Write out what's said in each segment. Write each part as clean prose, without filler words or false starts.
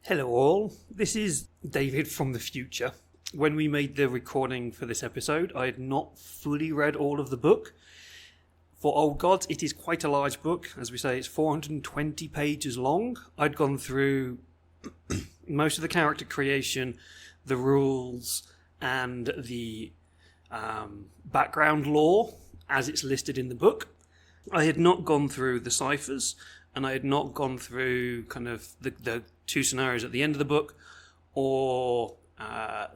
Hello all, this is David from the future. When we made the recording for this episode, I had not fully read all of the book. For Old Gods, it is quite a large book. As we say, it's 420 pages long. I'd gone through most of the character creation, the rules, and the background lore as it's listed in the book. I had not gone through the ciphers, and I had not gone through kind of the two scenarios at the end of the book, or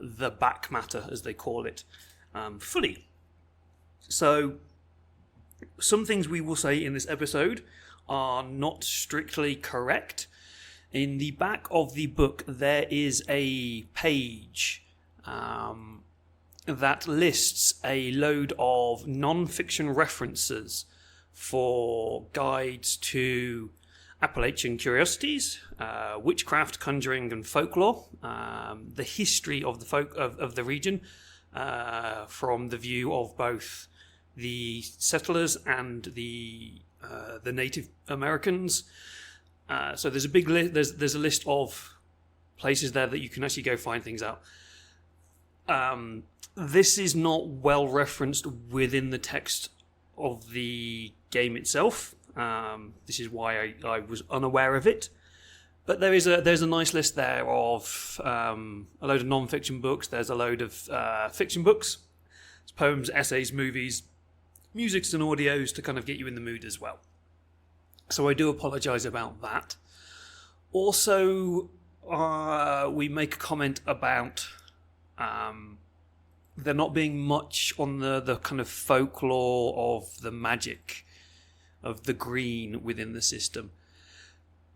the back matter, as they call it, fully. So, some things we will say in this episode are not strictly correct. In the back of the book, there is a page that lists a load of non-fiction references for guides to Appalachian curiosities, witchcraft, conjuring, and folklore, the history of the region from the view of both the settlers and the Native Americans. So there's a big list. There's a list of places there that you can actually go find things out. This is not well referenced within the text of the game itself. This is why I was unaware of it. But there's a nice list there of a load of non-fiction books. There's a load of fiction books. It's poems, essays, movies, musics and audios to kind of get you in the mood as well. So I do apologise about that. Also, we make a comment about there not being much on the kind of folklore of the magic of the green within the system.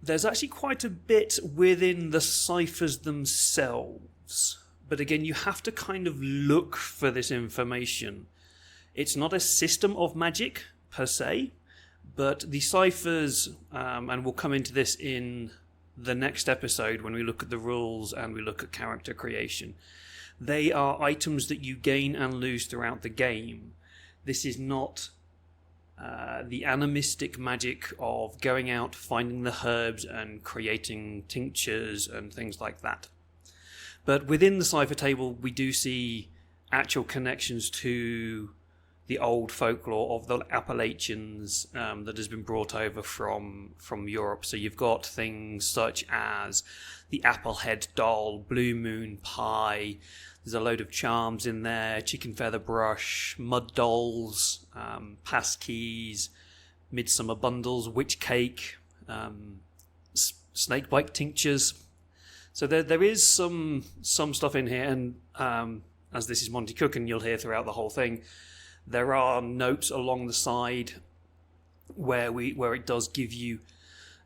There's actually quite a bit within the ciphers themselves, but again, you have to kind of look for this information. It's not a system of magic per se, but the ciphers, and we'll come into this in the next episode when we look at the rules and we look at character creation, they are items that you gain and lose throughout the game. This is not the animistic magic of going out, finding the herbs and creating tinctures and things like that. But within the cipher table, we do see actual connections to the old folklore of the Appalachians that has been brought over from Europe. So you've got things such as the apple head doll, blue moon pie. There's a load of charms in there, chicken feather brush, mud dolls, passkeys, midsummer bundles, witch cake, snake bite tinctures. So there is some stuff in here, and as this is Monty Cook, and you'll hear throughout the whole thing, there are notes along the side where it does give you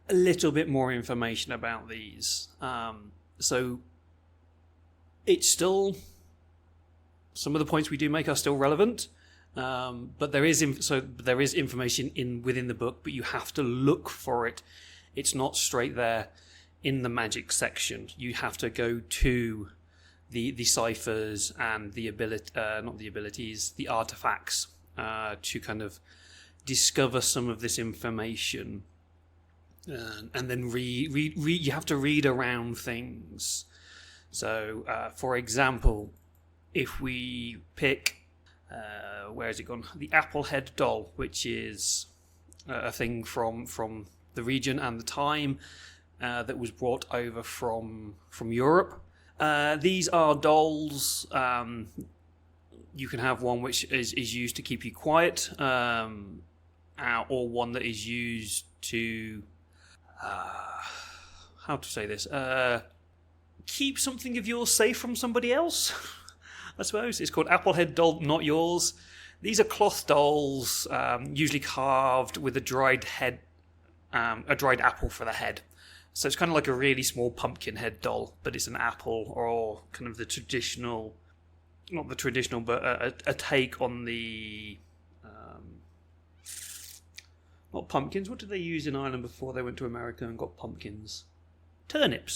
a little bit more information about these. So it's still, some of the points we do make are still relevant, but there is information within the book, but you have to look for it. It's not straight there in the magic section. You have to go to the ciphers and the the artifacts to kind of discover some of this information, and then you have to read around things. So, for example, if we pick, where has it gone? The apple head doll, which is a thing from the region and the time that was brought over from Europe. These are dolls. You can have one which is used to keep you quiet, or one that is used to, how to say this, keep something of yours safe from somebody else, I suppose. It's called Applehead Doll, Not Yours. These are cloth dolls, usually carved with a dried apple for the head. So it's kind of like a really small pumpkin head doll, but it's an apple, or kind of the traditional, not the traditional, but a take on the, not pumpkins. What did they use in Ireland before they went to America and got pumpkins? Turnip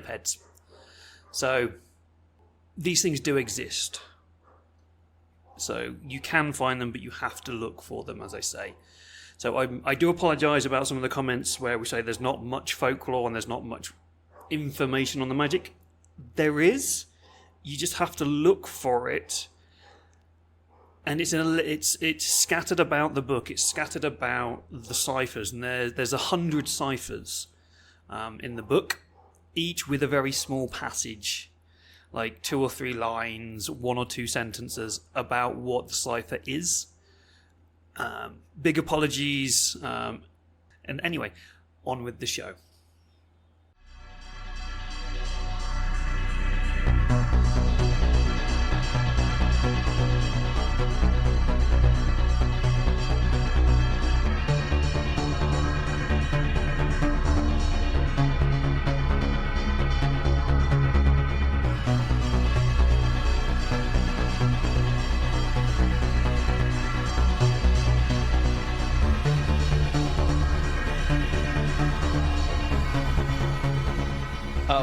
heads. So these things do exist. So you can find them, but you have to look for them, as I say. So I do apologise about some of the comments where we say there's not much folklore and there's not much information on the magic. There is. You just have to look for it. And it's scattered about the book. It's scattered about the ciphers, and there's 100 ciphers in the book, each with a very small passage, like 2 or 3 lines, 1 or 2 sentences about what the cipher is. Big apologies. And anyway, on with the show.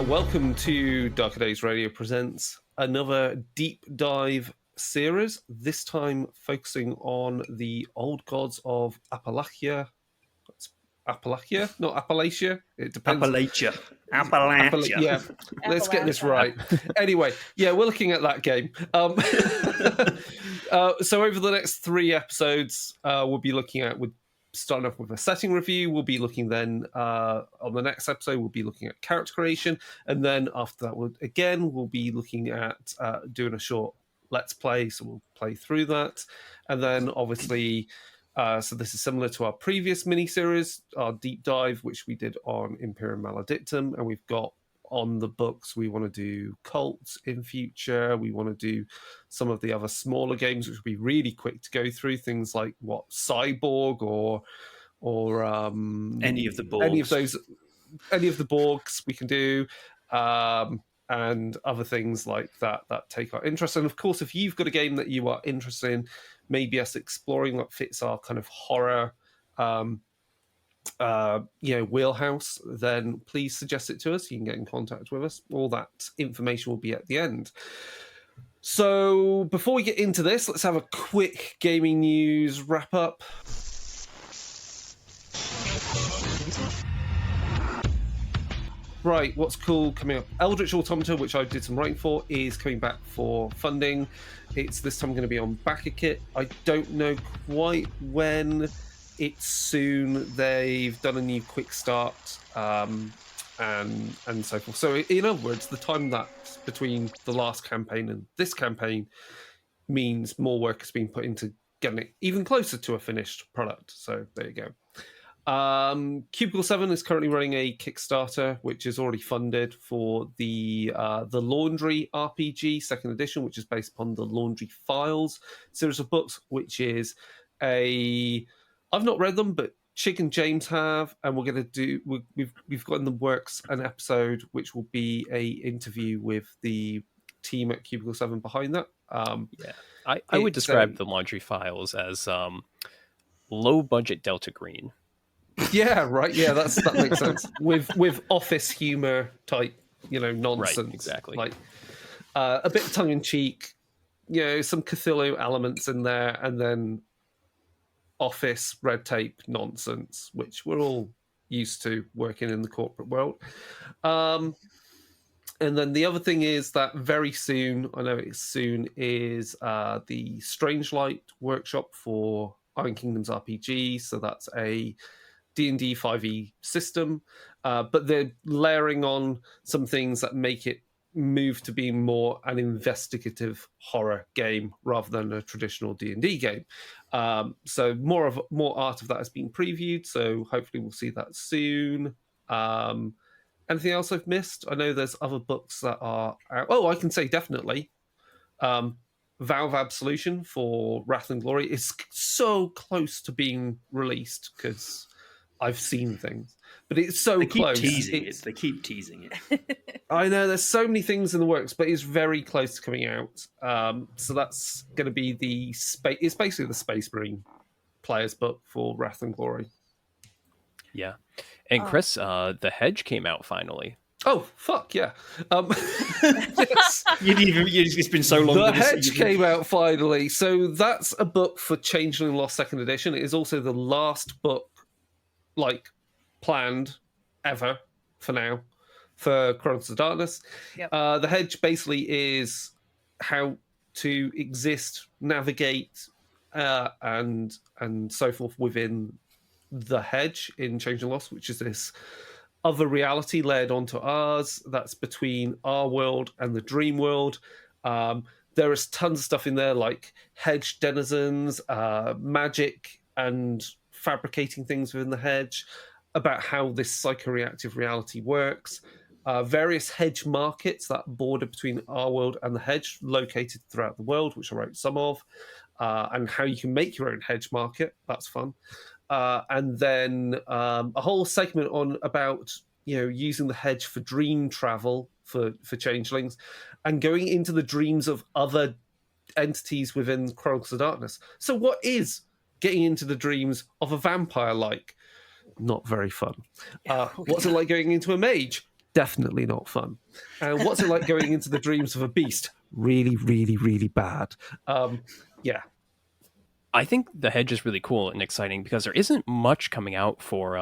Welcome to Darker Days Radio presents another deep dive series, this time focusing on the old gods of Appalachia. It's Appalachia, not Appalachia. It depends. Appalachia. Yeah, let's get this right. Anyway, yeah, we're looking at that game. So over the next 3 episodes, we'll be looking at starting off with a setting review. We'll be looking then on the next episode, we'll be looking at character creation, and then after that, we'll be looking at doing a short let's play. So we'll play through that, and then obviously, so this is similar to our previous mini series, our deep dive, which we did on Imperium Maledictum, and we've got on the books. We want to do cults in future. We want to do some of the other smaller games, which will be really quick to go through. Things like Cyborg or any of the Borgs. Any of the Borgs we can do, and other things like that take our interest. And of course, if you've got a game that you are interested in, maybe us exploring what fits our kind of horror wheelhouse, then please suggest it to us. You can get in contact with us. All that information will be at the end. So before we get into this, let's have a quick gaming news wrap up. Right, what's cool coming up? Eldritch Automata, which I did some writing for, is coming back for funding. It's this time going to be on BackerKit. I don't know quite when. It's soon. They've done a new quick start and so forth. So in other words, the time that between the last campaign and this campaign means more work has been put into getting it even closer to a finished product. So there you go. Cubicle 7 is currently running a Kickstarter, which is already funded for the Laundry RPG 2nd edition, which is based upon the Laundry Files series of books, which is I've not read them, but Chick and James have, and we're going to do. We've got in the works an episode which will be a interview with the team at Cubicle 7 behind that. I would describe the Laundry Files as low budget Delta Green. Yeah, right. Yeah, that makes sense. With office humor type, nonsense. Right, exactly. Like a bit tongue in cheek, some Cthulhu elements in there, and then office red tape nonsense, which we're all used to working in the corporate world. And then the other thing is that very soon, I know it's soon, is the Strange Light workshop for Iron Kingdoms RPG. So that's a D&D 5e system, but they're layering on some things that make it move to being more an investigative horror game rather than a traditional D&D game. So more art of that has been previewed, so hopefully we'll see that soon. Anything else I've missed? I know there's other books that are out. Oh, I can say definitely. Valve Absolution for Wrath and Glory is so close to being released because I've seen things, but it's so close. They keep teasing it. I know there's so many things in the works, but it's very close to coming out. So that's going to be the space. It's basically the Space Marine player's book for Wrath and Glory. Yeah, and Chris, The Hedge came out finally. Oh fuck yeah! Yes. It's been so long. The Hedge came out finally, so that's a book for Changeling Lost 2nd edition. It is also the last book, planned ever for now for Chronicles of Darkness. Yep. The hedge basically is how to exist, navigate, and so forth within the hedge in Change and Loss, which is this other reality layered onto ours that's between our world and the dream world. There is tons of stuff in there like hedge denizens, magic, and fabricating things within the hedge, about how this psychoreactive reality works. Various hedge markets that border between our world and the hedge, located throughout the world, which I wrote some of, and how you can make your own hedge market. That's fun. And then a whole segment on about using the hedge for dream travel for changelings, and going into the dreams of other entities within Chronicles of Darkness. So what is getting into the dreams of a vampire like? Not very fun. What's it like going into a mage? Definitely not fun. And what's it like going into the dreams of a beast? Really, really, really bad. Yeah. I think the hedge is really cool and exciting because there isn't much coming out for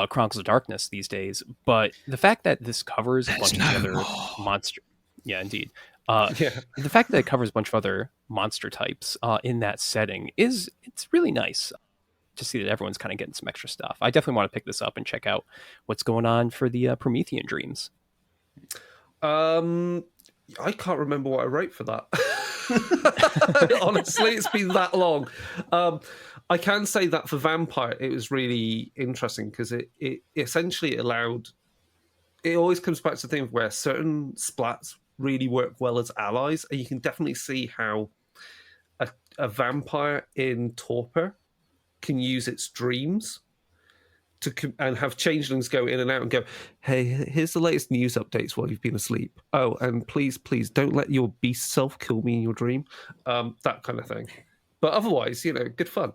Chronicles of Darkness these days. But the fact that this covers a bunch of the other monster, yeah, indeed. The fact that it covers a bunch of other monster types in that setting it's really nice to see that everyone's kind of getting some extra stuff. I definitely want to pick this up and check out what's going on for the Promethean dreams. I can't remember what I wrote for that. Honestly, it's been that long. I can say that for Vampire, it was really interesting because it essentially allowed. It always comes back to the thing where certain splats really work well as allies, and you can definitely see how a vampire in torpor can use its dreams and have changelings go in and out and go, hey, here's the latest news updates while you've been asleep. Oh, and please don't let your beast self kill me in your dream. That kind of thing. But otherwise, good fun.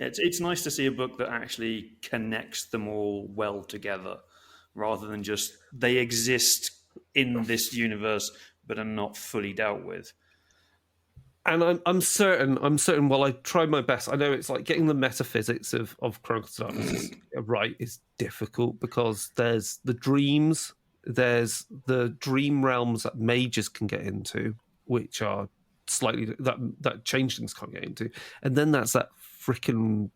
It's nice to see a book that actually connects them all well together, rather than just they exist in this universe but are not fully dealt with. And I'm certain while I try my best, I know it's like getting the metaphysics of Chronicles of Darkness right is difficult, because there's the dreams, there's the dream realms that mages can get into, which are slightly that changelings can't get into, and then that's that freaking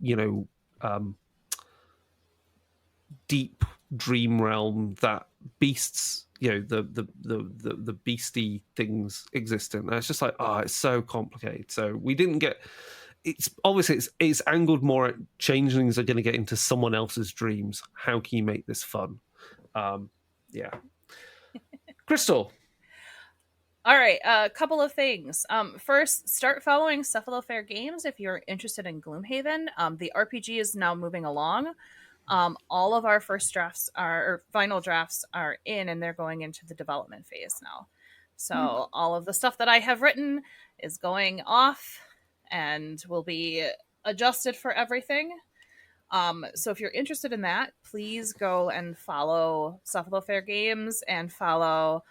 deep dream realm that beasts, the beastie things exist in. And it's just like, it's so complicated. So we didn't get. It's obviously it's angled more at changelings are going to get into someone else's dreams. How can you make this fun? Yeah. Crystal. All right, a couple of things. First, start following Cephalofair Games if you're interested in Gloomhaven. The RPG is now moving along. All of our final drafts are in, and they're going into the development phase now. So all of the stuff that I have written is going off and will be adjusted for everything. So if you're interested in that, please go and follow Cephalofair Games and follow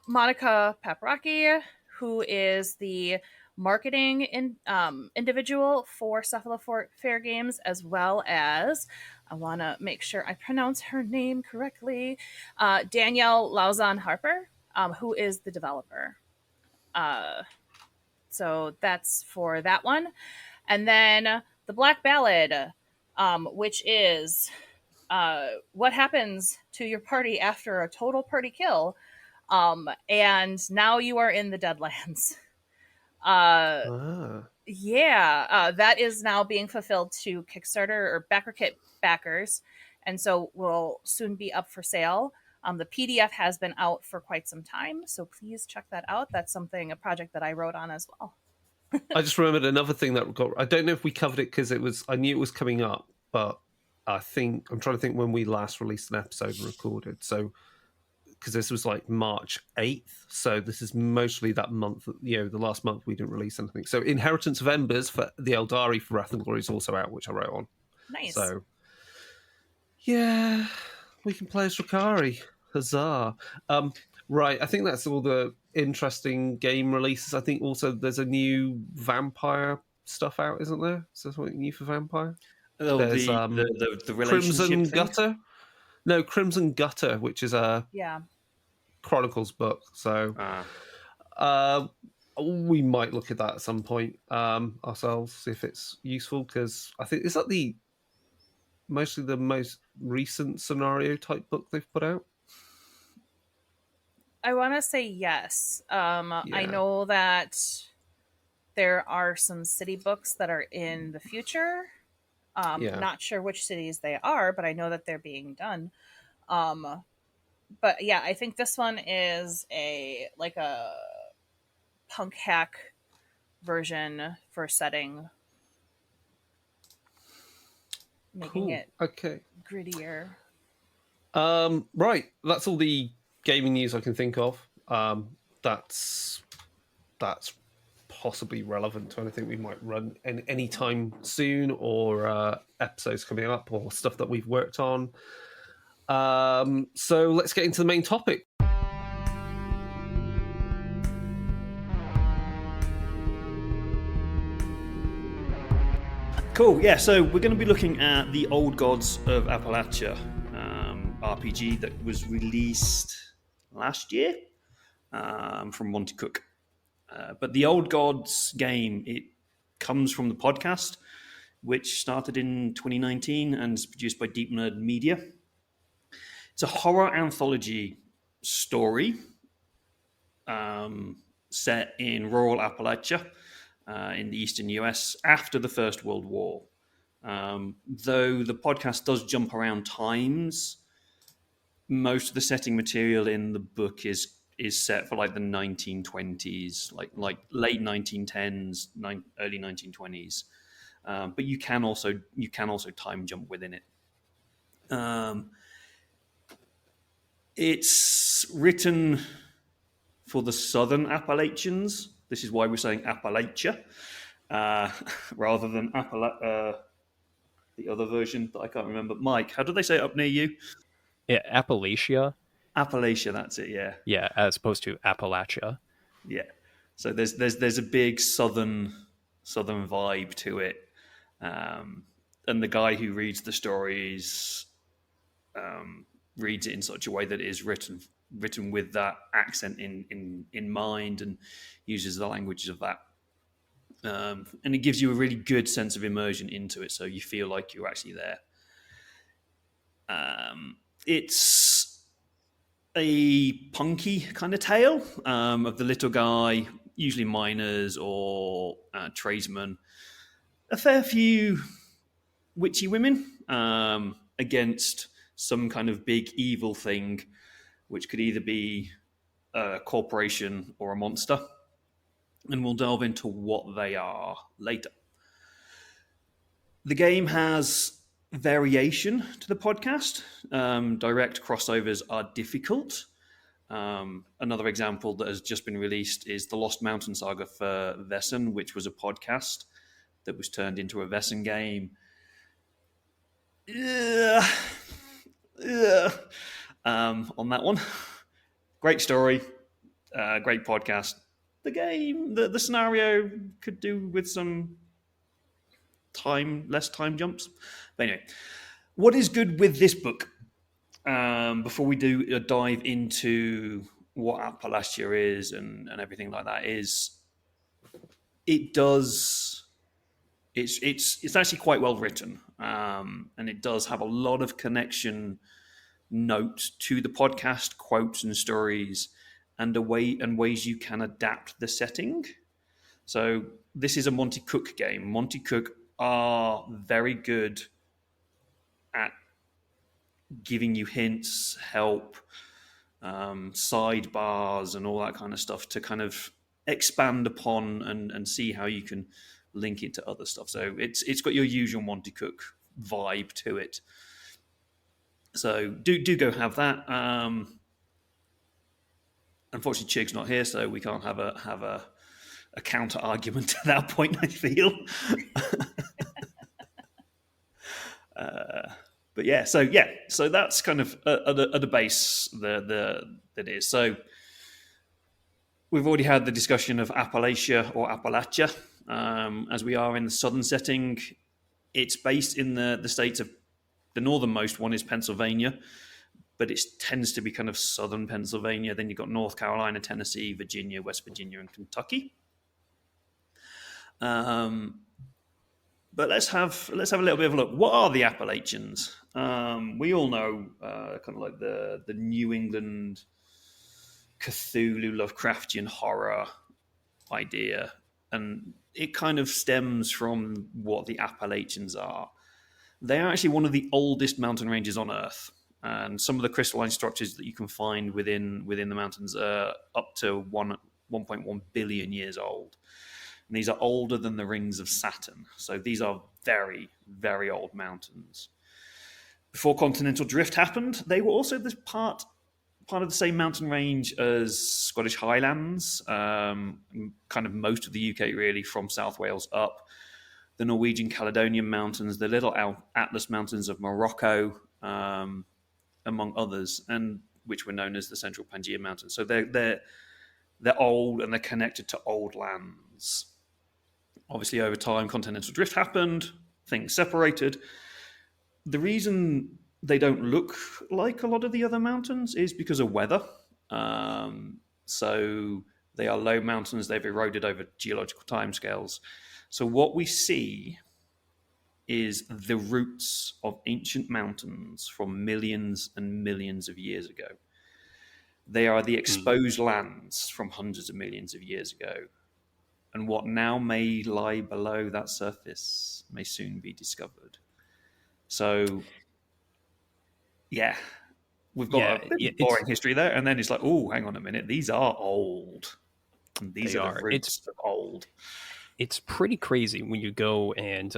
Monica Paprocki, who is the marketing individual for Cephalofair Games, as well as, I want to make sure I pronounce her name correctly, Danielle Lauzon Harper, who is the developer. So that's for that one. And then the Black Ballad, which is what happens to your party after a total party kill. And now you are in the Deadlands. That is now being fulfilled to Kickstarter or BackerKit backers, and so will soon be up for sale. The PDF has been out for quite some time, so please check that out. That's a project that I wrote on as well. I just remembered another thing that I don't know if we covered it because I knew it was coming up, but I'm trying to think when we last released an episode and recorded. So, because this was like March 8th, so this is mostly that month. The last month we didn't release anything. So, Inheritance of Embers for the Eldari for Wrath and Glory is also out, which I wrote on. Nice. So, yeah, we can play as Rukari. Huzzah! Right, I think that's all the interesting game releases. I think also there's a new vampire stuff out, isn't there? Is there something new for vampire? Oh, There's the relationship Crimson thing? Gutter. No, Crimson Gutter, which is a Yeah. Chronicles book. So Ah. we might look at that at some point ourselves, see if it's useful. Because I think, is that mostly the most recent scenario type book they've put out? I want to say yes. I Yeah. know that there are some city books that are in the future. Yeah. Not sure which cities they are, but I know that they're being done. But yeah, I think this one is a punk hack version for setting, making Cool. it Okay. grittier. Right. That's all the gaming news I can think of. That's possibly relevant to anything we might run any time soon, or episodes coming up, or stuff that we've worked on. So let's get into the main topic. Cool, yeah, so we're going to be looking at the Old Gods of Appalachia RPG that was released last year from Monty Cook. But the Old Gods game, it comes from the podcast, which started in 2019 and is produced by Deep Nerd Media. It's a horror anthology story set in rural Appalachia in the eastern US after the First World War. Though the podcast does jump around times, most of the setting material in the book is set for like the 1920s, like late 1910s, early 1920s. But you can also time jump within it. It's written for the southern Appalachians. This is why we're saying Appalachia rather than the other version that I can't remember. Mike, how do they say it up near you? Yeah, Appalachia. Appalachia, that's it. Yeah. Yeah, as opposed to Appalachia. Yeah. So there's a big southern vibe to it, and the guy who reads the stories reads it in such a way that it is written with that accent in mind, and uses the languages of that. And it gives you a really good sense of immersion into it, so you feel like you're actually there. It's a punky kind of tale of the little guy, usually miners or tradesmen, a fair few witchy women against some kind of big evil thing, which could either be a corporation or a monster. And we'll delve into what they are later. The game has variation to the podcast. Direct crossovers are difficult. Another example that has just been released is the Lost Mountain Saga for Vessen, which was a podcast that was turned into a Vessen game. On that one. Great story, great podcast. The game, the scenario could do with some less time jumps. But anyway, what is good with this book? Before we do a dive into what Appalachia is and everything like that, is it's actually quite well written, and it does have a lot of connection notes to the podcast, quotes and stories, and ways you can adapt the setting. So this is a Monty Cook game. Monty Cook are very good at giving you hints, help, sidebars, and all that kind of stuff to kind of expand upon and see how you can link it to other stuff. So it's got your usual Monty Cook vibe to it. So do go have that. Unfortunately, Chig's not here, so we can't have a counter argument to that point, I feel. But yeah, so that's kind of at the base that is. So we've already had the discussion of Appalachia or Appalachia, as we are in the southern setting. It's based in the states of the northernmost one is Pennsylvania, but it tends to be kind of southern Pennsylvania. Then you've got North Carolina, Tennessee, Virginia, West Virginia, and Kentucky. But let's have a little bit of a look. What are the Appalachians? We all know kind of like the New England Cthulhu Lovecraftian horror idea, and it kind of stems from what the Appalachians are. They are actually one of the oldest mountain ranges on Earth, and some of the crystalline structures that you can find within the mountains are up to 1.1 billion years old. And these are older than the rings of Saturn. So these are very, very old mountains. Before continental drift happened, they were also this part of the same mountain range as Scottish Highlands, kind of most of the UK really, from South Wales up, the Norwegian Caledonian Mountains, the Little Atlas Mountains of Morocco, among others, and which were known as the Central Pangaea Mountains. So they're old and they're connected to old lands. Obviously, over time, continental drift happened, things separated. The reason they don't look like a lot of the other mountains is because of weather. So they are low mountains, they've eroded over geological timescales. So what we see is the roots of ancient mountains from millions and millions of years ago. They are the exposed lands from hundreds of millions of years ago. And what now may lie below that surface may soon be discovered. So, yeah, we've got a bit of boring history there. And then it's like, oh, hang on a minute. These are old. And these are the roots of old. It's pretty crazy when you go and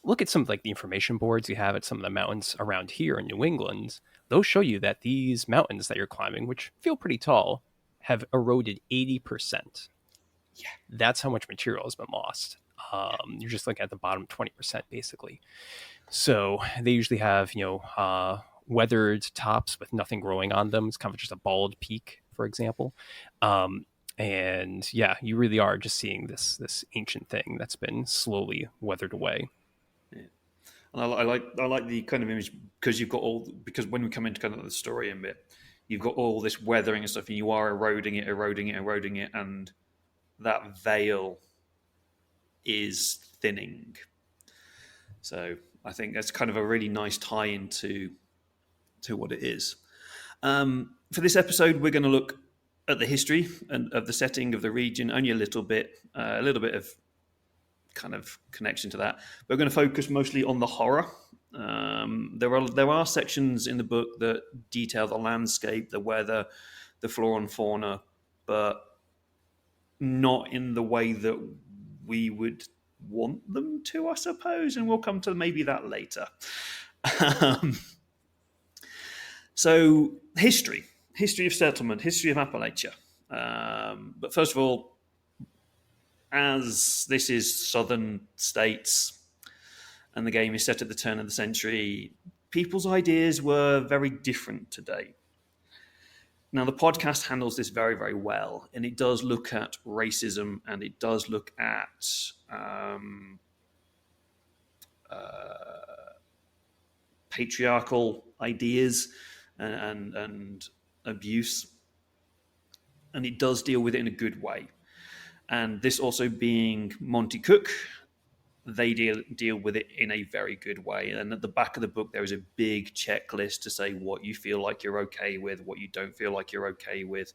look at some of like the information boards you have at some of the mountains around here in New England. Those show you that these mountains that you're climbing, which feel pretty tall, have eroded 80%. Yeah, that's how much material has been lost. You're just looking at the bottom 20%, basically. So they usually have, weathered tops with nothing growing on them. It's kind of just a bald peak, for example. And yeah, you really are just seeing this ancient thing that's been slowly weathered away. Yeah. And I like the kind of image because when we come into kind of the story a bit, you've got all this weathering and stuff, and you are eroding it, and that veil is thinning. So I think that's kind of a really nice tie-in to what it is. For this episode, we're going to look at the history and of the setting of the region, only a little bit of kind of connection to that. We're going to focus mostly on the horror. There are sections in the book that detail the landscape, the weather, the flora and fauna, but not in the way that we would want them to, I suppose, and we'll come to maybe that later. So, history of settlement, history of Appalachia. But first of all, as this is southern states and the game is set at the turn of the century, people's ideas were very different today. Now, the podcast handles this very, very well, and it does look at racism, and it does look at patriarchal ideas and abuse, and it does deal with it in a good way. And this also being Monty Cook, they deal with it in a very good way. And at the back of the book, there is a big checklist to say what you feel like you're okay with, what you don't feel like you're okay with.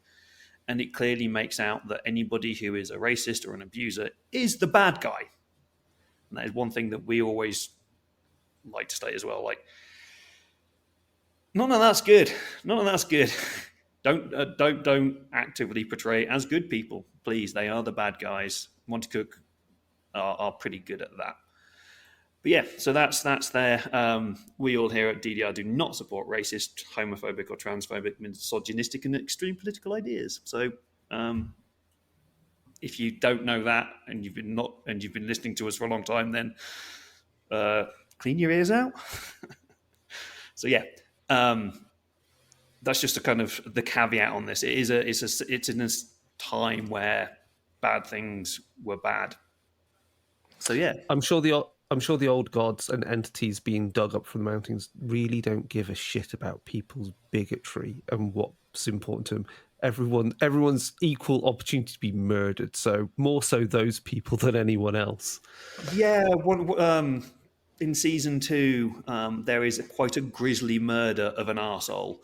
And it clearly makes out that anybody who is a racist or an abuser is the bad guy. And that is one thing that we always like to state as well. Like, none of that's good. None of that's good. Don't actively portray as good people, please. They are the bad guys. Monty Cook are pretty good at that. But yeah, so that's there. We all here at DDR do not support racist, homophobic, or transphobic, misogynistic, and extreme political ideas. So if you don't know that and you've been listening to us for a long time, then clean your ears out. So yeah. That's just a kind of the caveat on this. It's in a time where bad things were bad. So yeah, I'm sure the the old gods and entities being dug up from the mountains really don't give a shit about people's bigotry and what's important to them. Everyone's equal opportunity to be murdered. So more so those people than anyone else. Yeah, in season 2, there is quite a grisly murder of an arsehole.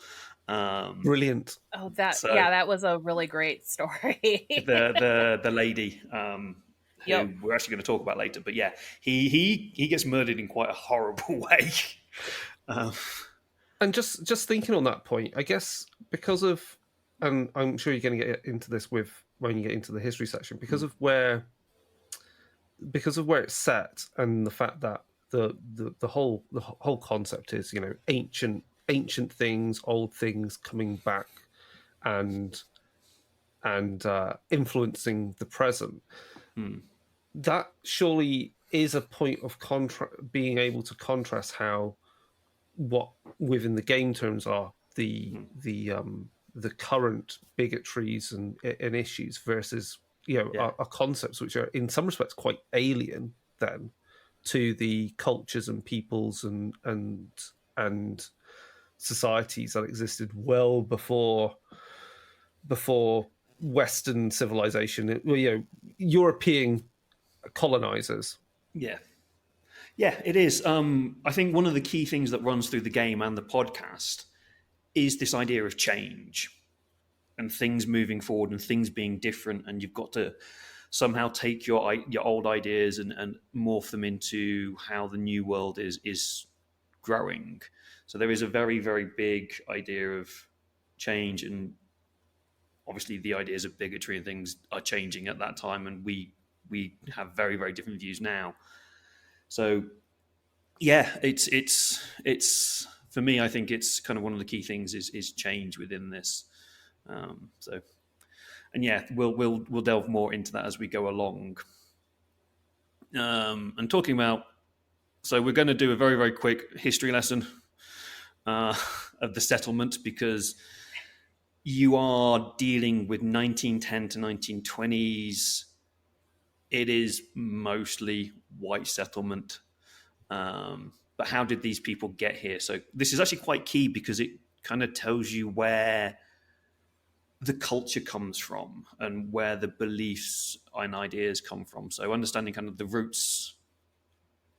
Brilliant. Oh, So- that was a really great story. The lady who Yep. we're actually going to talk about later, but yeah, he gets murdered in quite a horrible way. And just thinking on that point, I guess because of, and I'm sure you're going to get into this with when you get into the history section, because of where it's set, and the fact that the whole concept is, you know, ancient things, old things coming back and influencing the present. That surely is a point of being able to contrast how what within the game terms are the current bigotries and issues versus, you know, Yeah. are concepts which are in some respects quite alien then to the cultures and peoples and societies that existed well before Western civilization, you know, European colonizers. Yeah. Yeah, it is. I think one of the key things that runs through the game and the podcast is this idea of change and things moving forward and things being different, and you've got to somehow take your old ideas and morph them into how the new world is growing. So there is a very, very big idea of change, and obviously the ideas of bigotry and things are changing at that time, and we have very, very different views now. So yeah, it's for me, I think it's kind of one of the key things is change within this. So, and yeah, we'll delve more into that as we go along. And talking about, so we're going to do a very, very quick history lesson of the settlement, because you are dealing with 1910 to 1920s. It is mostly white settlement. But how did these people get here? So this is actually quite key because it kind of tells you where the culture comes from and where the beliefs and ideas come from. So understanding kind of the roots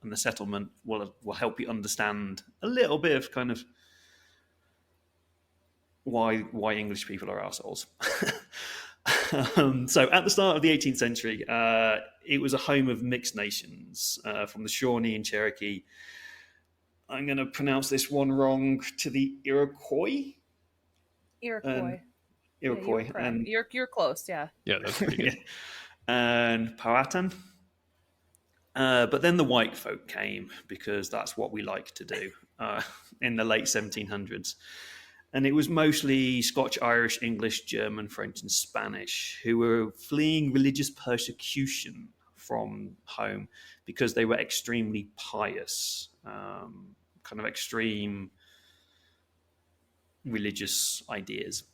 and the settlement will help you understand a little bit of kind of why English people are assholes. So at the start of the 18th century, it was a home of mixed nations from the Shawnee and Cherokee. I'm going to pronounce this one wrong, to the Iroquois. Iroquois. Iroquois. Yeah, and you're close, yeah. Yeah, that's pretty good. and Powhatan. But then the white folk came, because that's what we like to do in the late 1700s. And it was mostly Scotch, Irish, English, German, French, and Spanish who were fleeing religious persecution from home because they were extremely pious, kind of extreme religious ideas.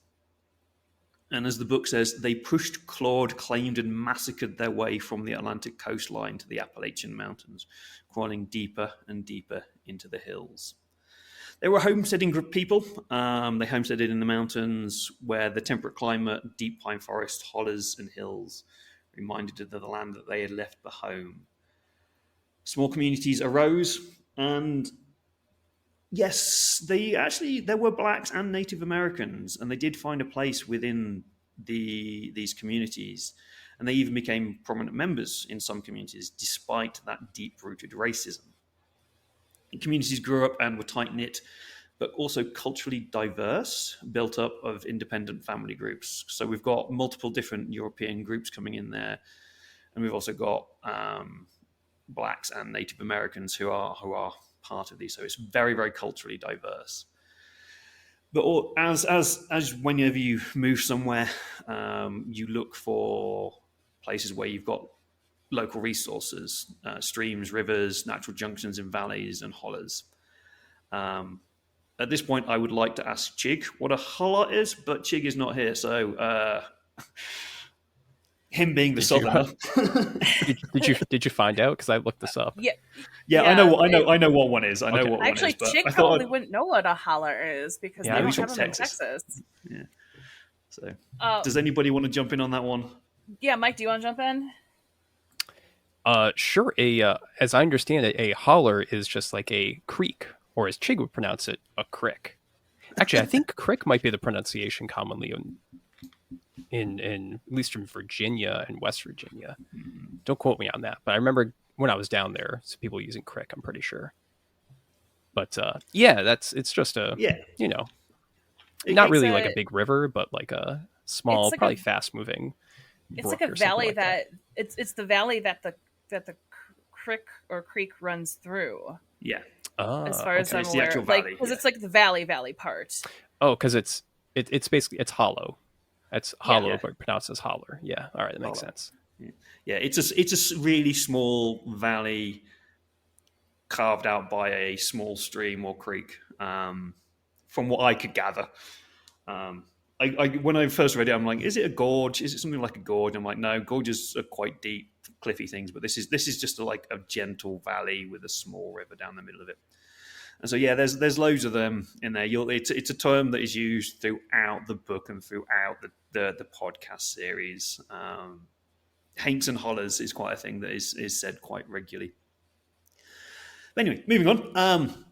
And as the book says, they pushed, clawed, claimed, and massacred their way from the Atlantic coastline to the Appalachian Mountains, crawling deeper and deeper into the hills. They were a homesteading group of people. They homesteaded in the mountains where the temperate climate, deep pine forest, hollers, and hills reminded them of the land that they had left behind. Small communities arose, and yes, there were blacks and Native Americans, and they did find a place within these communities, and they even became prominent members in some communities, despite that deep-rooted racism. Communities grew up and were tight-knit, but also culturally diverse, built up of independent family groups. So we've got multiple different European groups coming in there, and we've also got blacks and Native Americans who are part of these. So it's very, very culturally diverse. But as whenever you move somewhere, you look for places where you've got local resources, streams, rivers, natural junctions in valleys, and hollers. At this point, I would like to ask Chig what a holler is, but Chig is not here, so him being the Did you, southerner. did you find out? Because I looked this up. Yeah, Yeah, I know what one is. I know Okay. what one actually, is, but Chick I thought probably wouldn't know what a holler is because Yeah, they I don't was have from them in Texas. Texas. Yeah. So, Uh, does anybody want to jump in on that one? yeah, Mike, do you want to jump in? Sure. As I understand it, a holler is just like a creek, or as Chig would pronounce it, a crick. Actually, I think crick might be the pronunciation commonly in at least in Virginia and West Virginia. Don't quote me on that, but I remember when I was down there, some people using crick. I'm pretty sure. But yeah, it's just a Yeah. not It's really like a big river, but like a small, like probably a- fast moving. It's like a valley that it's the valley that the crick or creek runs through. Yeah. As far as okay. I'm It's the aware, actual like valley, because yeah. it's like the valley part. Oh, because it's basically it's hollow. It's hollow, Yeah. but pronounced as holler. Yeah, all right, that makes Hollow. sense. Yeah, it's a really small valley carved out by a small stream or creek, from what I could gather. When I first read it, I'm like, is it a gorge? Is it something like a gorge? I'm like, no, gorges are quite deep, cliffy things, but this is just like a gentle valley with a small river down the middle of it. And so yeah, there's loads of them in there. It's a term that is used throughout the book and throughout the podcast series. Haints and hollers is quite a thing that is said quite regularly. But anyway, moving on.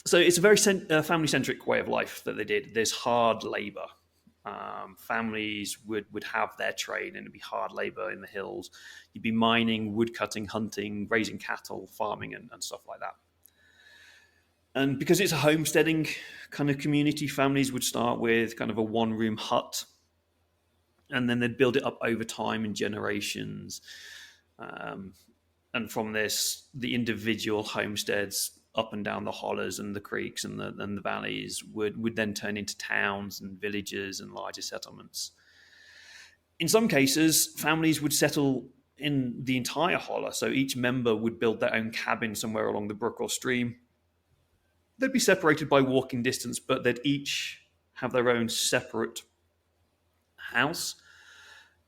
So it's a very family-centric way of life that they did. There's hard labor. Families would have their trade, and it'd be hard labor in the hills. You'd be mining, woodcutting, hunting, raising cattle, farming, and stuff like that. And because it's a homesteading kind of community, families would start with kind of a one-room hut, and then they'd build it up over time in generations. And from this, the individual homesteads up and down the hollers and the creeks and the valleys would then turn into towns and villages and larger settlements. In some cases, families would settle in the entire holler, so each member would build their own cabin somewhere along the brook or stream. They'd be separated by walking distance, but they'd each have their own separate house.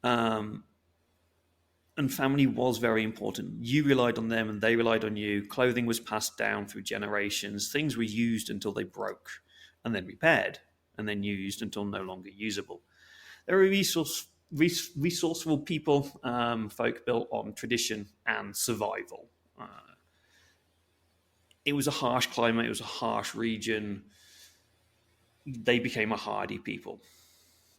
And family was very important. You relied on them and they relied on you. Clothing was passed down through generations. Things were used until they broke and then repaired and then used until no longer usable. They were resourceful people, folk built on tradition and survival. It was a harsh climate. It was a harsh region. They became a hardy people.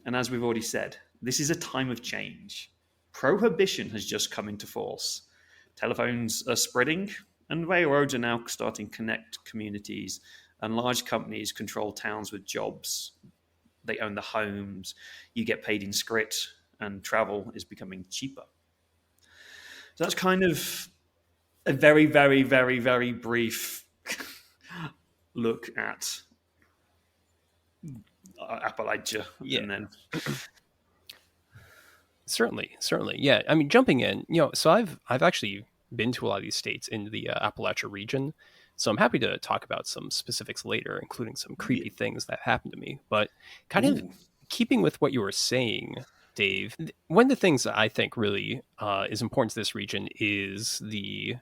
And as we've already said, this is a time of change. Prohibition has just come into force. Telephones are spreading, and railroads are now starting to connect communities, and large companies control towns with jobs. They own the homes, you get paid in scrit, and travel is becoming cheaper. So that's kind of a very, very, very, very brief look at Appalachia. Yeah. And then Certainly. Yeah. I mean, jumping in, so I've actually been to a lot of these states in the Appalachia region. So I'm happy to talk about some specifics later, including some creepy things that happened to me. But kind of keeping with what you were saying, Dave, one of the things that I think really is important to this region is the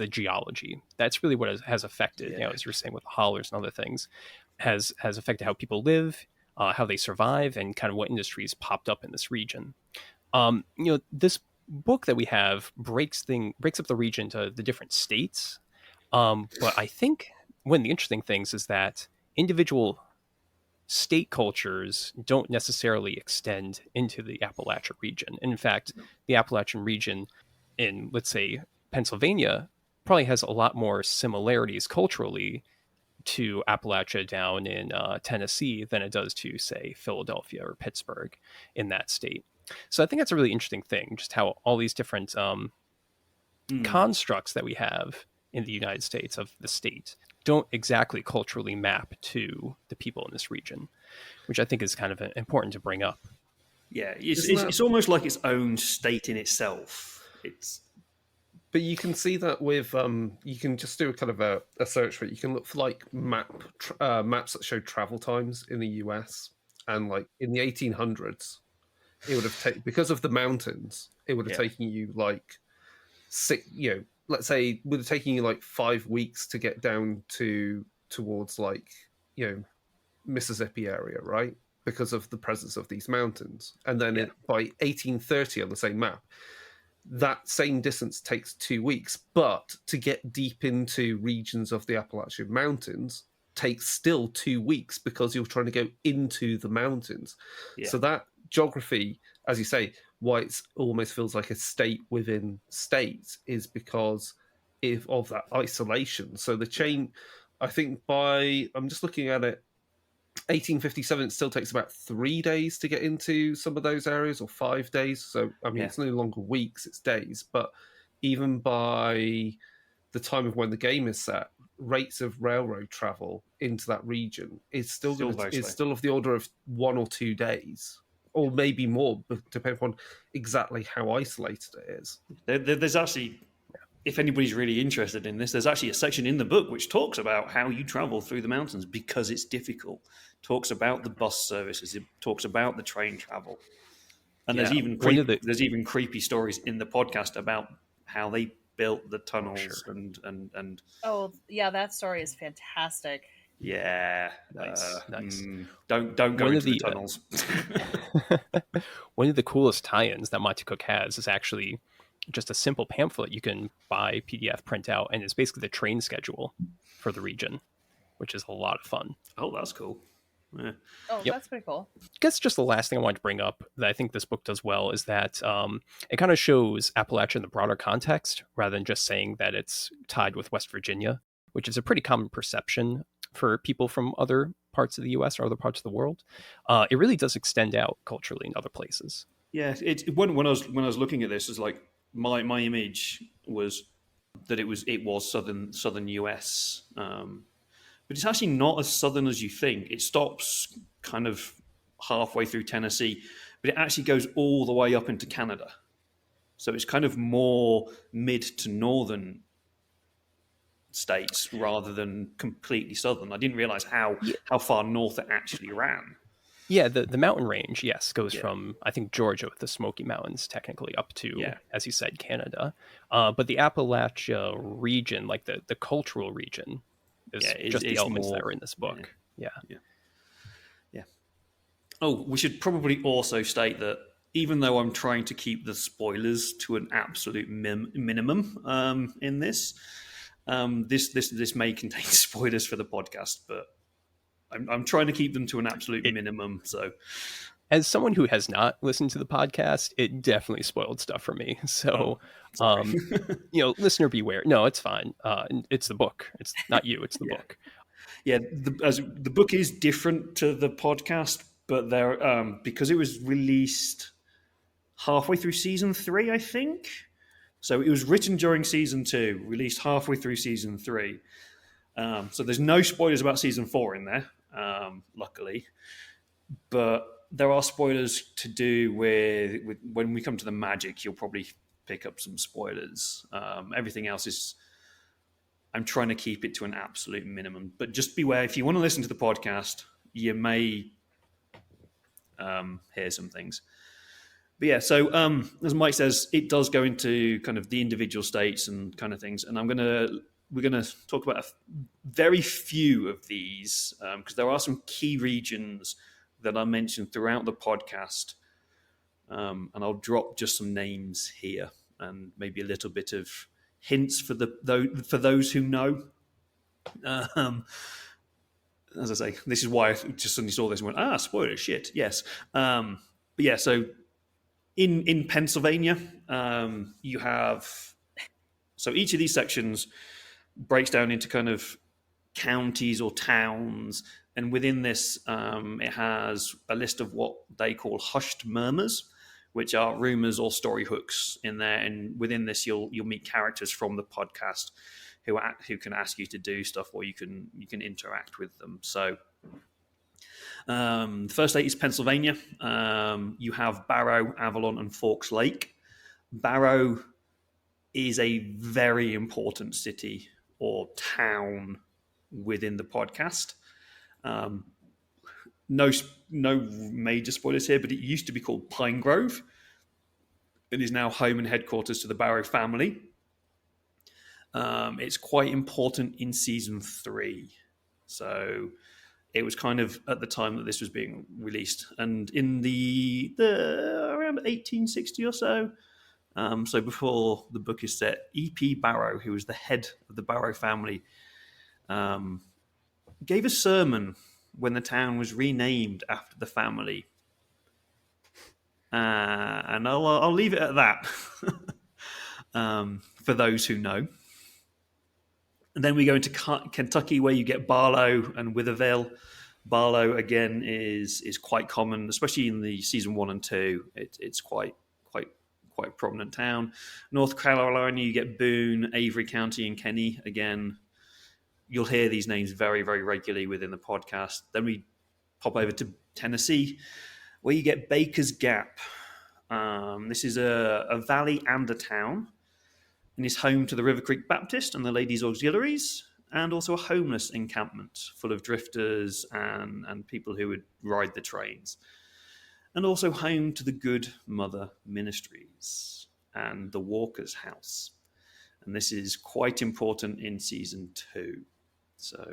geology. That's really what has affected, as you were saying with the hollers and other things, has affected how people live, how they survive, and kind of what industries popped up in this region. This book that we have breaks up the region to the different states. But I think one of the interesting things is that individual state cultures don't necessarily extend into the Appalachia region. In fact, the Appalachian region in, let's say, Pennsylvania probably has a lot more similarities culturally to Appalachia down in Tennessee than it does to, say, Philadelphia or Pittsburgh in that state. So I think that's a really interesting thing, just how all these different constructs that we have in the United States of the state don't exactly culturally map to the people in this region, which I think is kind of important to bring up. Yeah, it's almost like its own state in itself. But you can see that with you can just do a kind of a search for it. You can look for like maps that show travel times in the US, and like in the 1800s, it would have taken, because of the mountains, it would have Yeah. taken you like let's say it would have taken you like 5 weeks to get down towards like, Mississippi area, right? Because of the presence of these mountains. And then Yeah. by 1830 on the same map, that same distance takes 2 weeks. But to get deep into regions of the Appalachian Mountains takes still 2 weeks because you're trying to go into the mountains. Yeah. So that geography, as you say, why it almost feels like a state within states is because of that isolation. So the chain, I think I'm just looking at it, 1857, it still takes about 3 days to get into some of those areas, or 5 days. So, I mean, Yeah. it's no longer weeks, it's days. But even by the time of when the game is set, rates of railroad travel into that region is still of the order of 1 or 2 days, or maybe more, depending on exactly how isolated it is. There's actually, if anybody's really interested in this, there's actually a section in the book which talks about how you travel through the mountains because it's difficult. Talks about the bus services. It talks about the train travel, and there's even creepy stories in the podcast about how they built the tunnels and. Oh yeah, that story is fantastic. Yeah, Nice. Don't go into the tunnels. One of the coolest tie-ins that Monty Cook has is actually just a simple pamphlet you can buy, PDF, print out, and it's basically the train schedule for the region, which is a lot of fun. Oh, that's cool. Yeah. Oh, that's pretty cool. I guess just the last thing I wanted to bring up that I think this book does well is that it kind of shows Appalachia in the broader context rather than just saying that it's tied with West Virginia, which is a pretty common perception for people from other parts of the U.S. or other parts of the world. It really does extend out culturally in other places. Yeah, when I was looking at this, it's like my image was that it was southern US, but it's actually not as southern as you think. It stops kind of halfway through Tennessee, but it actually goes all the way up into Canada. So it's kind of more mid to northern states rather than completely southern. I didn't realize how far north it actually ran. Yeah, the mountain range, yes, goes from, I think, Georgia with the Smoky Mountains, technically, up to, as you said, Canada. But the Appalachia region, like the cultural region, is just the elements that are in this book. Yeah. Oh, we should probably also state that even though I'm trying to keep the spoilers to an absolute minimum in this, this may contain spoilers for the podcast, but I'm trying to keep them to an absolute minimum. So, as someone who has not listened to the podcast, it definitely spoiled stuff for me. So, listener beware. No, it's fine. It's the book. It's not you. It's the book. Yeah, the book is different to the podcast, but there because it was released halfway through season 3, I think. So it was written during season 2, released halfway through season 3. So there's no spoilers about season 4 in there, luckily. But there are spoilers to do with when we come to the magic, you'll probably pick up some spoilers. Everything else is, I'm trying to keep it to an absolute minimum. But just beware, if you want to listen to the podcast, you may hear some things. But yeah, so as Mike says, it does go into kind of the individual states and kind of things. And we're gonna talk about very few of these because there are some key regions that are mentioned throughout the podcast, and I'll drop just some names here and maybe a little bit of hints for those who know. As I say, this is why I just suddenly saw this and went, spoiler shit, yes. But yeah, so in Pennsylvania, you have, so each of these sections breaks down into kind of counties or towns, and within this, it has a list of what they call hushed murmurs, which are rumors or story hooks in there. And within this, you'll meet characters from the podcast who can ask you to do stuff, or you can interact with them. So the first state is Pennsylvania. You have Barrow, Avalon, and Forks Lake. Barrow is a very important city or town within the podcast. no major spoilers here, but it used to be called Pine Grove. It is now home and headquarters to the Barrow family. It's quite important in season 3. So it was kind of at the time that this was being released. And in the around 1860 or so, so before the book is set, E.P. Barrow, who was the head of the Barrow family, gave a sermon when the town was renamed after the family. And I'll leave it at that for those who know. And then we go into Kentucky, where you get Barlow and Witherville. Barlow, again, is quite common, especially in the season 1 and 2. It's quite a prominent town. North Carolina, you get Boone, Avery County, and Kenny. Again, you'll hear these names very, very regularly within the podcast. Then we pop over to Tennessee, where you get Baker's Gap. This is a valley and a town, and is home to the River Creek Baptist and the Ladies' Auxiliaries, and also a homeless encampment full of drifters and people who would ride the trains. And also home to the Good Mother Ministries and the Walker's House. And this is quite important in season 2. So,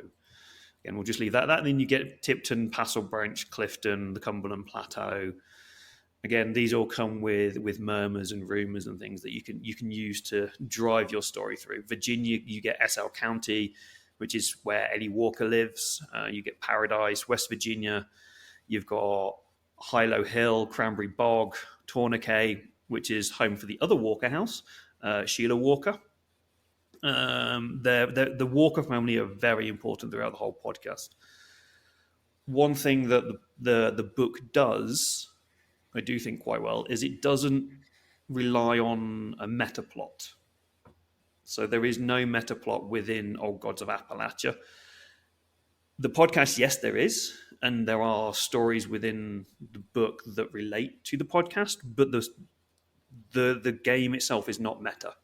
again, we'll just leave that. And then you get Tipton, Paschal Branch, Clifton, the Cumberland Plateau. Again, these all come with murmurs and rumors and things that you can use to drive your story through. Virginia, you get SL County, which is where Ellie Walker lives. You get Paradise. West Virginia, you've got Hilo Hill, Cranberry Bog, Tourniquet, which is home for the other Walker house, Sheila Walker. The Walker family are very important throughout the whole podcast. One thing that the book does, I do think quite well, is it doesn't rely on a meta plot. So there is no meta plot within Old Gods of Appalachia. The podcast, yes, there is, and there are stories within the book that relate to the podcast, but the game itself is not meta.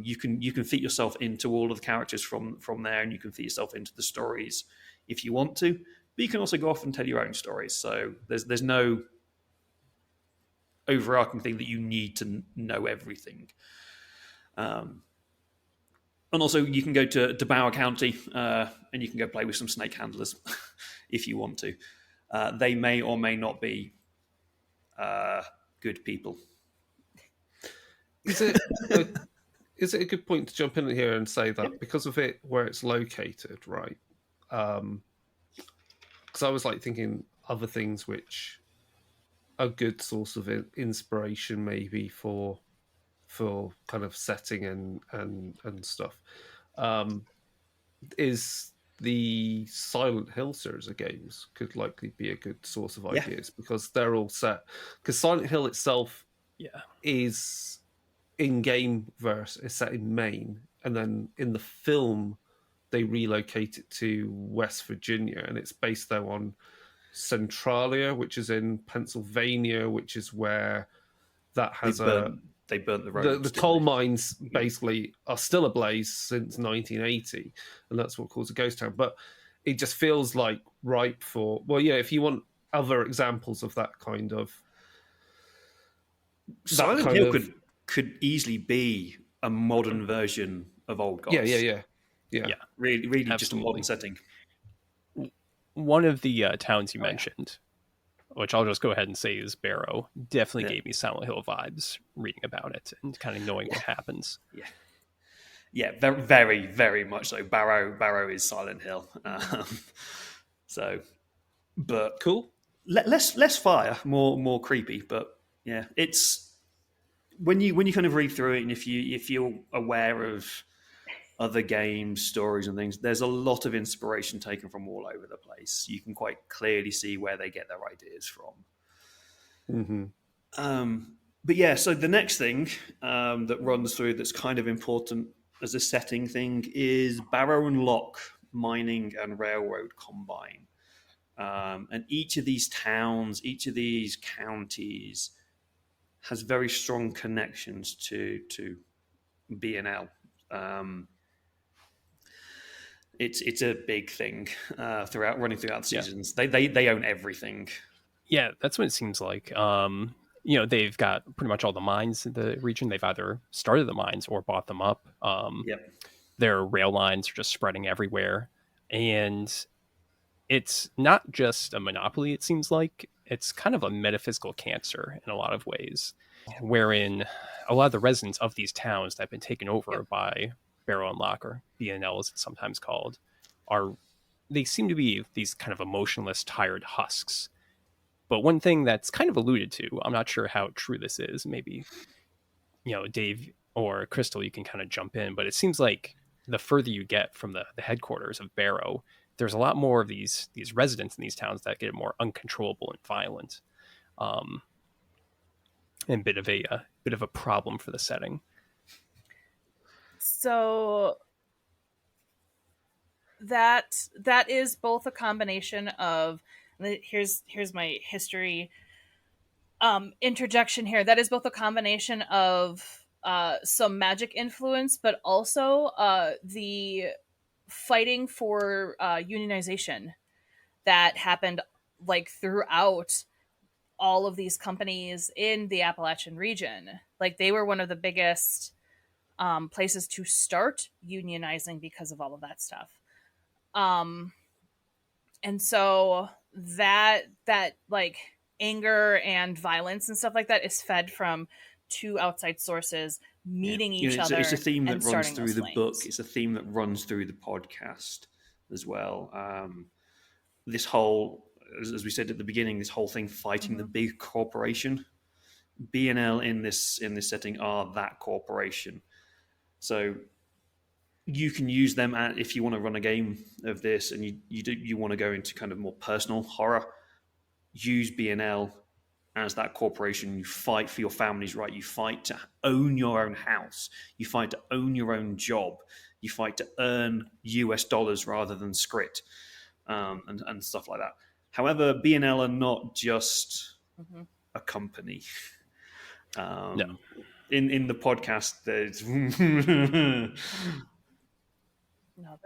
You can fit yourself into all of the characters from there, and you can fit yourself into the stories if you want to. But you can also go off and tell your own stories. So there's no overarching thing that you need to know everything. And also, you can go to Bower County and you can go play with some snake handlers if you want to. They may or may not be good people. Is it a good point to jump in here and say that because of it where it's located, right? Because I was like thinking other things which are good source of inspiration maybe for kind of setting and stuff. Is the Silent Hill series of games could likely be a good source of ideas because they're all set. Because Silent Hill itself is in-game verse is set in Maine, and then in the film they relocate it to West Virginia, and it's based though on Centralia, which is in Pennsylvania, which is where that has they burnt the roads. The coal mines basically are still ablaze since 1980, and that's what caused a ghost town. But it just feels like ripe for if you want other examples of that kind of Silent Hill could easily be a modern version of Old Gods. Yeah. Really, Absolutely. Just a modern setting. One of the towns you mentioned, which I'll just go ahead and say is Barrow, definitely gave me Silent Hill vibes reading about it and kind of knowing what happens. Yeah, very, very, very much so. Barrow is Silent Hill. But cool. Less fire, more creepy. But yeah, it's when you kind of read through it, and if you're aware of other games, stories, and things, there's a lot of inspiration taken from all over the place. You can quite clearly see where they get their ideas from. Mm-hmm. But yeah, so the next thing that runs through that's kind of important as a setting thing is Barrow and Lock Mining and Railroad Combine. And each of these towns, each of these counties has very strong connections to B&L. It's a big thing running throughout the Yeah. seasons. They own everything. Yeah, that's what it seems like. They've got pretty much all the mines in the region. They've either started the mines or bought them up. Yep. Their rail lines are just spreading everywhere. And it's not just a monopoly, it seems like. It's kind of a metaphysical cancer in a lot of ways, wherein a lot of the residents of these towns that have been taken over by Barrow and Locke, or BNL as it's sometimes called, they seem to be these kind of emotionless, tired husks. But one thing that's kind of alluded to, I'm not sure how true this is, maybe, Dave or Crystal, you can kind of jump in, but it seems like the further you get from the headquarters of Barrow, there's a lot more of these residents in these towns that get more uncontrollable and violent, and bit of a problem for the setting. So that is both a combination of, here's my history interjection here. That is both a combination of some magic influence, but also the fighting for unionization that happened like throughout all of these companies in the Appalachian region. Like they were one of the biggest places to start unionizing because of all of that stuff. And so that like anger and violence and stuff like that is fed from two outside sources meeting each other. It's a theme that and runs starting through those the flames. book. It's a theme that runs through the podcast as well. This whole, as we said at the beginning, this whole thing fighting the big corporation. BNL in this setting are that corporation. So you can use them if you want to run a game of this, and you want to go into kind of more personal horror. Use BNL as that corporation. You fight for your family's right. You fight to own your own house. You fight to own your own job. You fight to earn US dollars rather than scrit, and stuff like that. However, BNL are not just a company. No. In the podcast, there's No,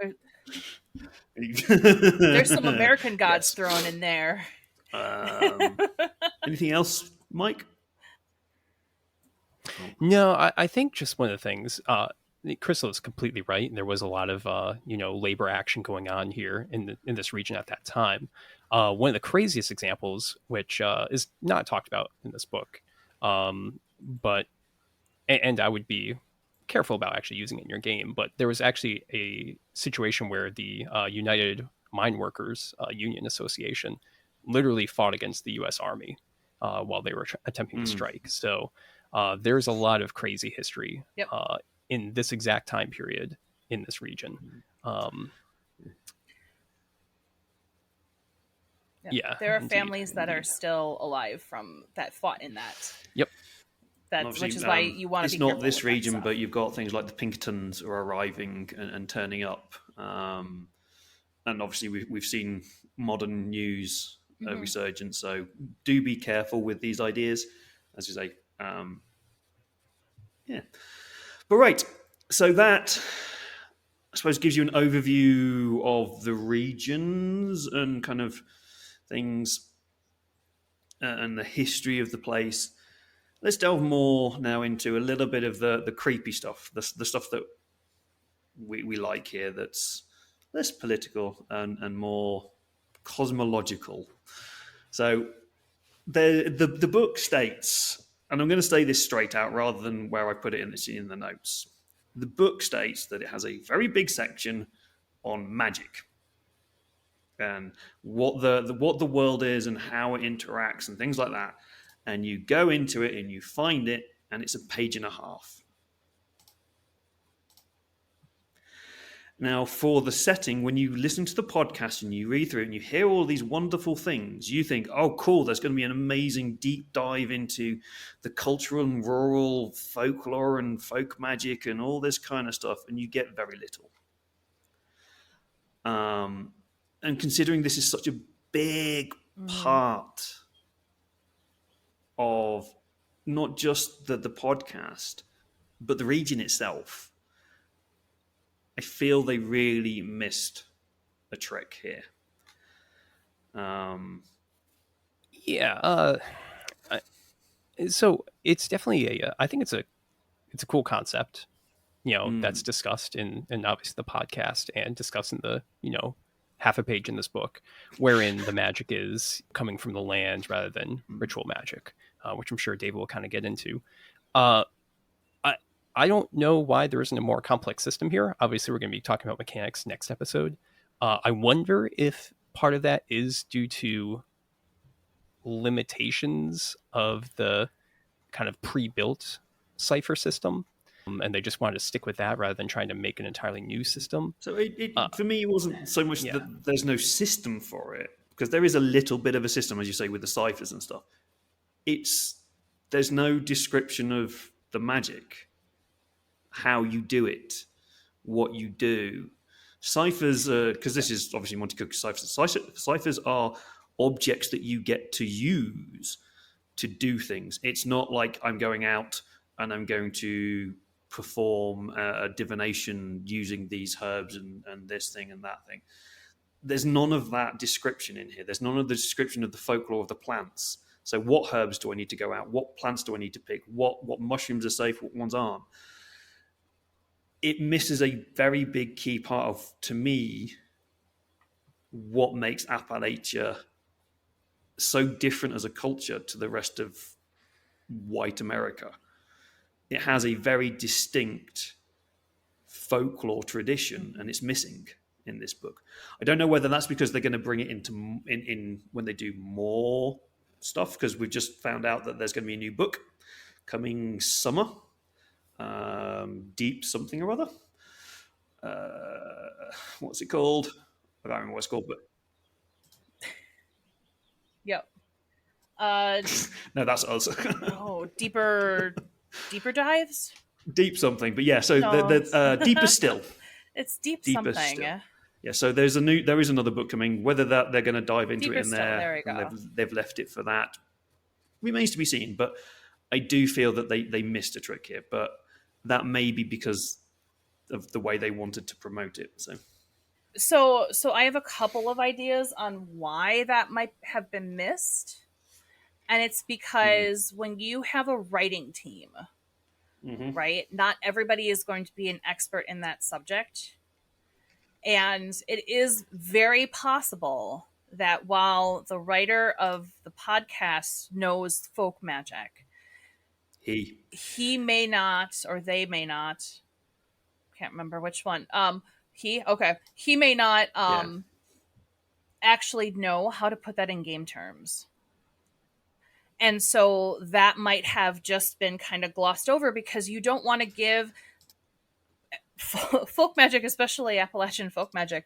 there's some American gods Yes. thrown in there. Anything else, Mike? No, I think just one of the things, Crystal is completely right. There was a lot of labor action going on here in this region at that time. One of the craziest examples, which is not talked about in this book, but I would be careful about actually using it in your game, but there was actually a situation where the United Mine Workers Union Association literally fought against the U.S. Army while they were attempting to strike. So there's a lot of crazy history in this exact time period in this region. There are families that are still alive from that fought in that. Yep. Which is why you want to be careful. It's not this with region, but you've got things like the Pinkertons are arriving and turning up. And obviously we've seen modern news resurgence, so do be careful with these ideas, as you say. But right, so that, I suppose, gives you an overview of the regions and kind of things and the history of the place. Let's delve more now into a little bit of the creepy stuff, the stuff that we like here, that's less political and more cosmological. So the book states, and I'm going to say this straight out rather than where I put it in the notes. The book states that it has a very big section on magic and what the world is and how it interacts and things like that. And you go into it and you find it, and it's a page and a half. Now, for the setting, when you listen to the podcast and you read through it and you hear all these wonderful things, you think, oh, cool, there's going to be an amazing deep dive into the cultural and rural folklore and folk magic and all this kind of stuff, and you get very little. And considering this is such a big part of not just the podcast, but the region itself, I feel they really missed a trick here. Yeah. So it's definitely I think it's a cool concept, that's discussed in obviously the podcast and discussed in the, half a page in this book, wherein the magic is coming from the land rather than ritual magic, which I'm sure Dave will kind of get into. I don't know why there isn't a more complex system here. Obviously, we're going to be talking about mechanics next episode. I wonder if part of that is due to limitations of the kind of pre-built cipher system, and they just wanted to stick with that rather than trying to make an entirely new system. So for me, it wasn't so much Yeah. that there's no system for it, because there is a little bit of a system, as you say, with the ciphers and stuff. There's no description of the magic, how you do it, what you do. Ciphers, because this is obviously Monte Cook's ciphers. Ciphers are objects that you get to use to do things. It's not like I'm going out and I'm going to perform a divination using these herbs and this thing and that thing. There's none of that description in here. There's none of the description of the folklore of the plants. So what herbs do I need to go out? What plants do I need to pick? What mushrooms are safe? What ones aren't? It misses a very big key part of, to me, what makes Appalachia so different as a culture to the rest of white America. It has a very distinct folklore tradition, and it's missing in this book. I don't know whether that's because they're going to bring it into in when they do more stuff, because we've just found out that there's going to be a new book coming summer, Deep something or other. What's it called? I don't remember what it's called, but Yep. no, that's us. Deeper dives. Deep something, but yeah. So No. deeper still. It's deeper Deeper something. still. Yeah, so there is another book coming. Whether that they're going to dive into Deeper it in still, there we go. they've left it for that, remains to be seen. But I do feel that they missed a trick here. But that may be because of the way they wanted to promote it. So I have a couple of ideas on why that might have been missed. And it's because when you have a writing team, right, not everybody is going to be an expert in that subject. And it is very possible that while the writer of the podcast knows folk magic, he may not, or they may not, can't remember which one. He may not actually know how to put that in game terms. And so that might have just been kind of glossed over because you don't want to give folk magic, especially Appalachian folk magic,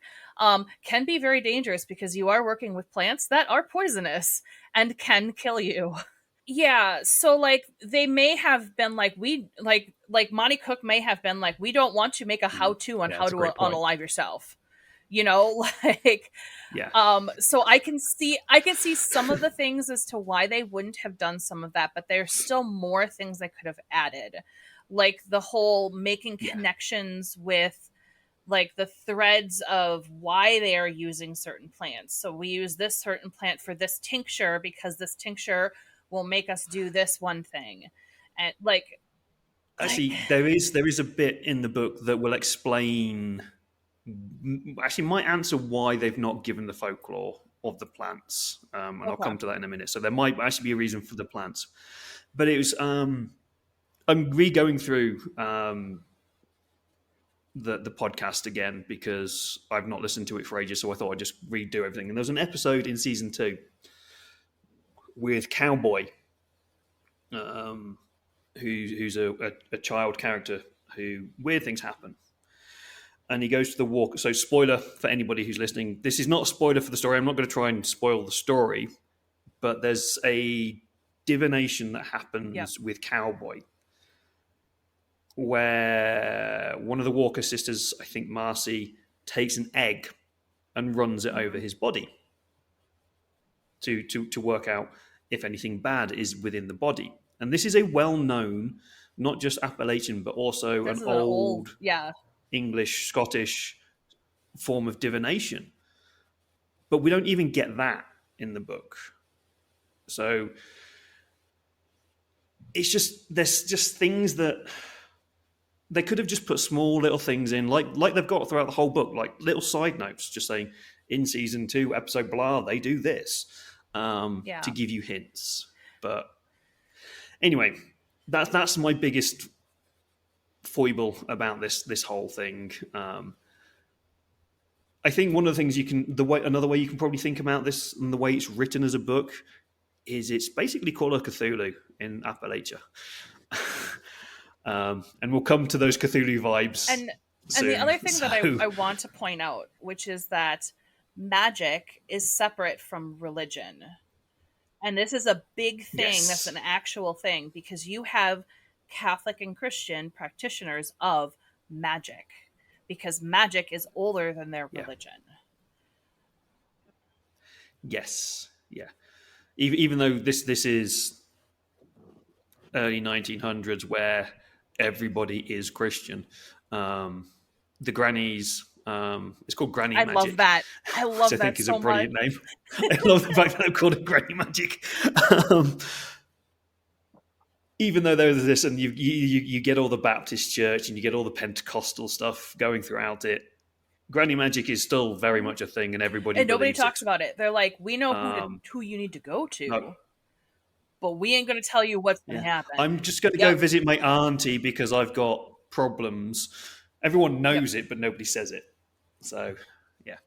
can be very dangerous because you are working with plants that are poisonous and can kill you. Yeah, so like they may have been like Monty Cook may have been like, we don't want to make a how-to on how to unalive yourself. So I can see some of the things as to why they wouldn't have done some of that, but there's still more things they could have added, like the whole making connections with like the threads of why they are using certain plants. So we use this certain plant for this tincture because this tincture will make us do this one thing. And actually there is a bit in the book that will explain, actually might answer why they've not given the folklore of the plants, and I'll come to that in a minute. So there might actually be a reason for the plants, but it was I'm re-going through the podcast again because I've not listened to it for ages, so I thought I'd just redo everything. And there's an episode in season 2 with Cowboy, who's a child character who weird things happen. And he goes to the walk. So spoiler for anybody who's listening. This is not a spoiler for the story. I'm not going to try and spoil the story, but there's a divination that happens with Cowboy where one of the Walker sisters, I think Marcy, takes an egg and runs it over his body to work out if anything bad is within the body. And this is a well-known, not just Appalachian, but also an old English, Scottish form of divination. But we don't even get that in the book. So it's just, there's just things that they could have just put small little things in, like they've got throughout the whole book, like little side notes, just saying in season 2, episode blah, they do this, to give you hints. But anyway, that's my biggest foible about this whole thing. I think one of the things another way you can probably think about this and the way it's written as a book is it's basically Call of Cthulhu in Appalachia. And we'll come to those Cthulhu vibes. And the other thing that I want to point out, which is that magic is separate from religion. And this is a big thing. Yes. That's an actual thing, because you have Catholic and Christian practitioners of magic, because magic is older than their religion. Yes. Yeah. Even though this is early 1900s where everybody is Christian, the grannies, it's called Granny Magic. I love that. I love that. I think is so a brilliant much. name. I love the fact that they've called it Granny Magic. Even though there's this, and you get all the Baptist church and you get all the Pentecostal stuff going throughout it, Granny Magic is still very much a thing, and nobody talks about it. They're like, we know who you need to go to, but we ain't going to tell you what's going to happen. I'm just going to go visit my auntie because I've got problems. Everyone knows it, but nobody says it. So, yeah.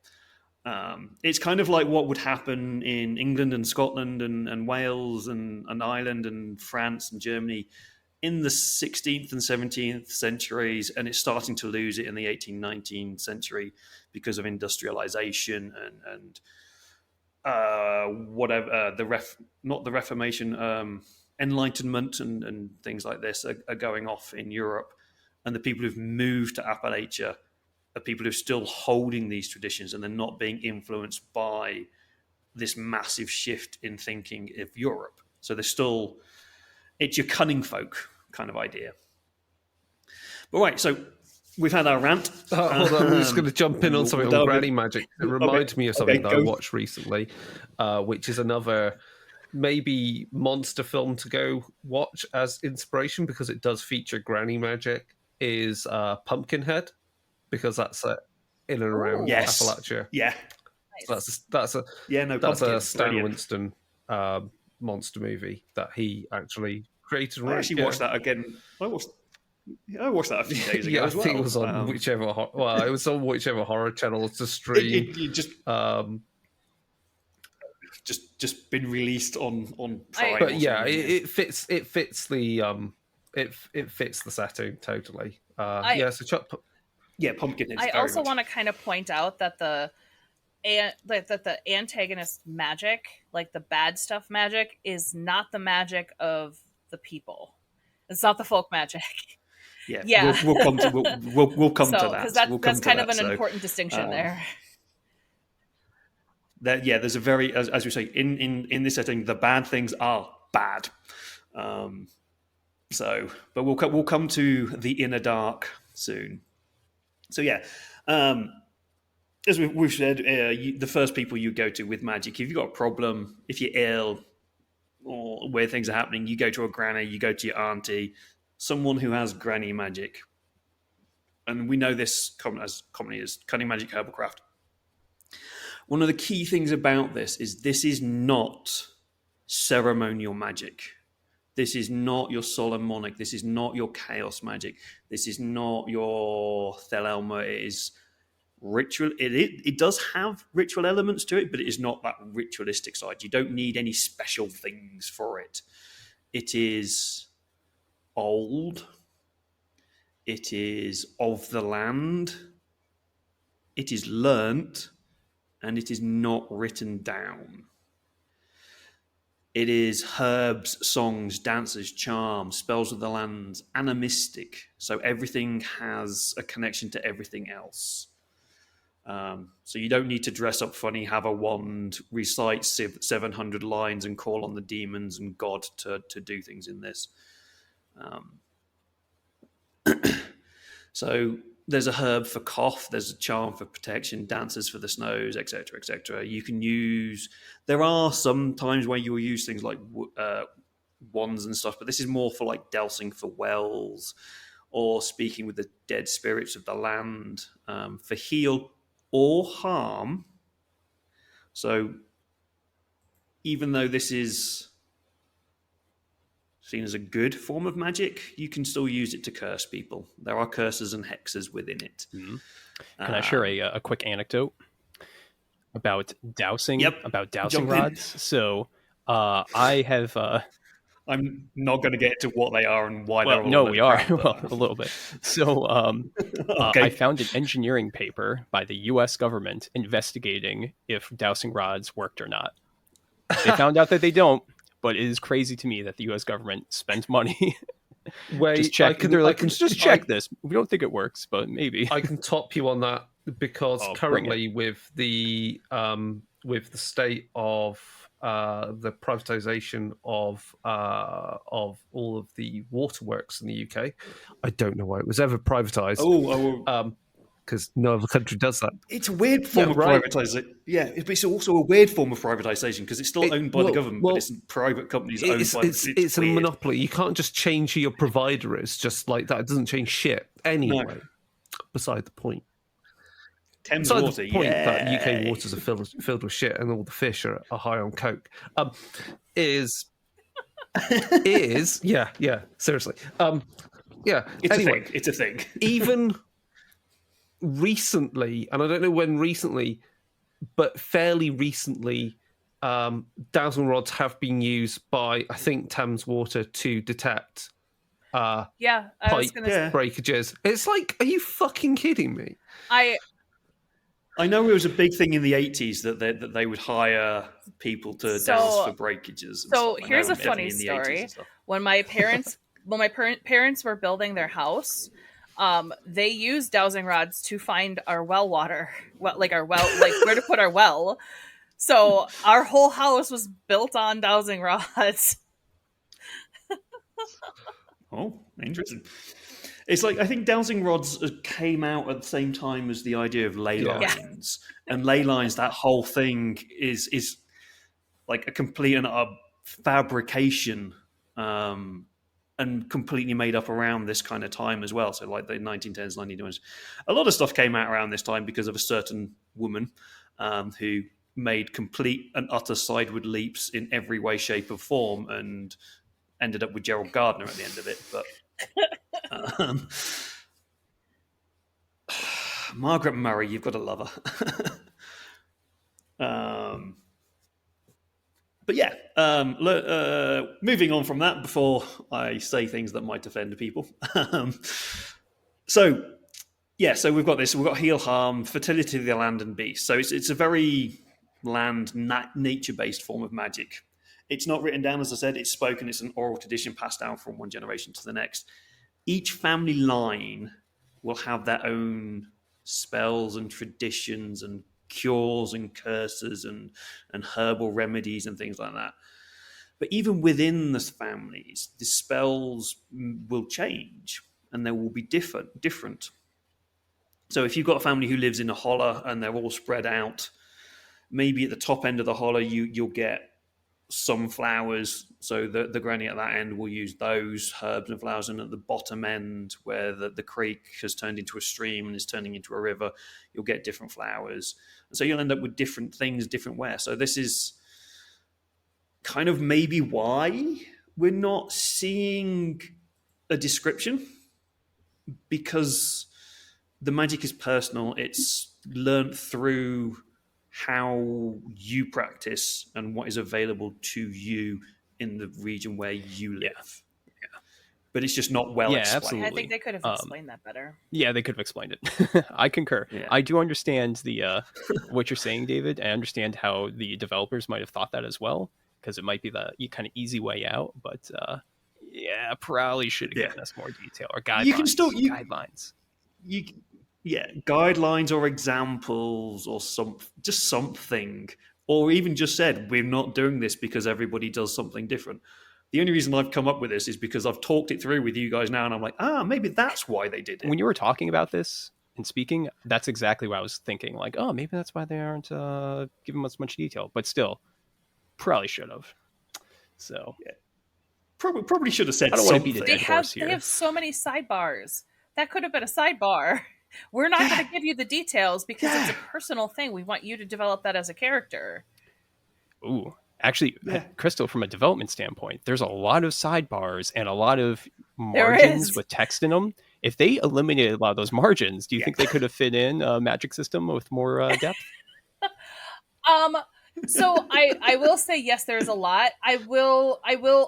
It's kind of like what would happen in England and Scotland and Wales and Ireland and France and Germany in the 16th and 17th centuries, and it's starting to lose it in the 18th, 19th century because of industrialization and not the Reformation, Enlightenment and things like this are going off in Europe, and the people who've moved to Appalachia are people who are still holding these traditions, and they're not being influenced by this massive shift in thinking of Europe. So they're still, it's your cunning folk kind of idea. But right, so we've had our rant. Hold on, I'm just going to jump in on something on Granny Magic. It reminds me of something that I watched recently, which is another maybe monster film to go watch as inspiration, because it does feature Granny Magic, is Pumpkinhead, because that's in and around Appalachia. Yeah. So that's a Stan Winston monster movie that he actually created. I actually watched that again. I watched that a few days ago as well. I think it was on it was on whichever horror channel to stream. It just been released on Prime. But yeah, it fits the setting totally. Pumpkinhead. I also want to kind of point out that the antagonist magic, like the bad stuff magic, is not the magic of the people. It's not the folk magic. Yeah. We'll come to that. Because that's kind of an important distinction there. There's a very, as we say, in this setting, the bad things are bad. But we'll come to the inner dark soon. So as we've said, the first people you go to with magic, if you've got a problem, if you're ill, or where things are happening, you go to a granny, you go to your auntie, someone who has granny magic. And we know this commonly as cunning magic herbal craft. One of the key things about this is not ceremonial magic. This is not your Solomonic. This is not your chaos magic. This is not your Thelema. It is ritual. It does have ritual elements to it, but it is not that ritualistic side. You don't need any special things for it. It is old. It is of the land. It is learnt, and it is not written down. It is herbs, songs, dances, charms, spells of the lands, animistic. So everything has a connection to everything else. So you don't need to dress up funny, have a wand, recite 700 lines and call on the demons and God to do things in this. So there's a herb for cough, there's a charm for protection, dancers for the snows, etc., etc. You can use. There are some times where you will use things like wands and stuff, but this is more for like dowsing for wells or speaking with the dead spirits of the land, for heal or harm. So even though this is seen as a good form of magic, you can still use it to curse people. There are curses and hexes within it. Can I share a quick anecdote about dowsing? Yep. About dowsing Jump in. rods. So I have. I'm not going to get to what they are and why Well, they're all no, over we the are. ground, but- Well, a little bit. So Okay. I found an engineering paper by the U.S. government investigating if dowsing rods worked or not. They found out that they don't, but it is crazy to me that the U.S. government spends money. Wait, Just check. They're like, just check I- this. We don't think it works, but maybe. I can top you on that because Oh, bring currently with the state of the privatization of all of the waterworks in the UK, I don't know why it was ever privatized. Because no other country does that. It's a weird form of right. privatization. Yeah, but it's also a weird form of privatization because it's still owned by the government, but it's private companies owned by the It's a weird. monopoly. You can't just change who your provider is just like that. It doesn't change shit anyway. No. Beside the point. Thames Beside water, the point that yeah. UK waters are filled with shit and all the fish are high on coke. Is yeah, seriously. Yeah. Anyway, It's a thing. even recently, and I don't know when recently, but fairly recently, dowsing rods have been used by, I think, Thames Water to detect I was pipe gonna say, breakages. It's like, are you fucking kidding me? I know it was a big thing in the 80s that they would hire people to dance for breakages. And So stuff. I here's know a funny definitely in the 80s story. and stuff. When my parents were building their house, they used dowsing rods to find our well water, like where to put our well. So our whole house was built on dowsing rods. Oh, interesting. It's like, I think dowsing rods came out at the same time as the idea of ley lines. And ley lines, that whole thing is like a complete and utter fabrication, and completely made up around this kind of time as well. So like the 1910s, 1920s. A lot of stuff came out around this time because of a certain woman who made complete and utter sideward leaps in every way, shape, or form, and ended up with Gerald Gardner at the end of it. But Margaret Murray, you've got to love her. But yeah, moving on from that before I say things that might offend people. So we've got this. We've got heal, harm, fertility of the land and beast. So it's a very nature-based form of magic. It's not written down, as I said. It's spoken. It's an oral tradition passed down from one generation to the next. Each family line will have their own spells and traditions and cures and curses and herbal remedies and things like that. But even within the families, the spells will change and they will be different. So if you've got a family who lives in a holler and they're all spread out, maybe at the top end of the holler you'll get some flowers, so the granny at that end will use those herbs and flowers, and at the bottom end where the creek has turned into a stream and is turning into a river, you'll get different flowers, and so you'll end up with different things different where. So this is kind of maybe why we're not seeing a description, because the magic is personal. It's learnt through how you practice and what is available to you in the region where you live. Yeah. But it's just not well explained. Absolutely. I think they could have explained that better. Yeah, they could have explained it. I concur. Yeah. I do understand the what you're saying, David. I understand how the developers might have thought that as well, because it might be the kind of easy way out. But probably should have given us more detail or guidelines. You can still guidelines. Guidelines or examples or just something, or even just said we're not doing this because everybody does something different. The only reason I've come up with this is because I've talked it through with you guys now, and I'm like, maybe that's why they did it. When you were talking about this, in speaking, that's exactly what I was thinking. Like, oh, maybe that's why they aren't giving us much detail. But still, probably should have. So Probably should have said I don't want to something. beat a They dead horse have here. they have so many sidebars. That could have been a sidebar. We're not going to give you the details because it's a personal thing. We want you to develop that as a character. Ooh, actually, Crystal, from a development standpoint, there's a lot of sidebars and a lot of margins with text in them. If they eliminated a lot of those margins, do you think they could have fit in a magic system with more depth? So I will say yes, there's a lot. I will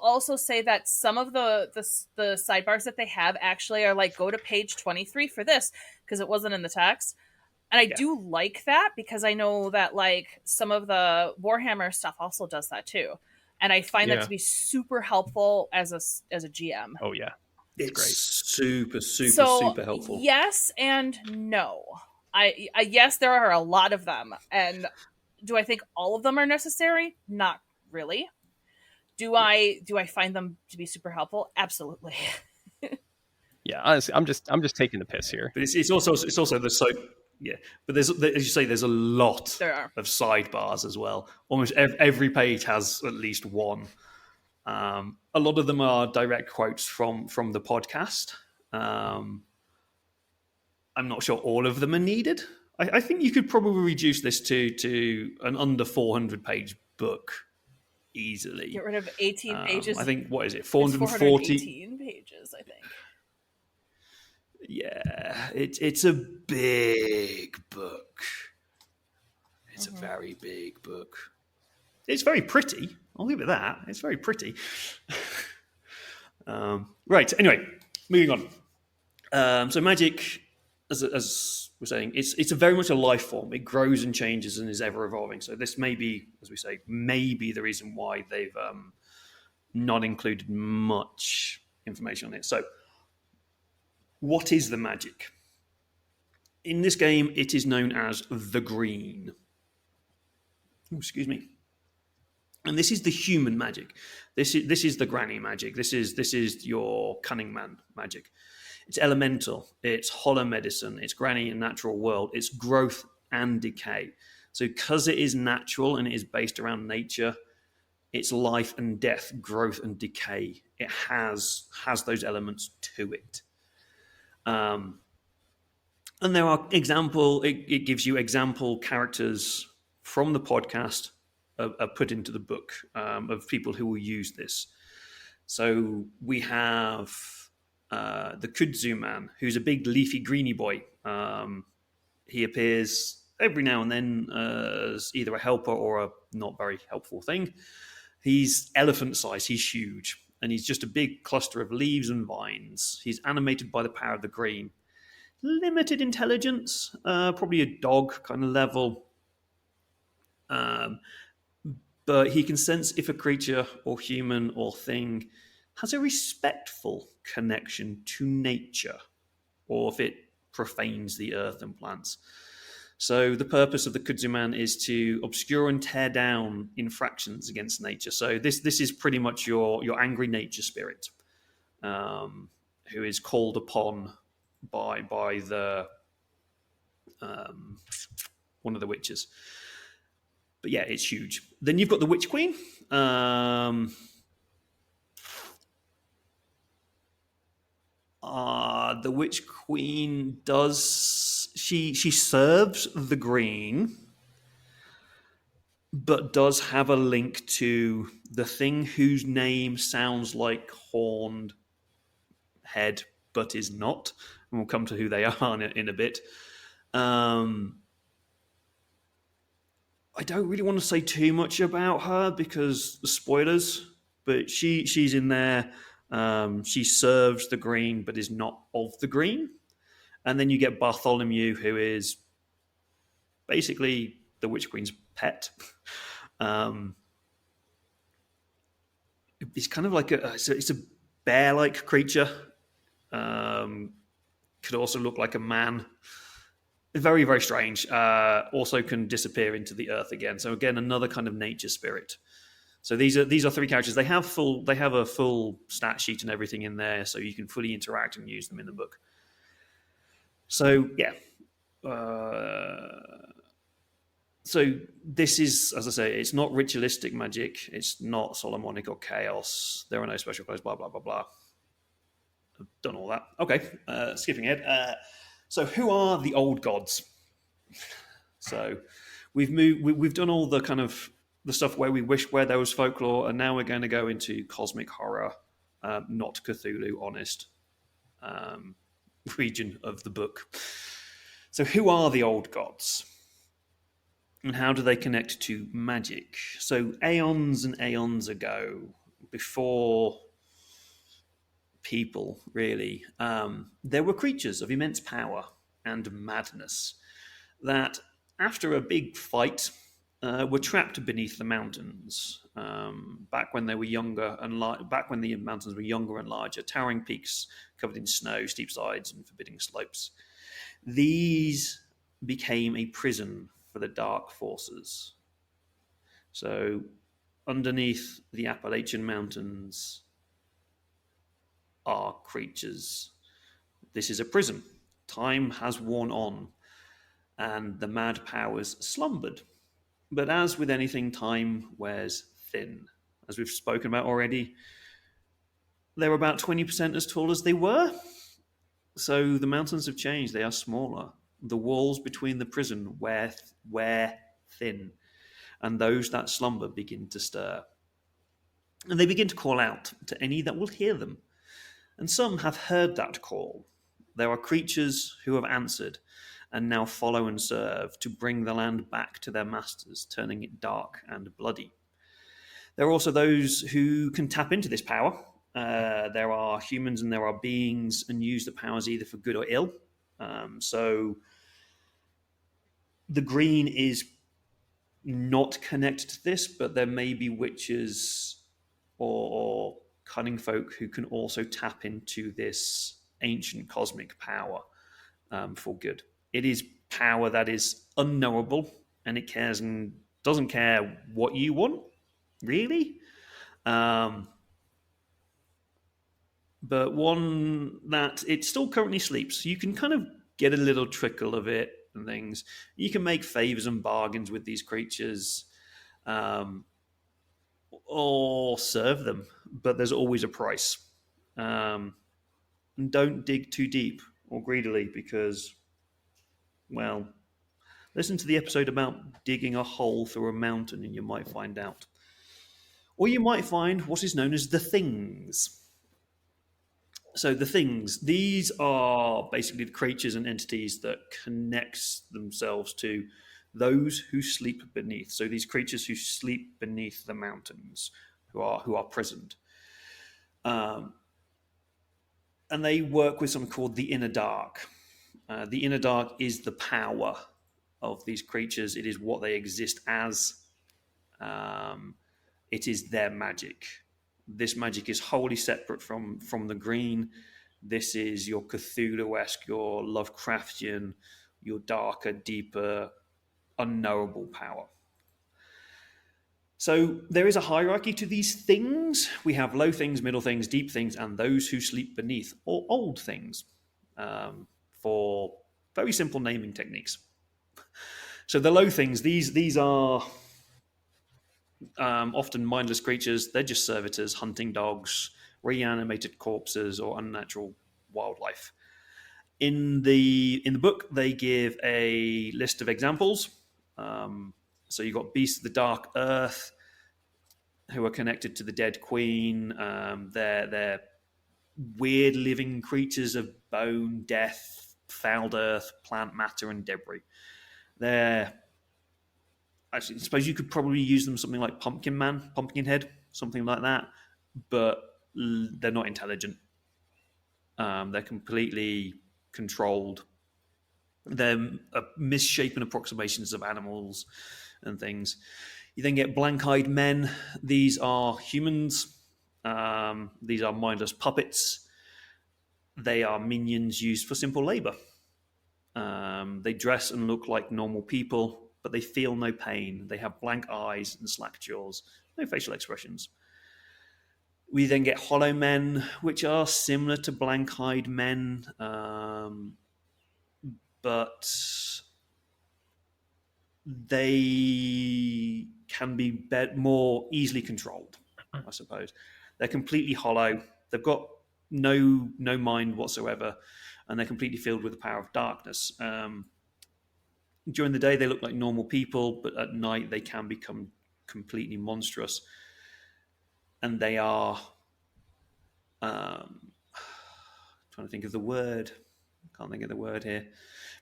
also say that some of the sidebars that they have actually are like, go to page 23 for this, because it wasn't in the text. And I do like that, because I know that like some of the Warhammer stuff also does that too. And I find that to be super helpful as a GM. Oh yeah. It's great. super helpful. Yes and no. I yes, there are a lot of them, and do I think all of them are necessary? Not really. Do I find them to be super helpful? Absolutely. Yeah, honestly, I'm just taking the piss here. But it's also the But as you say, there's a lot of sidebars as well. Almost every page has at least one. A lot of them are direct quotes from the podcast. I'm not sure all of them are needed. I think you could probably reduce this to an under 400-page book easily. Get rid of 18 pages. I think, what is it, 440? 418 pages, I think. Yeah, it's a big book. It's a very big book. It's very pretty. I'll give it that. It's very pretty. Right, anyway, moving on. So magic, as we're saying, it's a very much a life form. It grows and changes and is ever evolving. So this may be, as we say, maybe the reason why they've not included much information on it. So what is the magic? In this game, it is known as the green. Oh, excuse me. And this is the human magic. This is the granny magic. This is your cunning man magic. It's elemental, it's hollow medicine, it's granny and natural world, it's growth and decay. So because it is natural and it is based around nature, it's life and death, growth and decay. It has those elements to it. And there are it gives you example characters from the podcast are put into the book of people who will use this. So we have the Kudzu man, who's a big leafy greeny boy. He appears every now and then as either a helper or a not very helpful thing. He's elephant size, he's huge, and he's just a big cluster of leaves and vines. He's animated by the power of the green. Limited intelligence, probably a dog kind of level. But he can sense if a creature or human or thing has a respectful connection to nature, or if it profanes the earth and plants. So the purpose of the Kudzu Man is to obscure and tear down infractions against nature. So this is pretty much your angry nature spirit, who is called upon by the one of the witches. But yeah, it's huge. Then you've got the Witch Queen. The Witch Queen she serves the green, but does have a link to the thing whose name sounds like horned head, but is not. And we'll come to who they are in a bit. I don't really want to say too much about her because spoilers, but she's in there. She serves the green, but is not of the green. And then you get Bartholomew, who is basically the Witch Queen's pet. He's kind of like it's a bear-like creature. Could also look like a man. Very, very strange. Also can disappear into the earth again. So again, another kind of nature spirit. So these are three characters. They have a full stat sheet and everything in there, so you can fully interact and use them in the book. So yeah, So this is, as I say, it's not ritualistic magic. It's not Solomonic or chaos. There are no special clothes. Blah blah blah blah. I've done all that. Okay, skipping ahead. So who are the old gods? So we've done all the kind of the stuff where we wish where there was folklore, and now we're going to go into cosmic horror, not Cthulhu, honest region of the book. So who are the old gods? And how do they connect to magic? So aeons and aeons ago, before people, really, there were creatures of immense power and madness that, after a big fight, were trapped beneath the mountains. Back when they were younger and back when the mountains were younger and larger, towering peaks covered in snow, steep sides, and forbidding slopes. These became a prison for the dark forces. So, underneath the Appalachian Mountains are creatures. This is a prison. Time has worn on, and the mad powers slumbered. But as with anything, time wears thin. As we've spoken about already, they're about 20% as tall as they were. So the mountains have changed. They are smaller. The walls between the prison wear thin, and those that slumber begin to stir. And they begin to call out to any that will hear them. And some have heard that call. There are creatures who have answered and now follow and serve to bring the land back to their masters, turning it dark and bloody. There are also those who can tap into this power. There are humans and there are beings and use the powers either for good or ill. So the green is not connected to this, but there may be witches or cunning folk who can also tap into this ancient cosmic power for good. It is power that is unknowable, and it cares and doesn't care what you want, really. But one that it still currently sleeps. You can kind of get a little trickle of it and things. You can make favors and bargains with these creatures, or serve them, but there's always a price. And don't dig too deep or greedily because, well, listen to the episode about digging a hole through a mountain and you might find out. Or you might find what is known as the things. So the things, these are basically the creatures and entities that connects themselves to those who sleep beneath. So these creatures who sleep beneath the mountains, who are prisoned. And they work with something called the inner dark. The inner dark is the power of these creatures. It is what they exist as. It is their magic. This magic is wholly separate from the green. This is your Cthulhu-esque, your Lovecraftian, your darker, deeper, unknowable power. So there is a hierarchy to these things. We have low things, middle things, deep things, and those who sleep beneath, or old things, for very simple naming techniques. So the low things, these are often mindless creatures. They're just servitors, hunting dogs, reanimated corpses, or unnatural wildlife. In the book, they give a list of examples. So you've got beasts of the dark earth, who are connected to the dead queen. They're weird living creatures of bone, death, fouled earth, plant matter, and debris. They're actually, I suppose you could probably use them something like Pumpkin Man, Pumpkinhead, something like that, but they're not intelligent. They're completely controlled. They're misshapen approximations of animals and things. You then get blank-eyed men. These are humans. These are mindless puppets. They are minions used for simple labor. They dress and look like normal people, but they feel no pain. They have blank eyes and slack jaws, no facial expressions. We then get hollow men, which are similar to blank-eyed men, but they can be more easily controlled, I suppose. They're completely hollow. They've got no mind whatsoever, and they're completely filled with the power of darkness. During the day, they look like normal people, but at night, they can become completely monstrous. And they are... trying to think of the word. Can't think of the word here.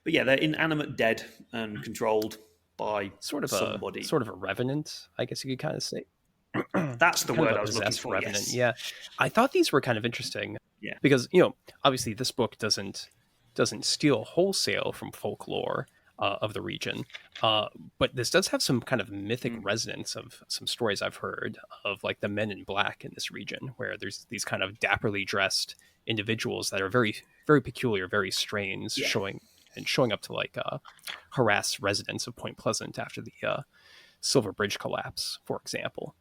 But yeah, they're inanimate dead and controlled by somebody. Sort of a revenant, I guess you could kind of say. That's the Kind word of a I was looking possessed for. revenant. Yes. Yeah, I thought these were kind of interesting. Yeah. Because obviously this book doesn't steal wholesale from folklore of the region, but this does have some kind of mythic resonance of some stories I've heard of, like the Men in Black in this region, where there's these kind of dapperly dressed individuals that are very, very peculiar, very strange, showing up to like harass residents of Point Pleasant after the Silver Bridge collapse, for example.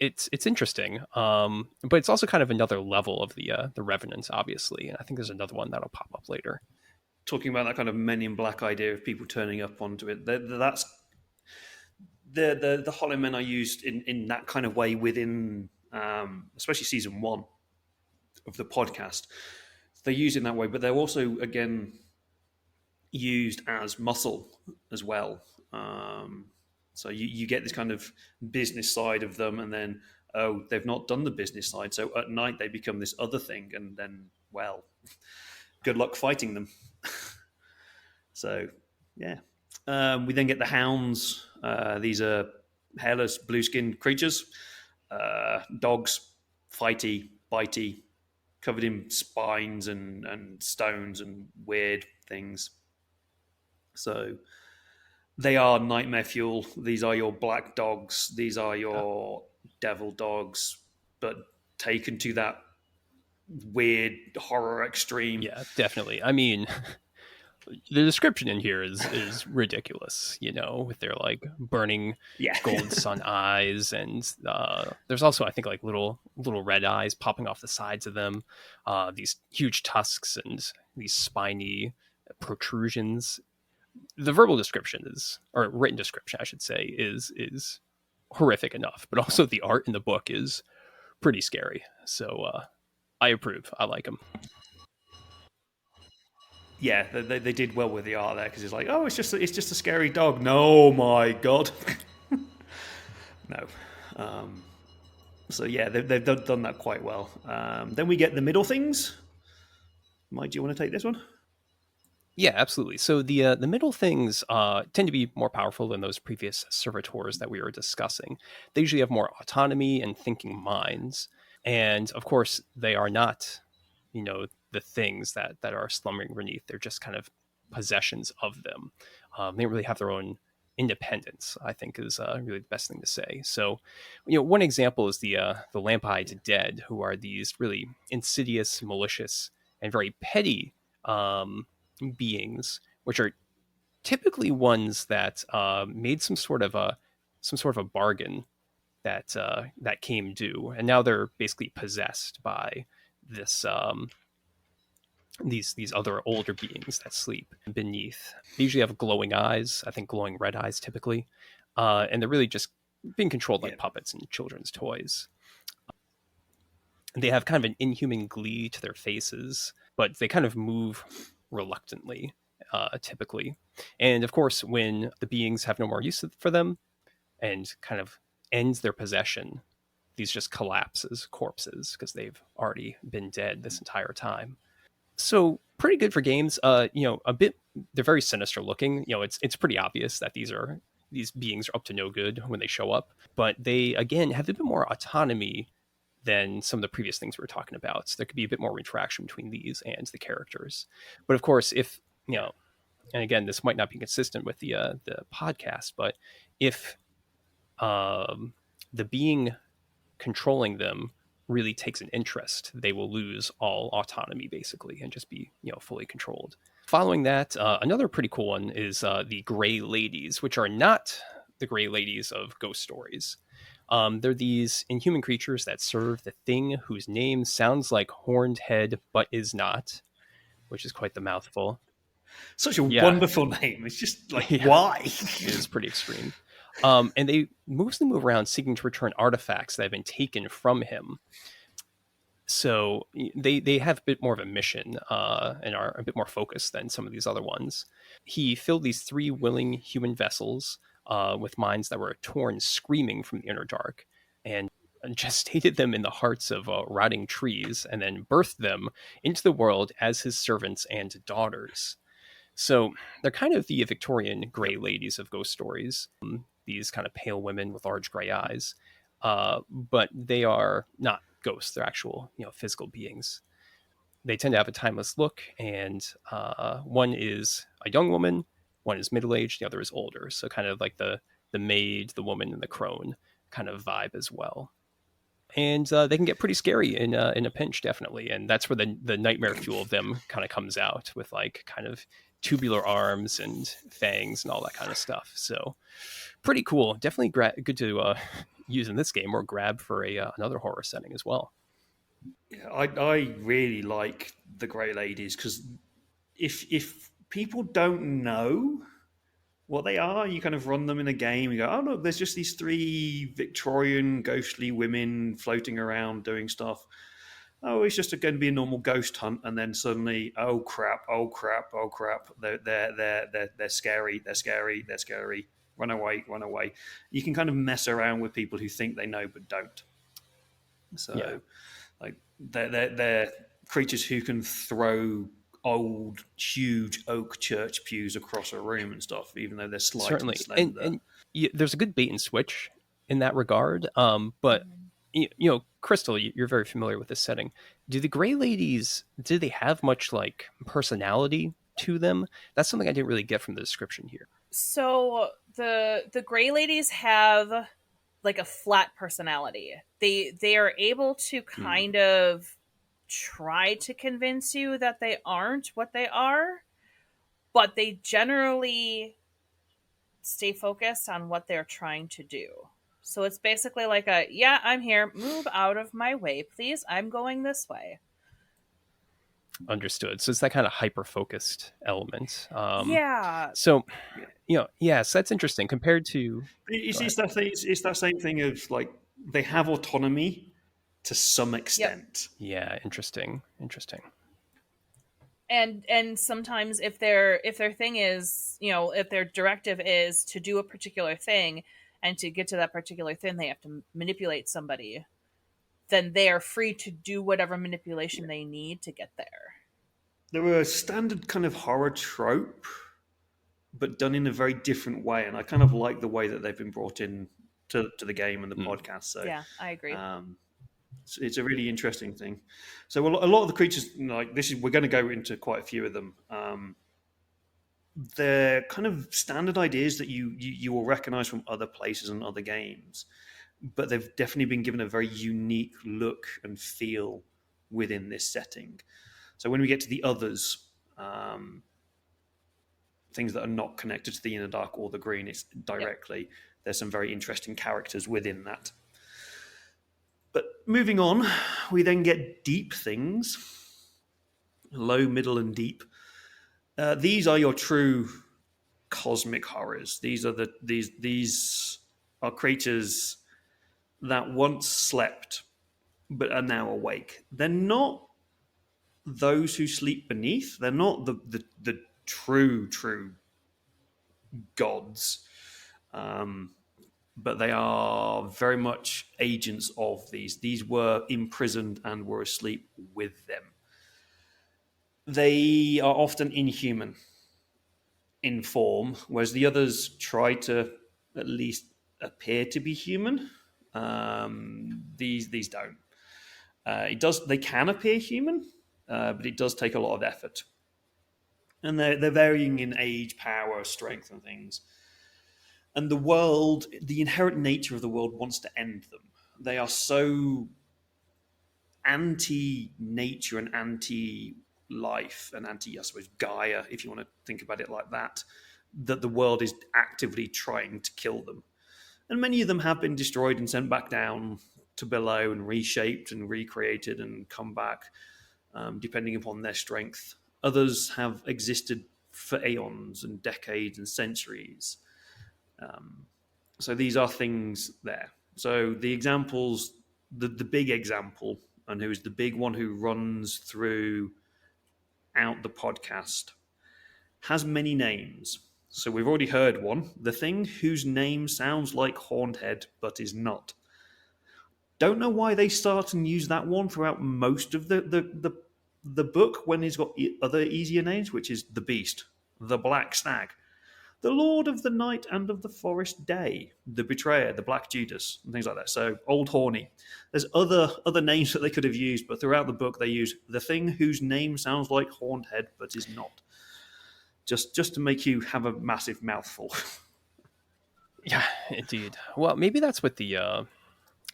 It's interesting, but it's also kind of another level of the Revenants, obviously, and I think there's another one that'll pop up later. Talking about that kind of Men in Black idea of people turning up onto it, that's the Hollow Men are used in that kind of way within, especially season 1 of the podcast. They're used in that way, but they're also again used as muscle as well. So you get this kind of business side of them, and then, they've not done the business side. So at night they become this other thing, and then, well, good luck fighting them. So, yeah. We then get the hounds. These are hairless, blue-skinned creatures. Dogs, fighty, bitey, covered in spines and stones and weird things. So... they are nightmare fuel. These are your black dogs. These are your devil dogs, but taken to that weird horror extreme. Yeah, definitely. I mean, the description in here is ridiculous, with their like burning gold sun eyes, and there's also, I think, like little red eyes popping off the sides of them, these huge tusks and these spiny protrusions. The verbal description or written description, I should say, is horrific enough, but also the art in the book is pretty scary. So I approve. I like them. Yeah, they did well with the art there, because it's like, oh, it's just a scary dog. No, my God. No. So yeah, they've done that quite well. Then we get the middle things. Mike, do you want to take this one? Yeah, absolutely. So the middle things tend to be more powerful than those previous servitors that we were discussing. They usually have more autonomy and thinking minds, and of course, they are not, the things that are slumbering beneath. They're just kind of possessions of them. They don't really have their own independence, I think, is really the best thing to say. So, one example is the Lamp-eyed Dead, who are these really insidious, malicious, and very petty beings, which are typically ones that made some sort of a bargain that came due, and now they're basically possessed by this these other older beings that sleep beneath. They usually have glowing eyes, I think glowing red eyes typically, and they're really just being controlled like puppets and children's toys. They have kind of an inhuman glee to their faces, but they kind of move reluctantly, typically. And of course, when the beings have no more use for them and kind of ends their possession, these just collapse as corpses because they've already been dead this entire time. So pretty good for games. A bit, they're very sinister looking. It's pretty obvious that these beings are up to no good when they show up, but they again have a bit more autonomy than some of the previous things we were talking about. So there could be a bit more interaction between these and the characters. But of course, if, and again, this might not be consistent with the podcast, but if the being controlling them really takes an interest, they will lose all autonomy basically and just be, fully controlled. Following that, another pretty cool one is the Gray Ladies, which are not the Gray Ladies of ghost stories. They're these inhuman creatures that serve the thing whose name sounds like horned head but is not, which is quite the mouthful. Such a Yeah. wonderful name. It's just like, Yeah. why? It is pretty extreme. And they mostly move around seeking to return artifacts that have been taken from him. So they have a bit more of a mission and are a bit more focused than some of these other ones. He filled these 3 willing human vessels with minds that were torn screaming from the inner dark, and gestated them in the hearts of rotting trees, and then birthed them into the world as his servants and daughters. So they're kind of the Victorian gray ladies of ghost stories, these kind of pale women with large gray eyes. But they are not ghosts; they're actual, physical beings. They tend to have a timeless look, and one is a young woman, one is middle aged, the other is older. So kind of like the maid, the woman, and the crone kind of vibe as well. And they can get pretty scary in a pinch, definitely. And that's where the nightmare fuel of them kind of comes out, with like kind of tubular arms and fangs and all that kind of stuff. So pretty cool. Definitely good to use in this game, or grab for another horror setting as well. Yeah, I really like the Grey Ladies, because if people don't know what they are, you kind of run them in a game, you go, oh look, there's just these 3 Victorian ghostly women floating around doing stuff. Oh, it's just going to be a normal ghost hunt, and then suddenly, oh crap, they're scary, they're scary. Run away. You can kind of mess around with people who think they know but don't. So Yeah. like they're creatures who can throw old, huge oak church pews across a room and stuff, even though they're slight Certainly. and slender. And there's a good bait and switch in that regard. But Crystal, you're very familiar with this setting. Do the Grey Ladies, do they have much like personality to them? That's something I didn't really get from the description here. So the Grey Ladies have like a flat personality. They are able to kind of try to convince you that they aren't what they are, but they generally stay focused on what they're trying to do. So it's basically like yeah, I'm here, move out of my way, please. I'm going this way. Understood. So it's that kind of hyper-focused element. Yeah. So, yes, that's interesting compared to... It's that same thing of like, they have autonomy to some extent. Yeah, interesting. And sometimes if their thing is, if their directive is to do a particular thing, and to get to that particular thing they have to manipulate somebody, then they are free to do whatever manipulation they need to get there. They're a standard kind of horror trope, but done in a very different way, and I kind of like the way that they've been brought in to the game and the podcast. So yeah, I agree. It's a really interesting thing. So a lot of the creatures, like this, we're going to go into quite a few of them. They're kind of standard ideas that you will recognize from other places and other games, but they've definitely been given a very unique look and feel within this setting. So when we get to the others, things that are not connected to the Inner Dark or the Green, it's directly, there's some very interesting characters within that. But moving on, we then get deep things, low, middle, and deep. These are your true cosmic horrors. These are creatures that once slept but are now awake. They're not those who sleep beneath. They're not the true gods. But they are very much agents of these. These were imprisoned and were asleep with them. They are often inhuman in form, whereas the others try to at least appear to be human. These don't. They can appear human, but it does take a lot of effort. And they're varying in age, power, strength, and things. And the world, the inherent nature of the world wants to end them. They are so anti-nature and anti-life and anti, I suppose, Gaia, if you want to think about it like that the world is actively trying to kill them. And many of them have been destroyed and sent back down to below and reshaped and recreated and come back, depending upon their strength. Others have existed for eons and decades and centuries. So these are things there. So the examples, the big example, and who is the big one who runs through out the podcast, has many names. So we've already heard one, the thing whose name sounds like Horned Head but is not. Don't know why they start and use that one throughout most of the book when he's got other easier names, which is the Beast, the Black Stag, the Lord of the Night and of the Forest Day, the Betrayer, the Black Judas, and things like that. So Old Horny. There's other names that they could have used, but throughout the book they use the thing whose name sounds like Horned Head but is not. Just to make you have a massive mouthful. Yeah, indeed. Well, maybe that's what the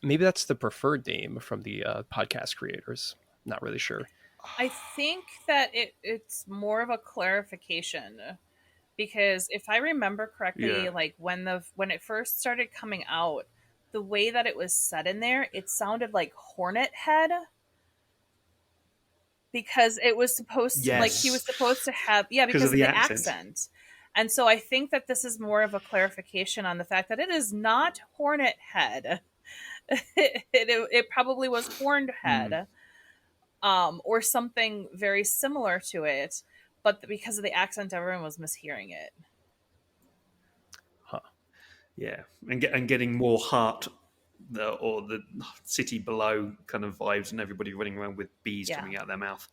maybe that's the preferred name from the podcast creators. Not really sure. I think that it's more of a clarification, because if I remember correctly, Yeah. like when it first started coming out, the way that it was said in there, it sounded like Hornet Head, because it was supposed to, like, he was supposed to have, because of the accent. And so I think that this is more of a clarification on the fact that it is not Hornet Head. it probably was Horned Head, or something very similar to it, but because of the accent, everyone was mishearing it. Yeah, and getting more heart or the city below kind of vibes, and everybody running around with bees coming out of their mouth.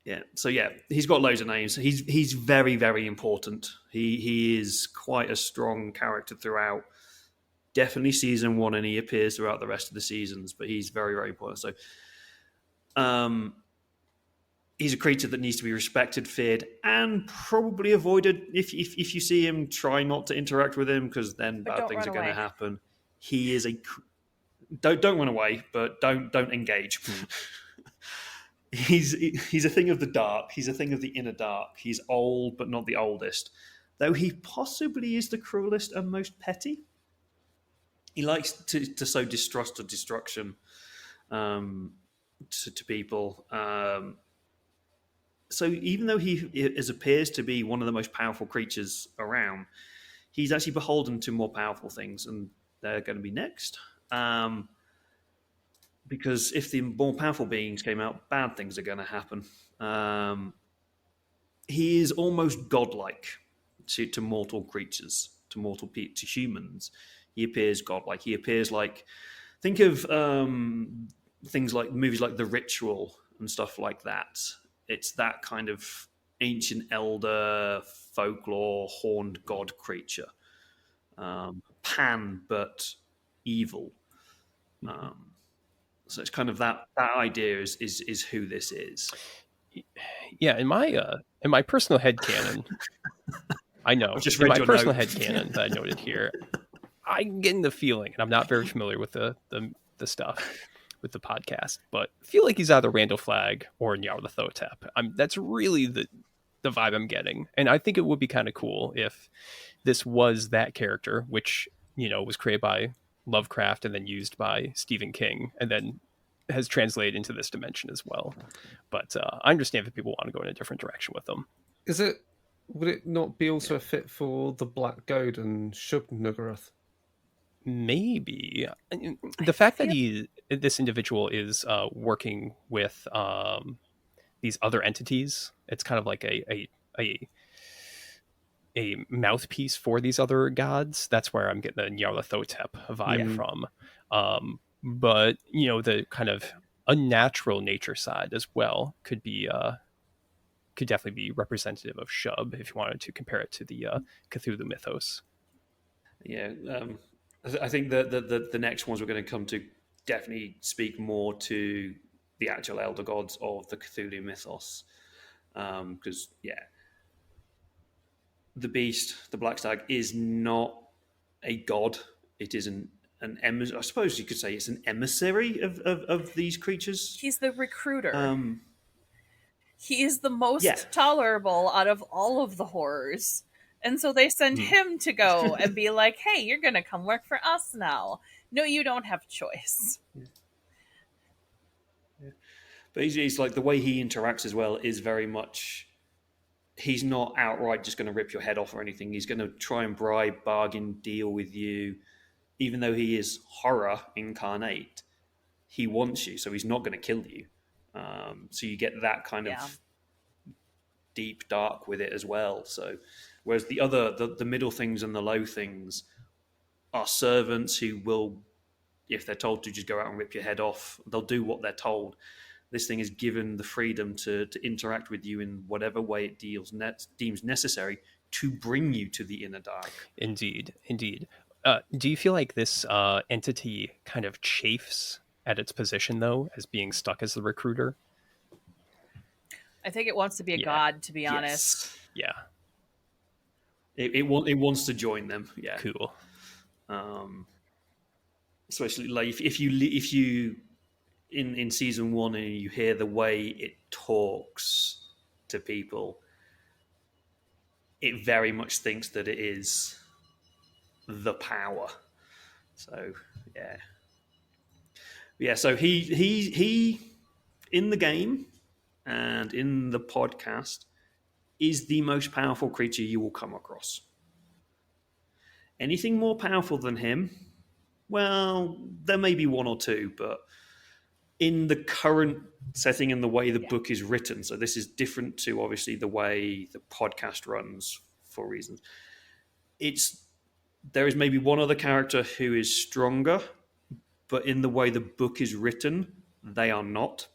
Yeah, so yeah, he's got loads of names. He's very, very important. He is quite a strong character throughout. Definitely season 1, and he appears throughout the rest of the seasons. But he's very, very important. So, he's a creature that needs to be respected, feared, and probably avoided. If you see him, try not to interact with him, because then bad things are going to happen. He is don't run away, but don't engage. He's a thing of the dark. He's a thing of the inner dark. He's old, but not the oldest, though he possibly is the cruelest and most petty. He likes to sow distrust or destruction to people. So even though he appears to be one of the most powerful creatures around, he's actually beholden to more powerful things, and they're going to be next. Because if the more powerful beings came out, bad things are going to happen. He is almost godlike to mortal creatures, to humans. He appears godlike. He appears like, think of things like movies like The Ritual and stuff like that. It's that kind of ancient elder folklore horned god creature. Pan, but evil. So it's kind of that idea is who this is. Yeah, in my personal headcanon, I know. I've just read in my personal note. headcanon that I noted here, I'm getting the feeling, and I'm not very familiar with the stuff with the podcast, but I feel like he's either Randall Flagg or Nyarlathotep. That's really the vibe I'm getting, and I think it would be kind of cool if this was that character, which was created by Lovecraft and then used by Stephen King, and then has translated into this dimension as well. But I understand if people want to go in a different direction with them. Would it not be also a fit for the Black Goat and Shub-Nuggurath? Maybe the fact that this individual is working with these other entities, it's kind of like a mouthpiece for these other gods. That's where I'm getting the Nyarlathotep vibe from. But the kind of unnatural nature side as well could definitely be representative of Shub if you wanted to compare it to the Cthulhu mythos. Yeah, I think the next ones we're going to come to definitely speak more to the actual elder gods of the Cthulhu mythos, because the beast, the Black Stag, is not a god. It is an I suppose you could say it's an emissary of these creatures. He's the recruiter. He is the most tolerable out of all of the horrors. And so they send him to go and be like, hey, you're going to come work for us now. No, you don't have a choice. But he's like, the way he interacts as well is very much he's not outright just going to rip your head off or anything. He's going to try and bribe, bargain, deal with you. Even though he is horror incarnate, he wants you, so he's not going to kill you. So you get that kind of deep dark with it as well. So whereas the middle things and the low things are servants who will, if they're told to just go out and rip your head off, they'll do what they're told. This thing is given the freedom to interact with you in whatever way it deems necessary to bring you to the inner dark. Indeed. Do you feel like this entity kind of chafes at its position, though, as being stuck as the recruiter? I think it wants to be a god, to be honest. Yeah. It wants to join them. Yeah. Cool. Especially like if you in season 1 and you hear the way it talks to people, it very much thinks that it is the power. So yeah. So he in the game and in the podcast is the most powerful creature you will come across. Anything more powerful than him, well, there may be one or two, but in the current setting and the way the book is written, so this is different to obviously the way the podcast runs for reasons. There is maybe one other character who is stronger, but in the way the book is written, they are not.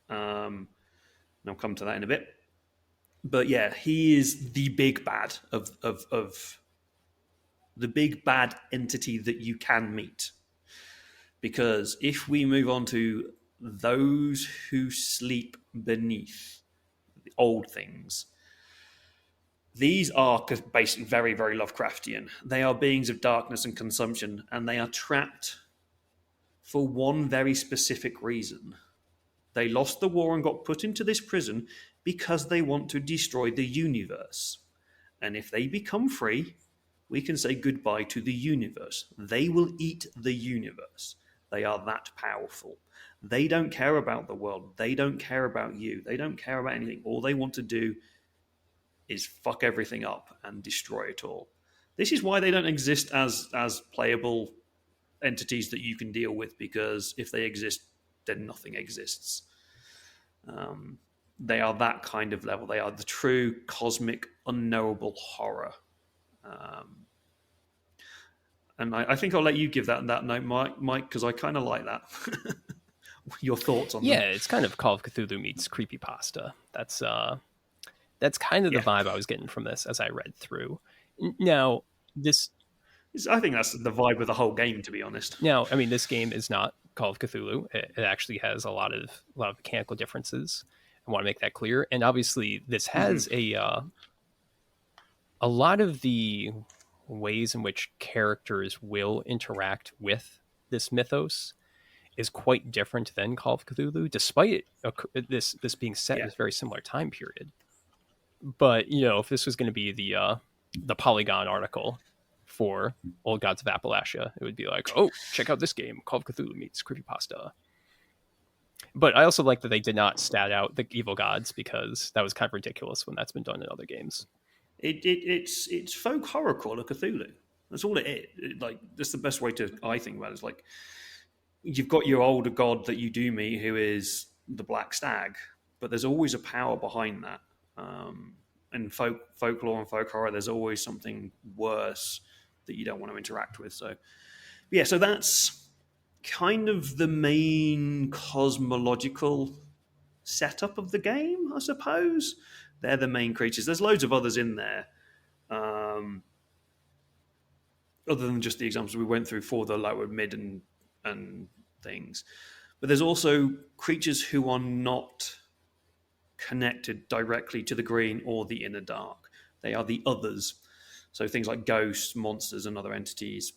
And I'll come to that in a bit. But yeah, he is the big bad of the big bad entity that you can meet. Because if we move on to those who sleep beneath the old things, these are basically very, very Lovecraftian. They are beings of darkness and consumption, and they are trapped for one very specific reason. They lost the war and got put into this prison because they want to destroy the universe. And if they become free, we can say goodbye to the universe. They will eat the universe. They are that powerful. They don't care about the world. They don't care about you. They don't care about anything. All they want to do is fuck everything up and destroy it all. This is why they don't exist as playable entities that you can deal with, because if they exist, then nothing exists. They are that kind of level. They are the true cosmic, unknowable horror. And I think I'll let you give that note, Mike, because I kind of like that. Your thoughts on that? Yeah, it's kind of Call of Cthulhu meets creepypasta. That's kind of the vibe I was getting from this as I read through. Now, I think that's the vibe of the whole game, to be honest. Now, I mean, this game is not Call of Cthulhu. It actually has a lot of mechanical differences. I want to make that clear. And obviously, this has a lot of the ways in which characters will interact with this mythos is quite different than Call of Cthulhu, despite this being set in a very similar time period. But if this was going to be the Polygon article for Old Gods of Appalachia, it would be like, oh, check out this game, Call of Cthulhu meets creepypasta. But I also like that they did not stat out the evil gods, because that was kind of ridiculous when that's been done in other games. It's folk horror Call of Cthulhu. That's all it is. That's the best way to, I think, about it. It's like you've got your older god that you do meet, who is the Black Stag, but there's always a power behind that. In folklore and folk horror, there's always something worse that you don't want to interact with. So that's kind of the main cosmological setup of the game, I suppose. They're the main creatures. There's loads of others in there, other than just the examples we went through for the lower mid and things. But there's also creatures who are not connected directly to the green or the inner dark. They are the others. So things like ghosts, monsters, and other entities,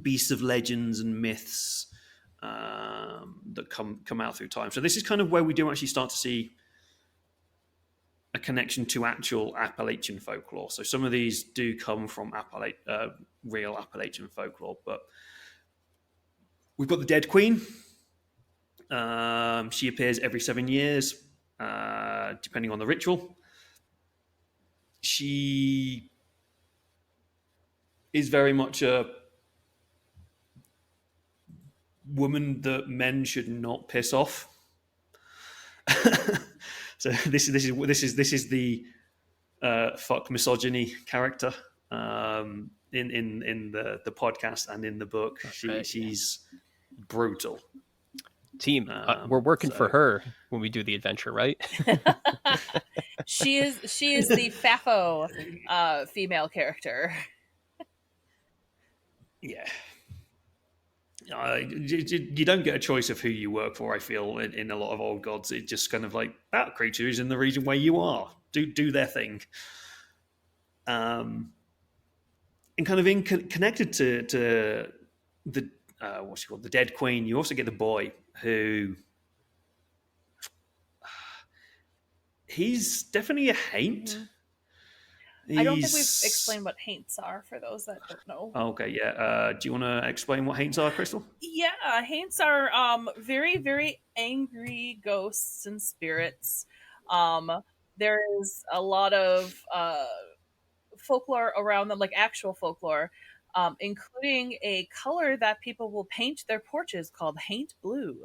beasts of legends and myths that come out through time. So this is kind of where we do actually start to see a connection to actual Appalachian folklore. So some of these do come from real Appalachian folklore, but we've got the Dead Queen. She appears every 7 years, depending on the ritual. she is very much a woman that men should not piss off. So this is the fuck misogyny character in the podcast and in the book. She's brutal. Team, we're working for her when we do the adventure, right? She is the Fafo female character. Yeah. You don't get a choice of who you work for, I feel, in a lot of Old Gods. It's just kind of like, that creature is in the region where you are. Do their thing. And kind of connected to the what's she called, the Dead Queen, you also get the boy who he's definitely a haint. Mm-hmm. I don't think we've explained what haints are for those that don't know. Okay, yeah. Do you want to explain what haints are, Crystal? Yeah, haints are very, very angry ghosts and spirits. There is a lot of folklore around them, like actual folklore, including a color that people will paint their porches called haint blue,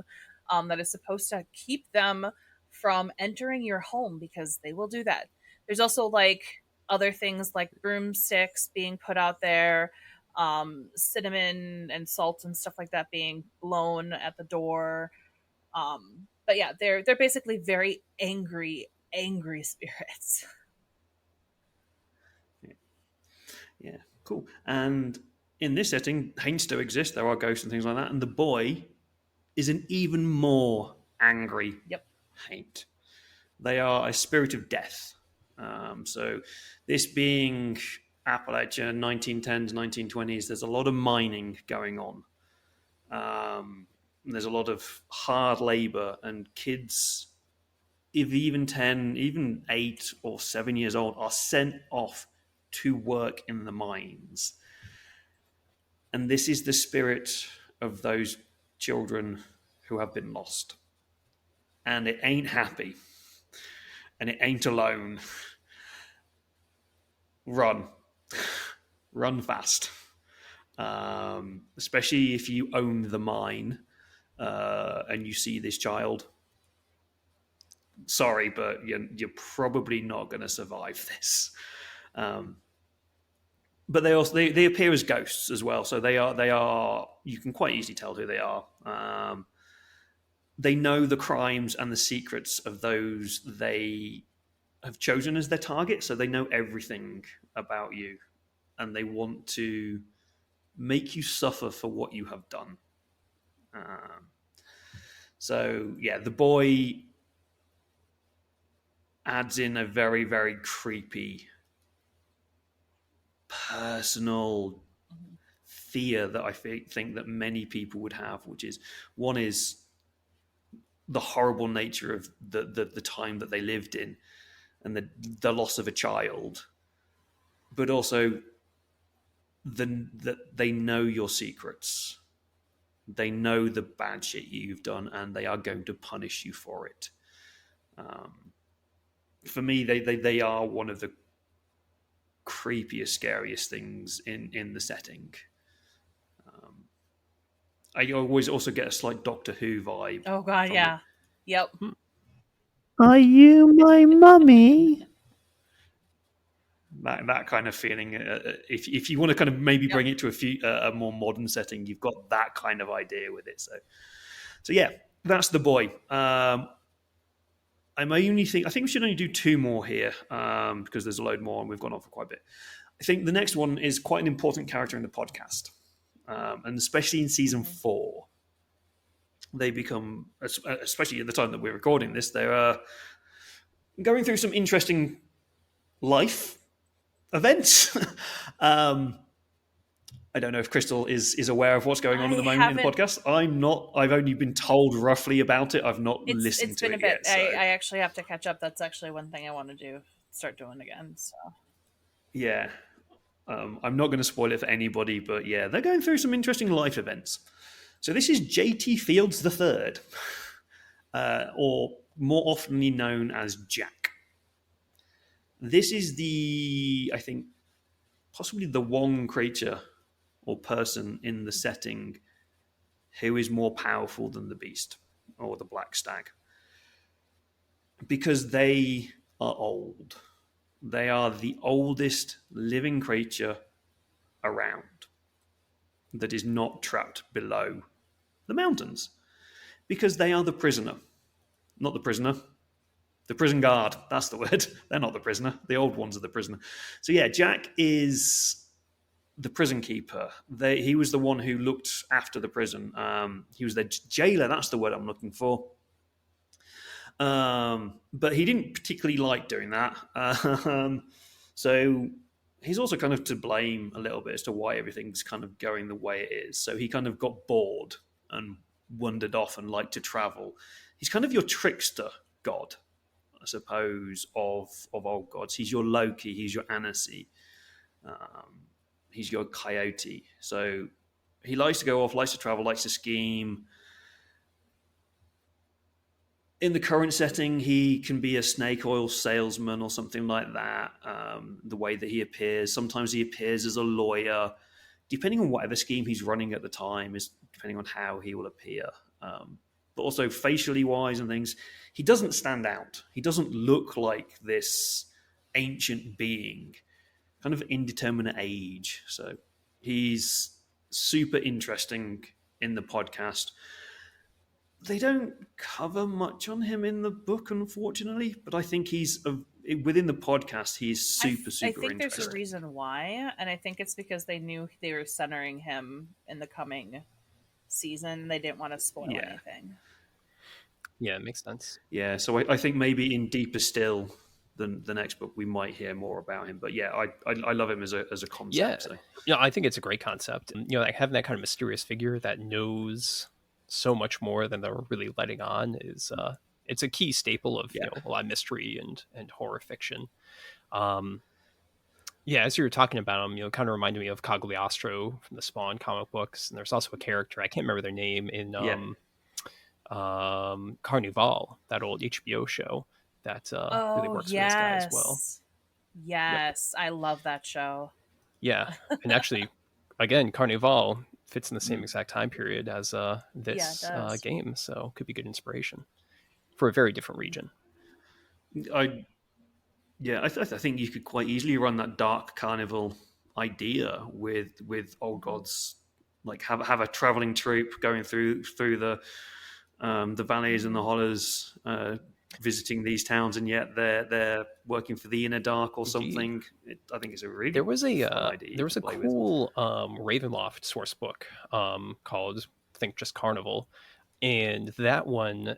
that is supposed to keep them from entering your home, because they will do that. There's also like other things like broomsticks being put out there, cinnamon and salt and stuff like that being blown at the door. But yeah, they're basically very angry spirits. Yeah, cool. And in this setting, haints do exist. There are ghosts and things like that. And the boy is an even more angry haint. They are a spirit of death. So this being Appalachia, 1910s, 1920s, there's a lot of mining going on. There's a lot of hard labor, and kids, if even 10, even 8 or 7 years old, are sent off to work in the mines. And this is the spirit of those children who have been lost. And it ain't happy. And it ain't alone. Run. Run fast. Especially if you own the mine and you see this child. Sorry, but you're probably not going to survive this. But they appear as ghosts as well. So they are. You can quite easily tell who they are. They know the crimes and the secrets of those they have chosen as their target. So they know everything about you, and they want to make you suffer for what you have done. So yeah, the boy adds in a very, very creepy, personal fear that I think that many people would have, which is, one is the horrible nature of the time that they lived in and the loss of a child, but also that they know your secrets. They know the bad shit you've done, and they are going to punish you for it. For me, they are one of the creepiest, scariest things in the setting. I always also get a slight Doctor Who vibe. Oh god, yeah. Yep. Are you my mummy? That kind of feeling. If you want to kind of maybe bring it to a more modern setting, you've got that kind of idea with it. So yeah, that's the boy. I think we should only do 2 more here because there's a load more and we've gone on for quite a bit. I think the next one is quite an important character in the podcast, and especially in season 4, they become, especially at the time that we're recording this, they're going through some interesting life events. I don't know if Crystal is aware of what's going on at the moment in the podcast. I'm not. I've only been told roughly about it. I've not listened to it yet. It's been a bit. I actually have to catch up. That's actually one thing I want to start doing again. So yeah, I'm not going to spoil it for anybody, but yeah, they're going through some interesting life events. So this is J.T. Fields III, or more oftenly known as Jack. This is I think, possibly the one creature or person in the setting who is more powerful than the beast or the black stag, because they are old. They are the oldest living creature around that is not trapped below the mountains, because they are the prisoner. Not the prisoner, the prison guard. That's the word. They're not the prisoner. The old ones are the prisoner. So yeah, Jack is the prison keeper. He was the one who looked after the prison. He was the jailer. That's the word I'm looking for. But he didn't particularly like doing that. So he's also kind of to blame a little bit as to why everything's kind of going the way it is. So he kind of got bored and wandered off and liked to travel. He's kind of your trickster god, I suppose, of old gods. He's your Loki. He's your Anansi. He's your coyote. So he likes to go off, likes to travel, likes to scheme. In the current setting, he can be a snake oil salesman or something like that. The way that he appears. Sometimes he appears as a lawyer. Depending on whatever scheme he's running at the time, is depending on how he will appear. But also facially wise and things, he doesn't stand out. He doesn't look like this ancient being, kind of indeterminate age. So he's super interesting in the podcast. They don't cover much on him in the book, unfortunately, but I think within the podcast, he's super I think interesting. there's a reason why, and I think it's because they knew they were centering him in the coming season. They didn't want to spoil anything. Yeah, it makes sense. Yeah, so I think maybe in Deeper Still, the next book, we might hear more about him. But yeah, I love him as a concept. Yeah, so. I think it's a great concept. Like having that kind of mysterious figure that knows so much more than they're really letting on is it's a key staple of a lot of mystery and horror fiction. As you were talking about him, kind of reminded me of Cagliostro from the Spawn comic books, and there's also a character, I can't remember their name, in Carnival, that old HBO show that really works for this guy as well. Yes, I love that show. Yeah, and actually, again, Carnival fits in the same exact time period as this game, so could be good inspiration for a very different region. I think you could quite easily run that dark carnival idea with old gods, like have a traveling troupe going through the valleys and the hollows, visiting these towns, and yet they're working for the inner dark or something. I think it's a really fun idea. There was a cool Ravenloft source book called, I think, just Carnival, and that one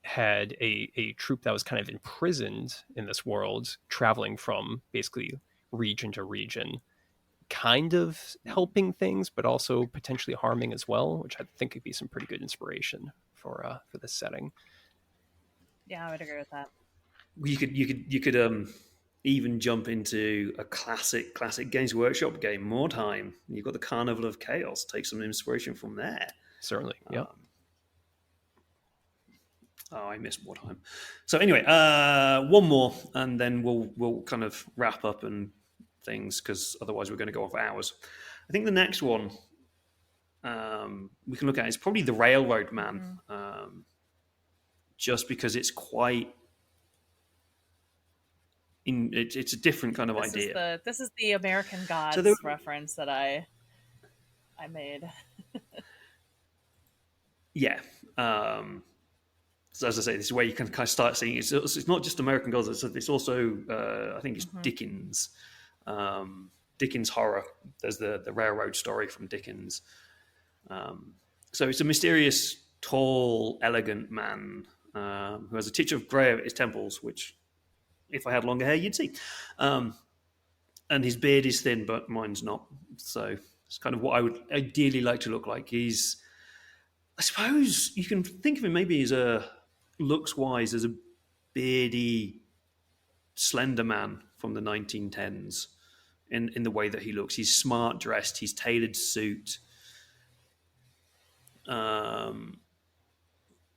had a troupe that was kind of imprisoned in this world, traveling from basically region to region, kind of helping things, but also potentially harming as well, which I think could be some pretty good inspiration for this setting. Yeah, I would agree with that. You could even jump into a classic Games Workshop game, Mordheim. You've got the Carnival of Chaos. Take some inspiration from there. Certainly, yeah. I miss Mordheim. So anyway, one more, and then we'll kind of wrap up and things, because otherwise we're going to go on for hours. I think the next one we can look at is probably the Railroad Man, just because it's quite it's a different kind of idea. This is the American Gods reference that I made. Yeah. So as I say, this is where you can kind of start seeing it's not just American Gods. It's also I think it's Dickens. Dickens horror. There's the railroad story from Dickens. So it's a mysterious, tall, elegant man who has a titch of grey at his temples, which, if I had longer hair, you'd see. And his beard is thin, but mine's not. So it's kind of what I would ideally like to look like. I suppose you can think of him maybe as looks-wise as a beardy, slender man from the 1910s in the way that he looks. He's smart dressed. He's tailored suit.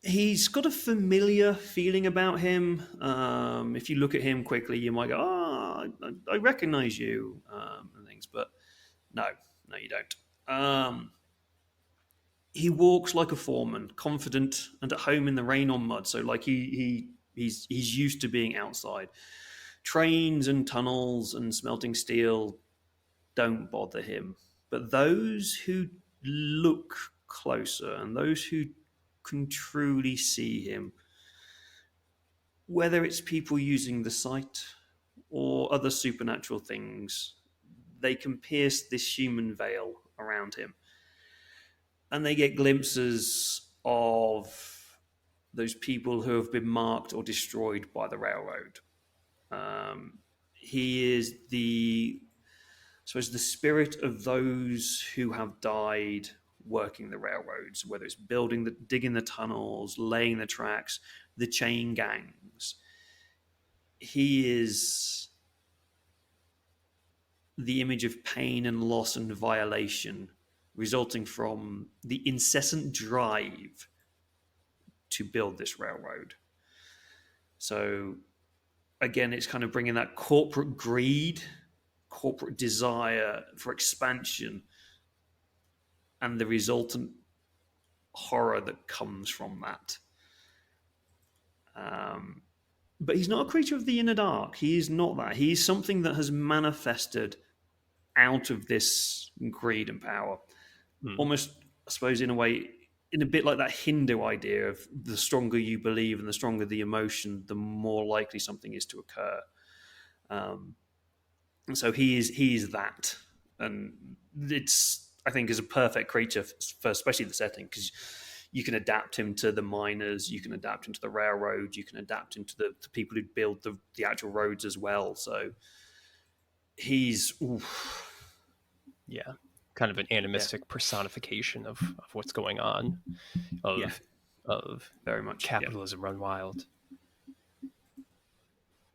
He's got a familiar feeling about him. If you look at him quickly, you might go, I recognize you and things, but no, you don't. He walks like a foreman, confident and at home in the rain or mud. So like he's used to being outside. Trains and tunnels and smelting steel don't bother him. But those who look closer and those who can truly see him, whether it's people using the sight or other supernatural things, they can pierce this human veil around him. And they get glimpses of those people who have been marked or destroyed by the railroad. He is the spirit of those who have died working the railroads, whether it's digging the tunnels, laying the tracks, the chain gangs. He is the image of pain and loss and violation resulting from the incessant drive to build this railroad. So again, it's kind of bringing that corporate greed, corporate desire for expansion, and the resultant horror that comes from that. But he's not a creature of the inner dark. He is not that. He is something that has manifested out of this greed and power. Almost, I suppose, in a way, in a bit like that Hindu idea of the stronger you believe and the stronger the emotion, the more likely something is to occur. And so he is that. And it's, I think, is a perfect creature for especially the setting, because you can adapt him to the miners, you can adapt him to the railroad, you can adapt him to the people who build the actual roads as well. So he's... Yeah, kind of an animistic personification of what's going on, of very much capitalism run wild.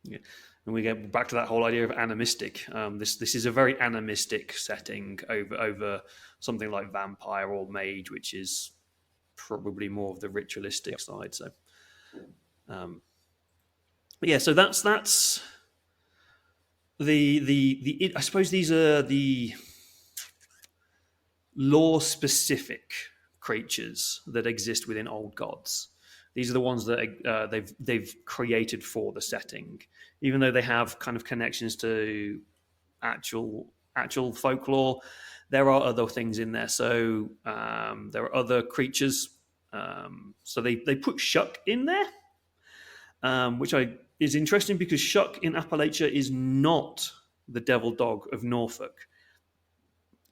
Yeah, and we get back to that whole idea of animistic. This is a very animistic setting over something like vampire or mage, which is probably more of the ritualistic side. So, so that's the I suppose these are the lore-specific creatures that exist within Old Gods. These are the ones that they've created for the setting, even though they have kind of connections to actual folklore. There are other things in there. So there are other creatures. So they put Shuck in there, which is interesting because Shuck in Appalachia is not the devil dog of Norfolk.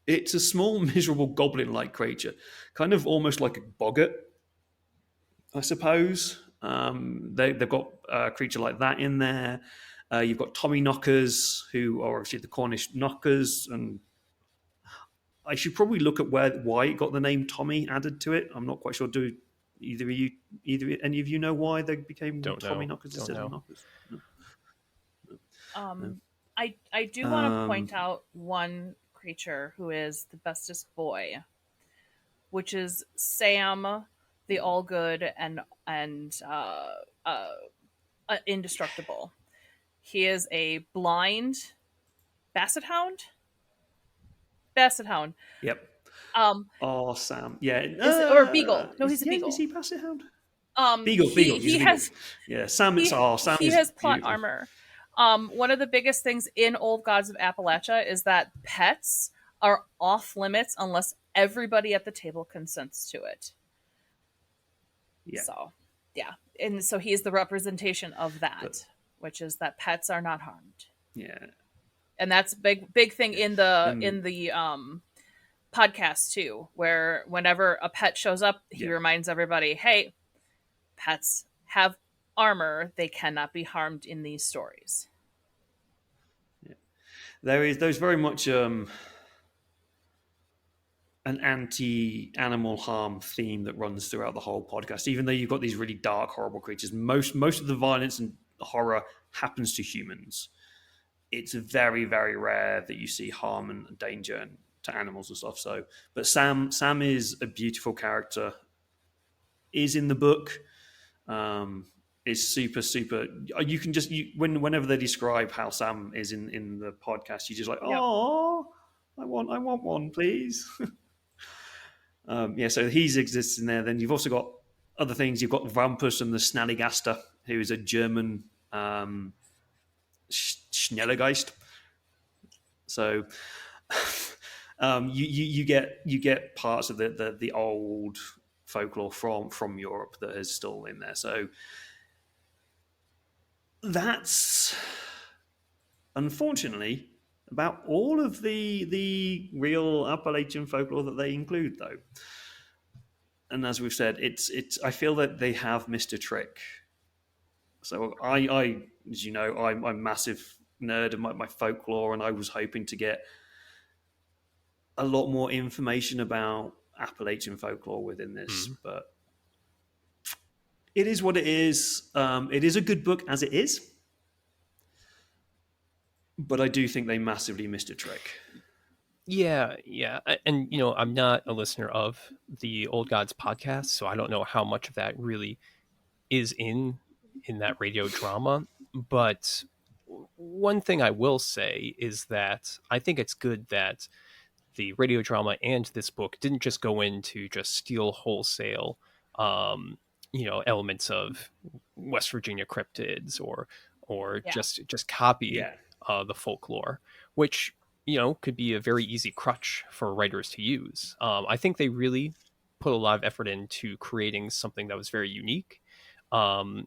It's a small, miserable goblin-like creature, kind of almost like a boggart, I suppose. They've got a creature like that in there. You've got Tommy Knockers, who are obviously the Cornish knockers, and I should probably look at why it got the name Tommy added to it. I'm not quite sure. Do any of you know why they became Tommy Knockers instead of Knockers? No. I do want to point out one creature who is the bestest boy, which is Sam, the all good and indestructible. He is a blind basset hound. Yep. Sam. Yeah. Or beagle. No, he's a beagle. Is he basset hound? Beagle. He has. Yeah. Sam. He has plot beautiful. armor. One of the biggest things in Old Gods of Appalachia is that pets are off limits unless everybody at the table consents to it. Yeah. So, yeah. And so he's the representation of that, which is that pets are not harmed. Yeah. And that's big thing in the podcast too, where whenever a pet shows up, he reminds everybody, hey, pets have armor, they cannot be harmed in these stories. Yeah. There's very much an anti-animal harm theme that runs throughout the whole podcast. Even though you've got these really dark, horrible creatures, most of the violence and horror happens to humans. It's very, very rare that you see harm and danger to animals and stuff. So, but Sam is a beautiful character. Is in the book. is super super. You can just whenever they describe how Sam is in the podcast, you just like, Yep. oh, I want one, please. So he's exists in there. Then you've also got other things. You've got Vampus and the Snallygaster, who is a German Schnellergeist. So you get parts of the old folklore from Europe that is still in there. So that's unfortunately about all of the real Appalachian folklore that they include, though. And as we've said, it's I feel that they have missed a trick. So I as you know, I'm a massive nerd of my folklore, and I was hoping to get a lot more information about Appalachian folklore within this, but it is what it is. It is a good book as it is, but I do think they massively missed a trick. Yeah. And I'm not a listener of the Old Gods podcast, so I don't know how much of that really is in that radio drama. But one thing I will say is that I think it's good that the radio drama and this book didn't just go into just steal wholesale, elements of West Virginia cryptids or just copy the folklore, which could be a very easy crutch for writers to use. I think they really put a lot of effort into creating something that was very unique, and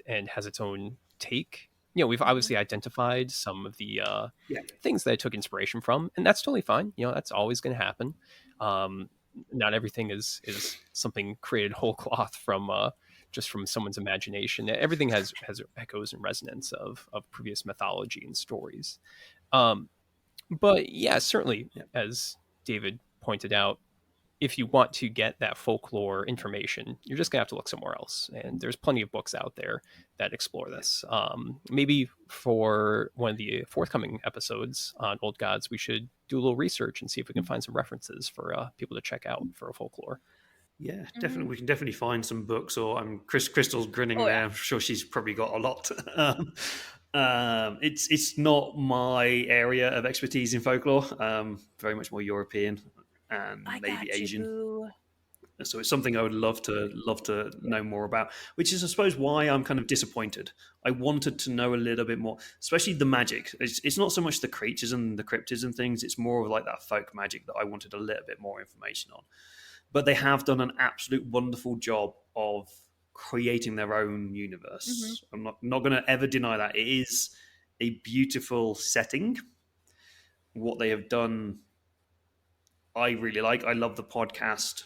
has its own take. We've obviously identified some of the things that I took inspiration from, and that's totally fine. That's always going to happen. Not everything is something created whole cloth from just from someone's imagination. Everything has echoes and resonance of previous mythology and stories. But yeah, certainly, as David pointed out, if you want to get that folklore information, you're just gonna have to look somewhere else. And there's plenty of books out there that explore this. Maybe for one of the forthcoming episodes on Old Gods, we should do a little research and see if we can find some references for people to check out for folklore. Yeah, definitely. We can definitely find some books. Or Crystal's grinning there. I'm sure she's probably got a lot. It's not my area of expertise in folklore. Very much more European and maybe Asian. So it's something I would love to know more about, which is, I suppose, why I'm kind of disappointed. I wanted to know a little bit more, especially the magic. It's not so much the creatures and the cryptids and things. It's more of like that folk magic that I wanted a little bit more information on. But they have done an absolute wonderful job of creating their own universe. I'm not going to ever deny that. It is a beautiful setting. What they have done, I really like. I love the podcast.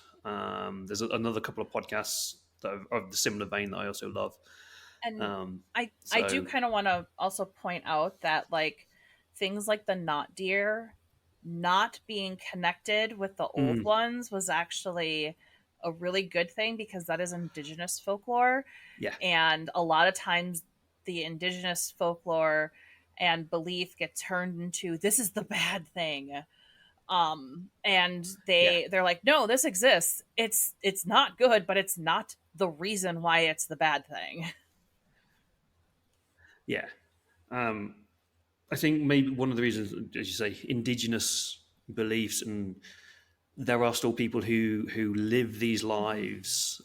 There's another couple of podcasts that are of the similar vein that I also love. And I do kind of want to also point out that like things like the knot deer not being connected with the old ones was actually a really good thing, because that is indigenous folklore. Yeah. And a lot of times the indigenous folklore and belief get turned into, this is the bad thing. And they're like, no, this exists. It's not good, but it's not the reason why it's the bad thing. Yeah. I think maybe one of the reasons, as you say, indigenous beliefs, and there are still people who live these lives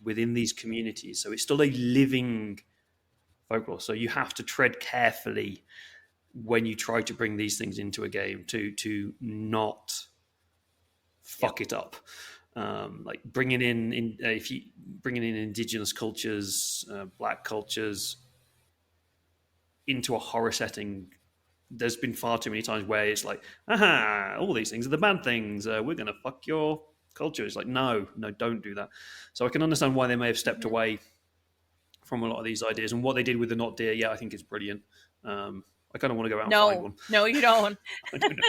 within these communities. So it's still a living folklore. So you have to tread carefully when you try to bring these things into a game to not fuck it up. Like bringing in indigenous cultures, black cultures into a horror setting, there's been far too many times where it's like, aha, all these things are the bad things. We're going to fuck your culture. It's like, no, don't do that. So I can understand why they may have stepped away from a lot of these ideas. And what they did with the knot deer, I think it's brilliant. I kind of want to go out and find one. No, you don't. I don't know.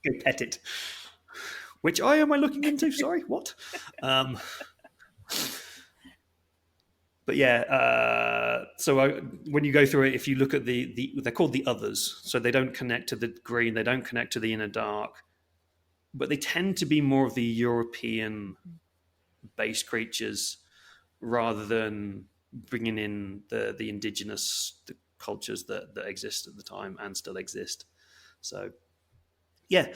Go pet it. Which eye am I looking into? Sorry, what? But yeah, when you go through it, if you look at they're called the others. So they don't connect to the green, they don't connect to the inner dark, but they tend to be more of the European-based creatures. rather than bringing in the indigenous cultures that exist at the time and still exist. So, yeah.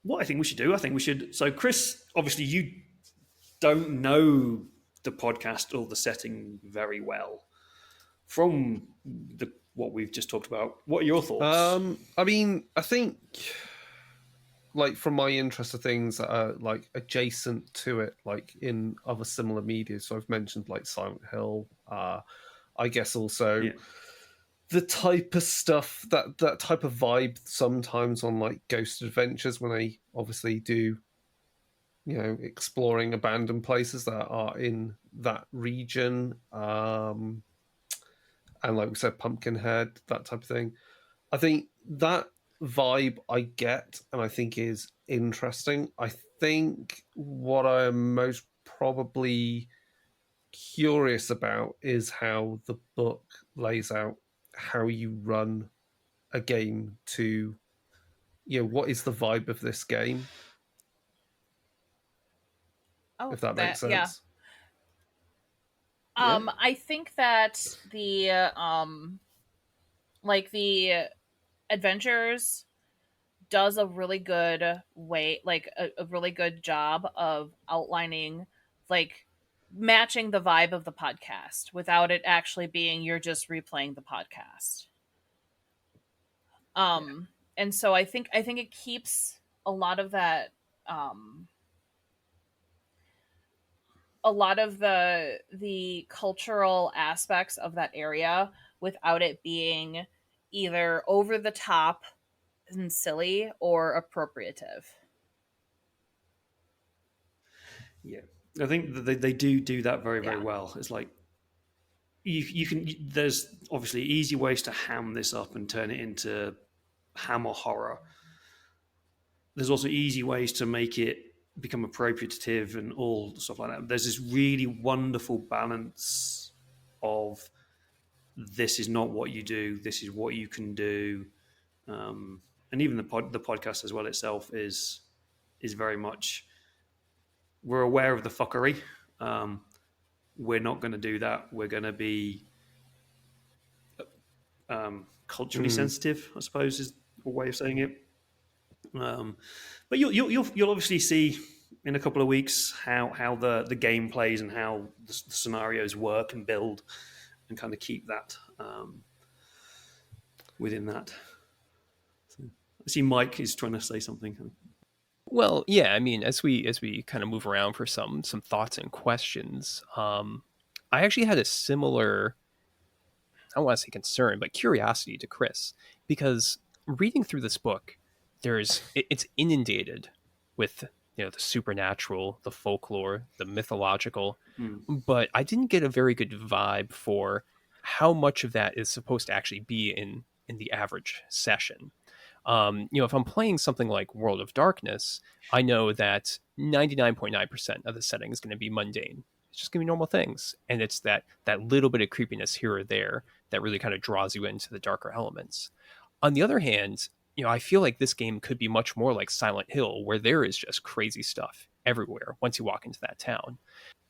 What I think we should do, I think we should. So, Chris, obviously, you don't know the podcast or the setting very well. From what we've just talked about, what are your thoughts? I mean, I think, like, from my interest of things that are like adjacent to it, like in other similar media. So I've mentioned like Silent Hill. I guess also the type of stuff that type of vibe sometimes on like Ghost Adventures when I obviously do, exploring abandoned places that are in that region. And like we said, Pumpkinhead, that type of thing. I think that vibe I get and I think is interesting. I think what I am most probably curious about is how the book lays out how you run a game to, what is the vibe of this game? Oh, If that makes sense. Yeah. I think that the like the Adventures does a really good a really good job of outlining, like, matching the vibe of the podcast without it actually being you're just replaying the podcast. And so I think it keeps a lot of that a lot of the cultural aspects of that area without it being either over the top and silly or appropriative. Yeah, I think that they do that very well. It's like you can. There's obviously easy ways to ham this up and turn it into hammer horror. There's also easy ways to make it become appropriative and all stuff like that. There's this really wonderful balance of this is not what you do, this is what you can do, and even the podcast as well itself is very much, we're aware of the fuckery. We're not going to do that. We're going to be culturally sensitive, I suppose, is a way of saying it. But you'll obviously see in a couple of weeks how the game plays and how the scenarios work and build, and kind of keep that within that. So, I see Mike is trying to say something. Well, yeah, I mean, as we kind of move around for some thoughts and questions, I actually had a similar, I don't want to say concern, but curiosity to Chris, because reading through this book, it's inundated with the supernatural, the folklore, the mythological, but I didn't get a very good vibe for how much of that is supposed to actually be in the average session. If I'm playing something like World of Darkness, I know that 99.9% of the setting is going to be mundane. It's just going to be normal things. And it's that little bit of creepiness here or there that really kind of draws you into the darker elements. On the other hand, I feel like this game could be much more like Silent Hill, where there is just crazy stuff everywhere once you walk into that town.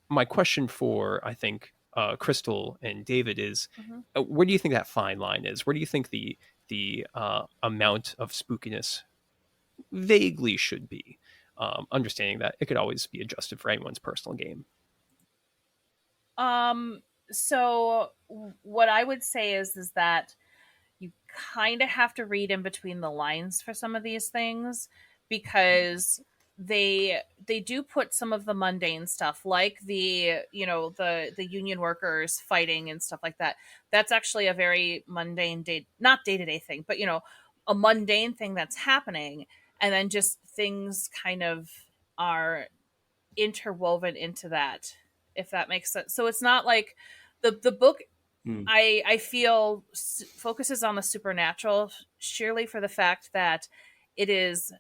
My question for, I think, Crystal and David is, where do you think that fine line is? Where do you think the amount of spookiness vaguely should be? Understanding that it could always be adjusted for anyone's personal game. So what I would say is that you kind of have to read in between the lines for some of these things, because they do put some of the mundane stuff, like the union workers fighting and stuff like that. That's actually a very mundane not day-to-day thing, but a mundane thing that's happening, and then just things kind of are interwoven into that, if that makes sense. So it's not like the book, I feel, focuses on the supernatural sheerly for the fact that it is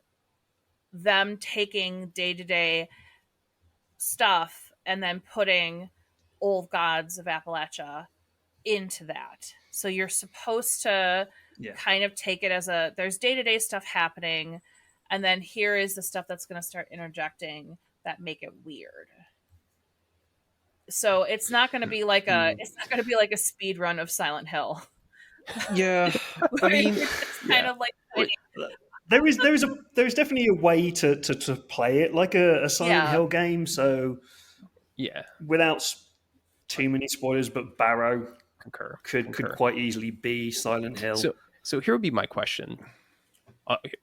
them taking day-to-day stuff and then putting old gods of Appalachia into that. So you're supposed to kind of take it as there's day-to-day stuff happening, and then here is the stuff that's going to start interjecting that make it weird. So it's not going to be like a speed run of Silent Hill. Yeah, I mean, It's kind of like There is definitely a way to play it like a Silent Hill game. So Yeah, without too many spoilers, but Barrow concur. could quite easily be Silent Hill. So here would be my question,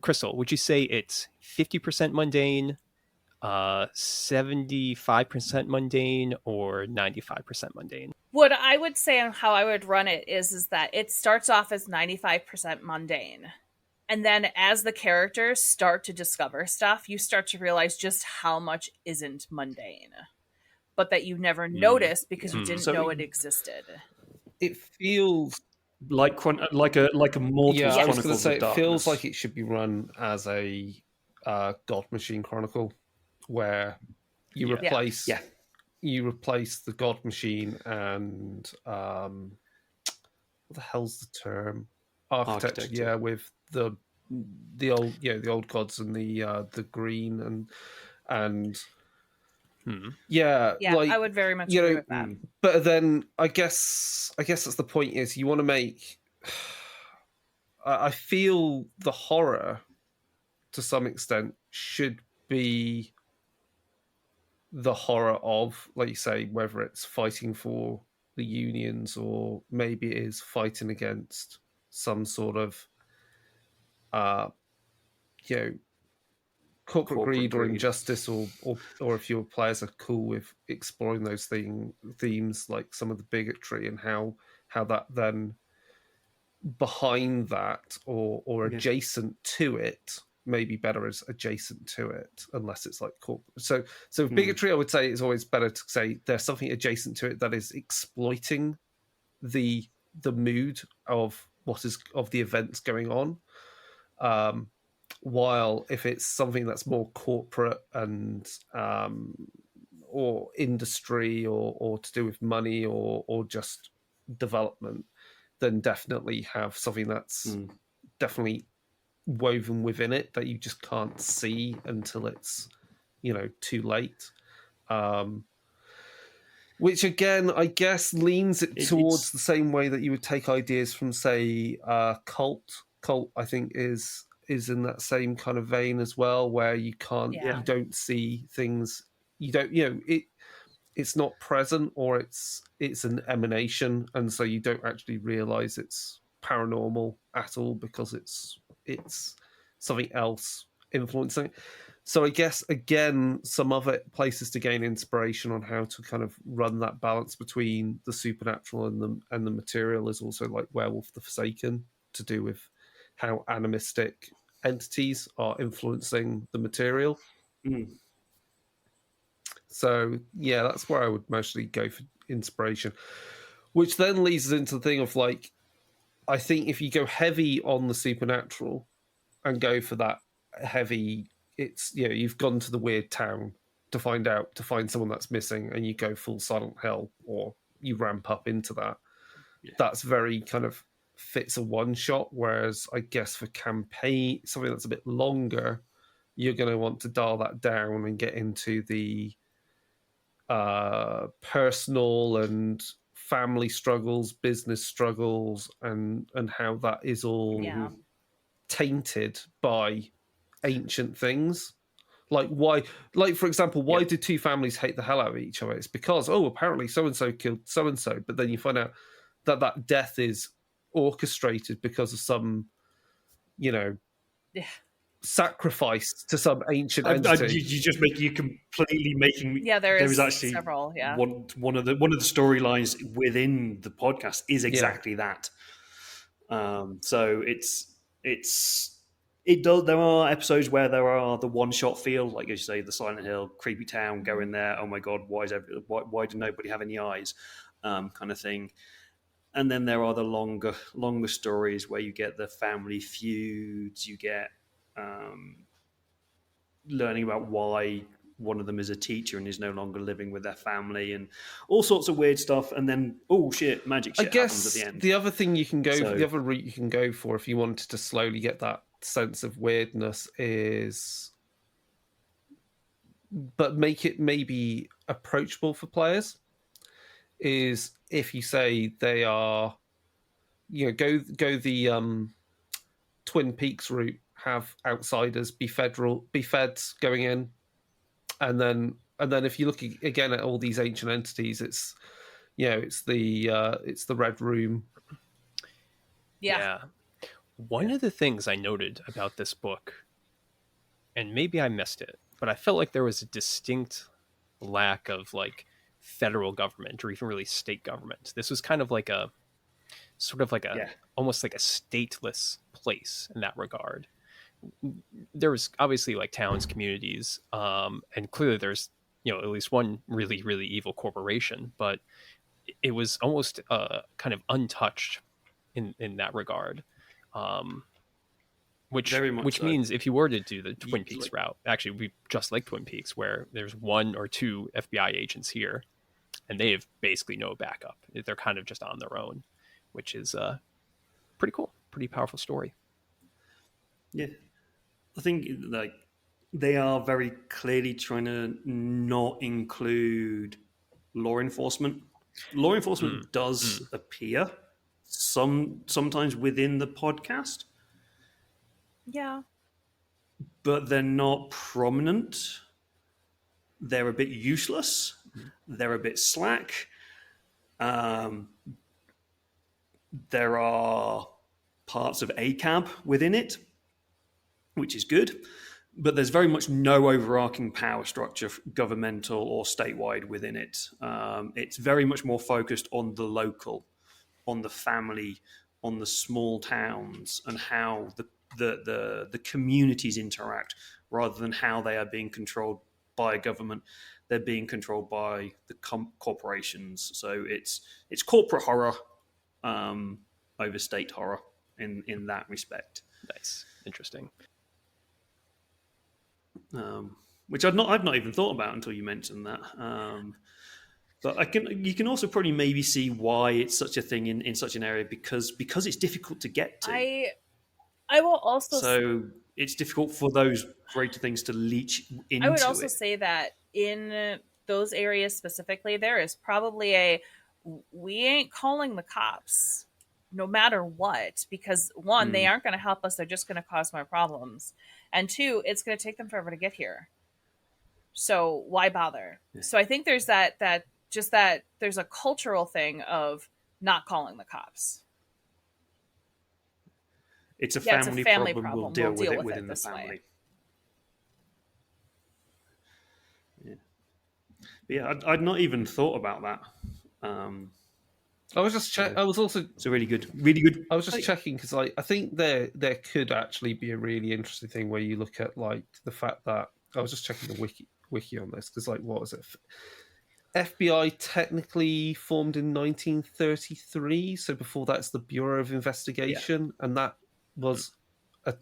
Crystal. Would you say it's 50% mundane, 75% mundane, or 95% mundane? what I would say and how I would run it is that it starts off as 95% mundane. And then as the characters start to discover stuff, you start to realize just how much isn't mundane, but that you never noticed because you didn't know it existed. it feels like a Mortals I was going to Chronicles say of it Darkness. feels like it should be run as a God Machine Chronicle, where you replace the God Machine and what the hell's the term? Architecture. Yeah, with the old gods and the green and like, I would very much agree with that. But then I guess that's the point, is you want to make I feel the horror to some extent should be the horror of, like you say, whether it's fighting for the unions or maybe it is fighting against some sort of corporate greed or injustice, or if your players are cool with exploring those themes, like some of the bigotry and how that then behind that or adjacent to it, maybe better as adjacent to it, unless it's like corporate. So bigotry, I would say, is always better to say there's something adjacent to it that is exploiting the mood of the events going on. While if it's something that's more corporate and or industry or to do with money or just development, then definitely have something that's definitely woven within it that you just can't see until it's too late. Which again, I guess, leans it towards the same way that you would take ideas from, say, Cult. Cult, I think, is in that same kind of vein as well, where you can't, you don't see things, you don't, it's not present, or it's an emanation, and so you don't actually realize it's paranormal at all because it's something else influencing it. So I guess, again, some other places to gain inspiration on how to kind of run that balance between the supernatural and the material is also like Werewolf the Forsaken, to do with how animistic entities are influencing the material. So yeah, that's where I would mostly go for inspiration, which then leads us into the thing of, like, I think if you go heavy on the supernatural and go for that heavy, it's, you've gone to the weird town to find someone that's missing, and you go full Silent Hill, or you ramp up into that. That's very kind of fits a one shot. Whereas I guess for campaign, something that's a bit longer, you're going to want to dial that down and get into the personal and family struggles, business struggles, and how that is all tainted by ancient things. Like, why, like, for example, why do two families hate the hell out of each other? It's because, apparently so-and-so killed so-and-so, but then you find out that death is orchestrated because of some, sacrifice to some ancient entity. You completely making. There is actually several. One of the storylines within the podcast is exactly that. So it does. There are episodes where there are the one shot feel, like you say, the Silent Hill, creepy town, go in there. Oh my god, why do nobody have any eyes? Kind of thing. And then there are the longer stories where you get the family feuds. You get learning about why one of them is a teacher and is no longer living with their family, and all sorts of weird stuff. And then, oh shit, magic shit happens at the end. The other thing you can go for, the other route you can go for, if you wanted to slowly get that sense of weirdness, is but make it maybe approachable for players, is if you say they are, go the Twin Peaks route, have outsiders be feds going in, and then if you look again at all these ancient entities, it's it's the Red Room. Yeah. One of the things I noted about this book, and maybe I missed it, but I felt like there was a distinct lack of like federal government or even really state government. This was kind of like a almost like a stateless place in that regard. There was obviously like towns, communities, and clearly there's at least one really really evil corporation, but it was almost kind of untouched in that regard. Which so. means if you were to do the Twin Peaks route, actually we just like Twin Peaks, where there's 1 or 2 FBI agents here, and they have basically no backup. They're kind of just on their own, which is pretty cool, pretty powerful story. Yeah, I think like they are very clearly trying to not include law enforcement. Law enforcement does appear sometimes within the podcast. Yeah. But they're not prominent. They're a bit useless. They're a bit slack. There are parts of ACAB within it, which is good. But there's very much no overarching power structure, governmental or statewide, within it. It's very much more focused on the local, on the family, on the small towns, and how the communities interact, rather than how they are being controlled by a government. They're being controlled by the corporations. So it's corporate horror over state horror in that respect. Nice, interesting. Which I've not even thought about until you mentioned that. But you can also probably maybe see why it's such a thing in such an area, because it's difficult to get to. I will also so it's difficult for those greater things to leach into. I would also say that in those areas specifically, there is probably we ain't calling the cops no matter what, because 1, they aren't going to help us. They're just going to cause more problems. And 2, it's going to take them forever to get here. So why bother? Yeah. So I think there's that there's a cultural thing of not calling the cops. It's a family problem. We'll deal with it within the family. Way. Yeah. But yeah, I'd not even thought about that. I was just checking. I was also. It's a really good. I was just checking because I think there could actually be a really interesting thing where you look at like the fact that I was just checking the wiki on this, because like what was it? FBI technically formed in 1933, so before that's the Bureau of Investigation, and that was a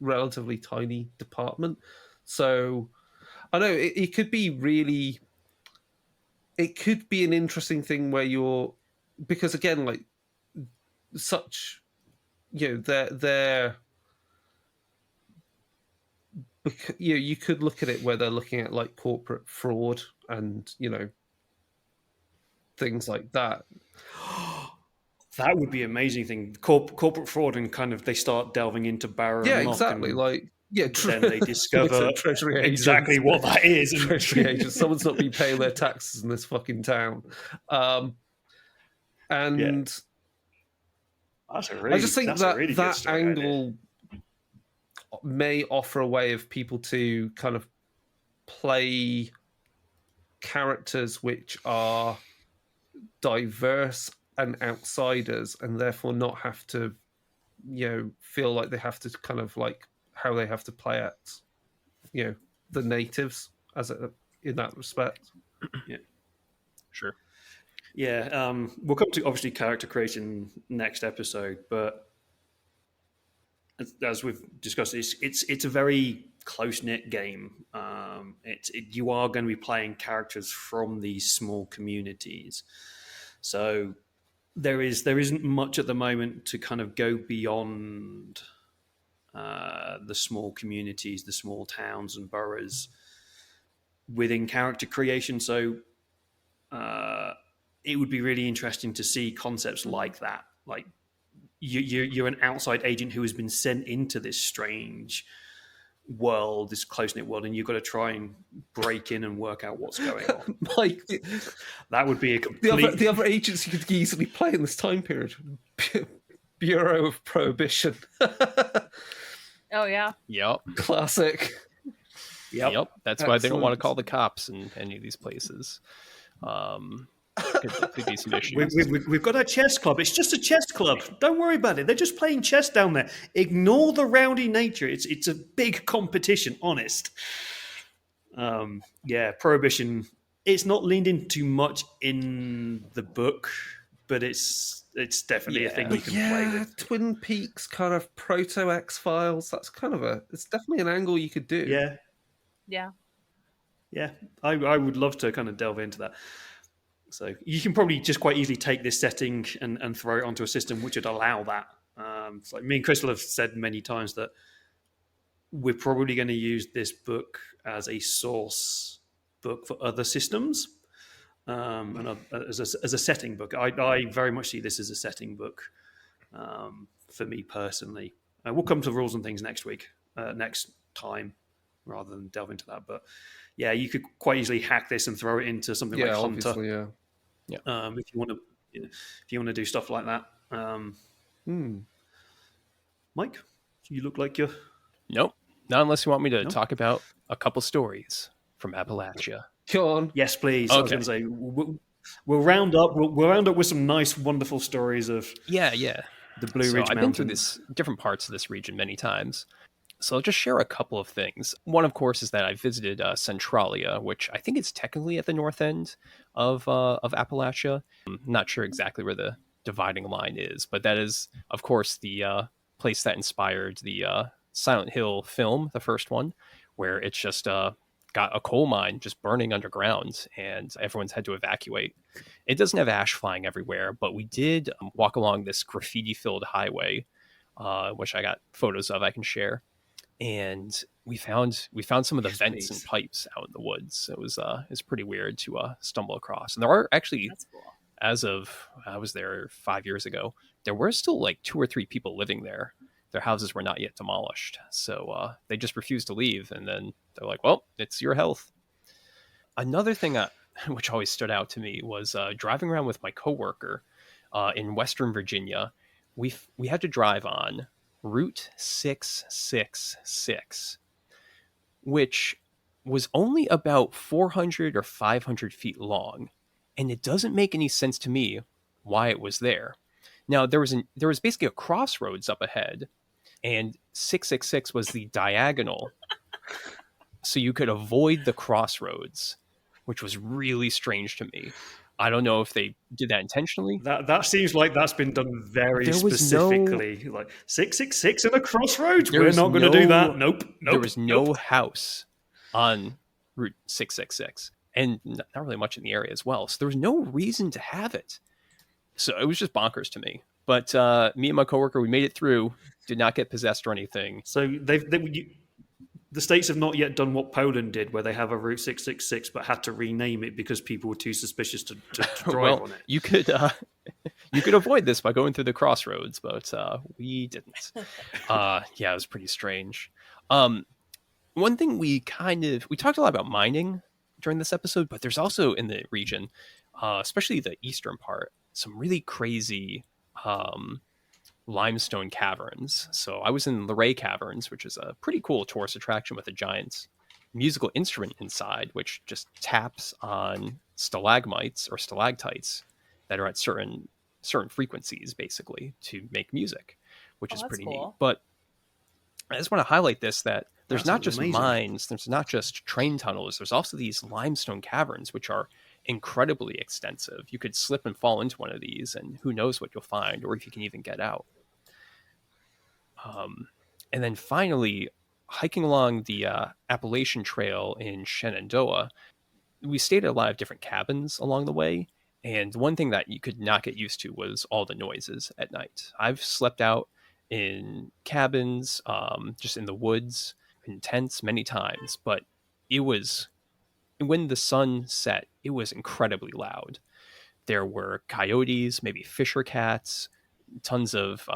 relatively tiny department. So I know it could be really. It could be an interesting thing where because again, like such, they're you could look at it where they're looking at like corporate fraud and things like that. That would be an amazing thing. Corporate fraud, and kind of they start delving into Barrow. Yeah, and exactly. Then they discover Treasury agents, exactly what that is. Treasury agents. Someone's not been paying their taxes in this fucking town. And I just think that angle may offer a way of people to kind of play characters which are diverse and outsiders, and therefore not have to, feel like they have to kind of like how they have to play at, the natives in that respect. Yeah, sure. Yeah, we'll come to obviously character creation next episode, but as we've discussed, it's a very close-knit game. You are going to be playing characters from these small communities, so there isn't much at the moment to kind of go beyond the small communities, the small towns and boroughs, within character creation. So it would be really interesting to see concepts like that. Like you're an outside agent who has been sent into this strange world, this close-knit world, and you've got to try and break in and work out what's going on. Like That would be a complete... the other agents you could easily play in this time period. Bureau of Prohibition. Oh yeah. Yep. Classic. Yep. That's why they don't want to Excellent. call the cops in any of these places. Could be some issues. We've got a chess club. It's just a chess club. Don't worry about it. They're just playing chess down there. Ignore the rowdy nature. It's a big competition, honest. Prohibition. It's not leaned in too much in the book, but it's definitely a thing you can play with. Twin Peaks kind of proto X-Files. That's kind of it's definitely an angle you could do. Yeah. Yeah, I would love to kind of delve into that. So you can probably just quite easily take this setting and throw it onto a system which would allow that. It's like me and Crystal have said many times that we're probably going to use this book as a source book for other systems, and as a setting book. I very much see this as a setting book for me personally. We'll come to rules and things next time, rather than delve into that. But yeah, you could quite easily hack this and throw it into something like Hunter. If you want to do stuff like that. Mike, you look like you're... Nope. Not unless you want me to talk about a couple stories from Appalachia. Go on. Yes, please. Okay. I was going to say we'll round up. We'll round up with some nice, wonderful stories of Yeah. the Blue Ridge Mountains. I've been through different parts of this region many times. So I'll just share a couple of things. One, of course, is that I visited Centralia, which I think is technically at the north end of Appalachia. I'm not sure exactly where the dividing line is, but that is, of course, the place that inspired the Silent Hill film, the first one, where it's just got a coal mine just burning underground and everyone's had to evacuate. It doesn't have ash flying everywhere, but we did walk along this graffiti-filled highway, which I got photos of I can share. And we found some of the vents and pipes out in the woods. It was pretty weird to stumble across. And there are actually, That's cool. as of I was there 5 years ago, there were still like 2 or 3 people living there. Their houses were not yet demolished, so they just refused to leave. And then they're like, "Well, it's your health." Another thing which always stood out to me was driving around with my coworker in Western Virginia. We had to drive on Route 666, which was only about 400 or 500 feet long, and it doesn't make any sense to me why it was there. Now, there was basically a crossroads up ahead, and 666 was the diagonal, so you could avoid the crossroads, which was really strange to me. I don't know if they did that intentionally. That seems like that's been done very specifically. Like 666 in a crossroads. We're not going to do that. Nope. There was no house on Route 666, and not really much in the area as well. So there was no reason to have it. So it was just bonkers to me. But me and my coworker, we made it through. Did not get possessed or anything. So the states have not yet done what Poland did, where they have a Route 666, but had to rename it because people were too suspicious to drive on it. You could avoid this by going through the crossroads, but we didn't. It was pretty strange. One thing we talked a lot about mining during this episode, but there's also in the region, especially the eastern part, some really crazy limestone caverns. So I was in Luray Caverns, which is a pretty cool tourist attraction with a giant musical instrument inside, which just taps on stalagmites or stalactites that are at certain frequencies, basically, to make music, which is pretty neat. But I just want to highlight this, that there's not just mines, there's not just train tunnels, there's also these limestone caverns, which are incredibly extensive. You could slip and fall into one of these, and who knows what you'll find, or if you can even get out. And then finally, hiking along the Appalachian Trail in Shenandoah, we stayed at a lot of different cabins along the way. And one thing that you could not get used to was all the noises at night. I've slept out in cabins, just in the woods, in tents many times, but it was when the sun set, it was incredibly loud. There were coyotes, maybe fisher cats, tons of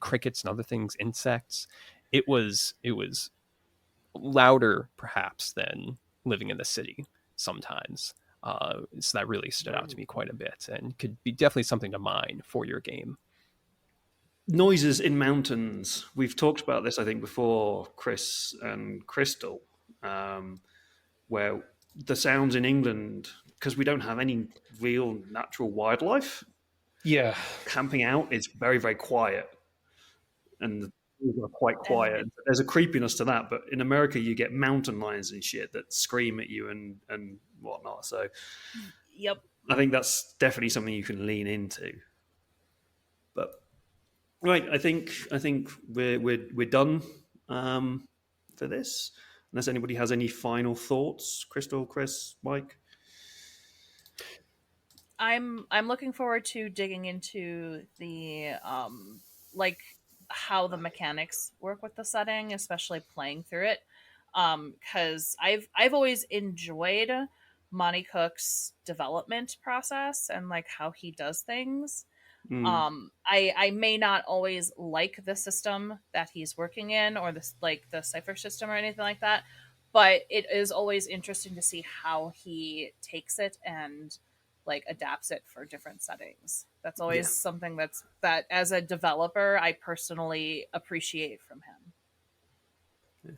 crickets and other things, insects. It was louder perhaps than living in the city sometimes. So that really stood out to me quite a bit, and could be definitely something to mine for your game. Noises in mountains. We've talked about this, I think, before, Chris and Crystal, where the sounds in England, because we don't have any real natural wildlife, Yeah. camping out is very, very quiet. And the trees are quite quiet. There's a creepiness to that, but in America, you get mountain lions and shit that scream at you and whatnot. So Yep. I think that's definitely something you can lean into. But right, I think we're done for this. Unless anybody has any final thoughts, Crystal, Chris, Mike. I'm looking forward to digging into the like how the mechanics work with the setting, especially playing through it. Because I've always enjoyed Monty Cook's development process and like how he does things. I may not always like the system that he's working in, or this like the cipher system or anything like that, but it is always interesting to see how he takes it and like adapts it for different settings. That's always something that as a developer I personally appreciate from him.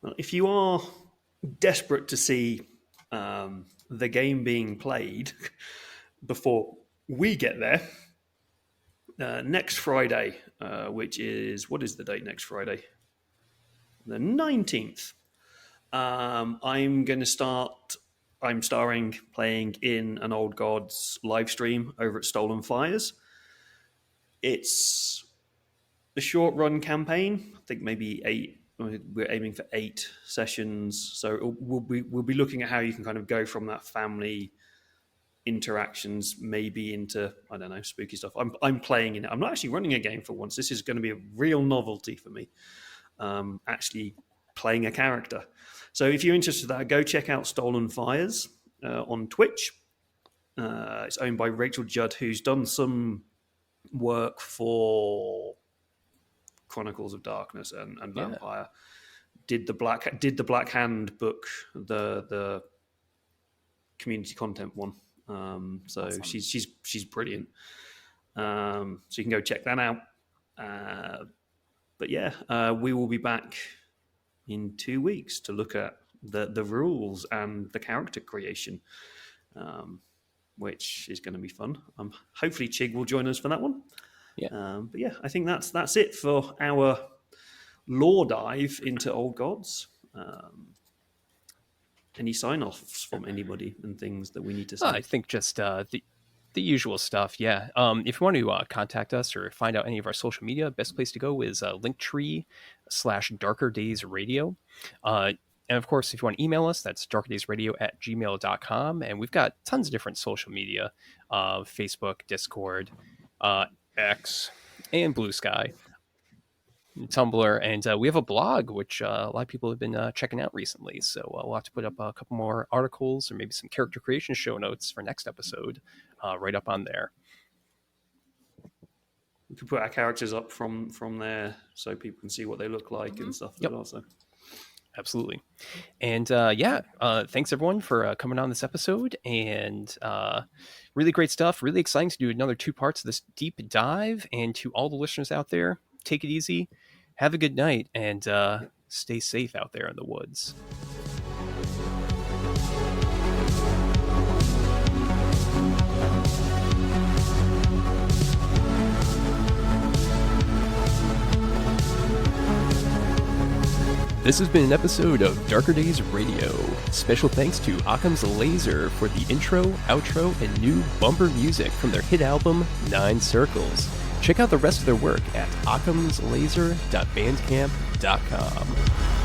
Well, if you are desperate to see the game being played before we get there, next Friday, which is, what is the date next Friday? The 19th. I'm starring playing in an Old Gods live stream over at Stolen Fires. It's a short run campaign. I think maybe 8. We're aiming for 8 sessions. So we'll be looking at how you can kind of go from that family interactions maybe into, I don't know, spooky stuff. I'm playing in it. I'm not actually running a game for once. This is going to be a real novelty for me. Actually playing a character. So if you're interested in that, go check out Stolen Fires on Twitch. It's owned by Rachel Judd, who's done some work for Chronicles of Darkness and Vampire. Did the Black Hand book, the community content one. So awesome. she's brilliant. So you can go check that out. But yeah, we will be back in 2 weeks to look at the rules and the character creation, which is going to be fun. Hopefully Chig will join us for that one. Yeah. But yeah, I think that's it for our lore dive into Old Gods. Any sign-offs from anybody and things that we need to say? I think just the usual stuff, yeah. If you want to contact us or find out any of our social media, best place to go is linktree/darkerdaysradio. And of course, if you want to email us, that's darkerdaysradio@gmail.com. And we've got tons of different social media, Facebook, Discord, X, and Blue Sky, Tumblr, and we have a blog which a lot of people have been checking out recently, so we'll have to put up a couple more articles or maybe some character creation show notes for next episode right up on there. We can put our characters up from there so people can see what they look like and stuff. Yep. Also, absolutely. And thanks everyone for coming on this episode, and really great stuff. Really exciting to do another 2 parts of this deep dive. And to all the listeners out there, take it easy, have a good night, and stay safe out there in the woods. This has been an episode of Darker Days Radio. Special thanks to Occam's Laser for the intro, outro, and new bumper music from their hit album, 9 Circles. Check out the rest of their work at occamslaser.bandcamp.com.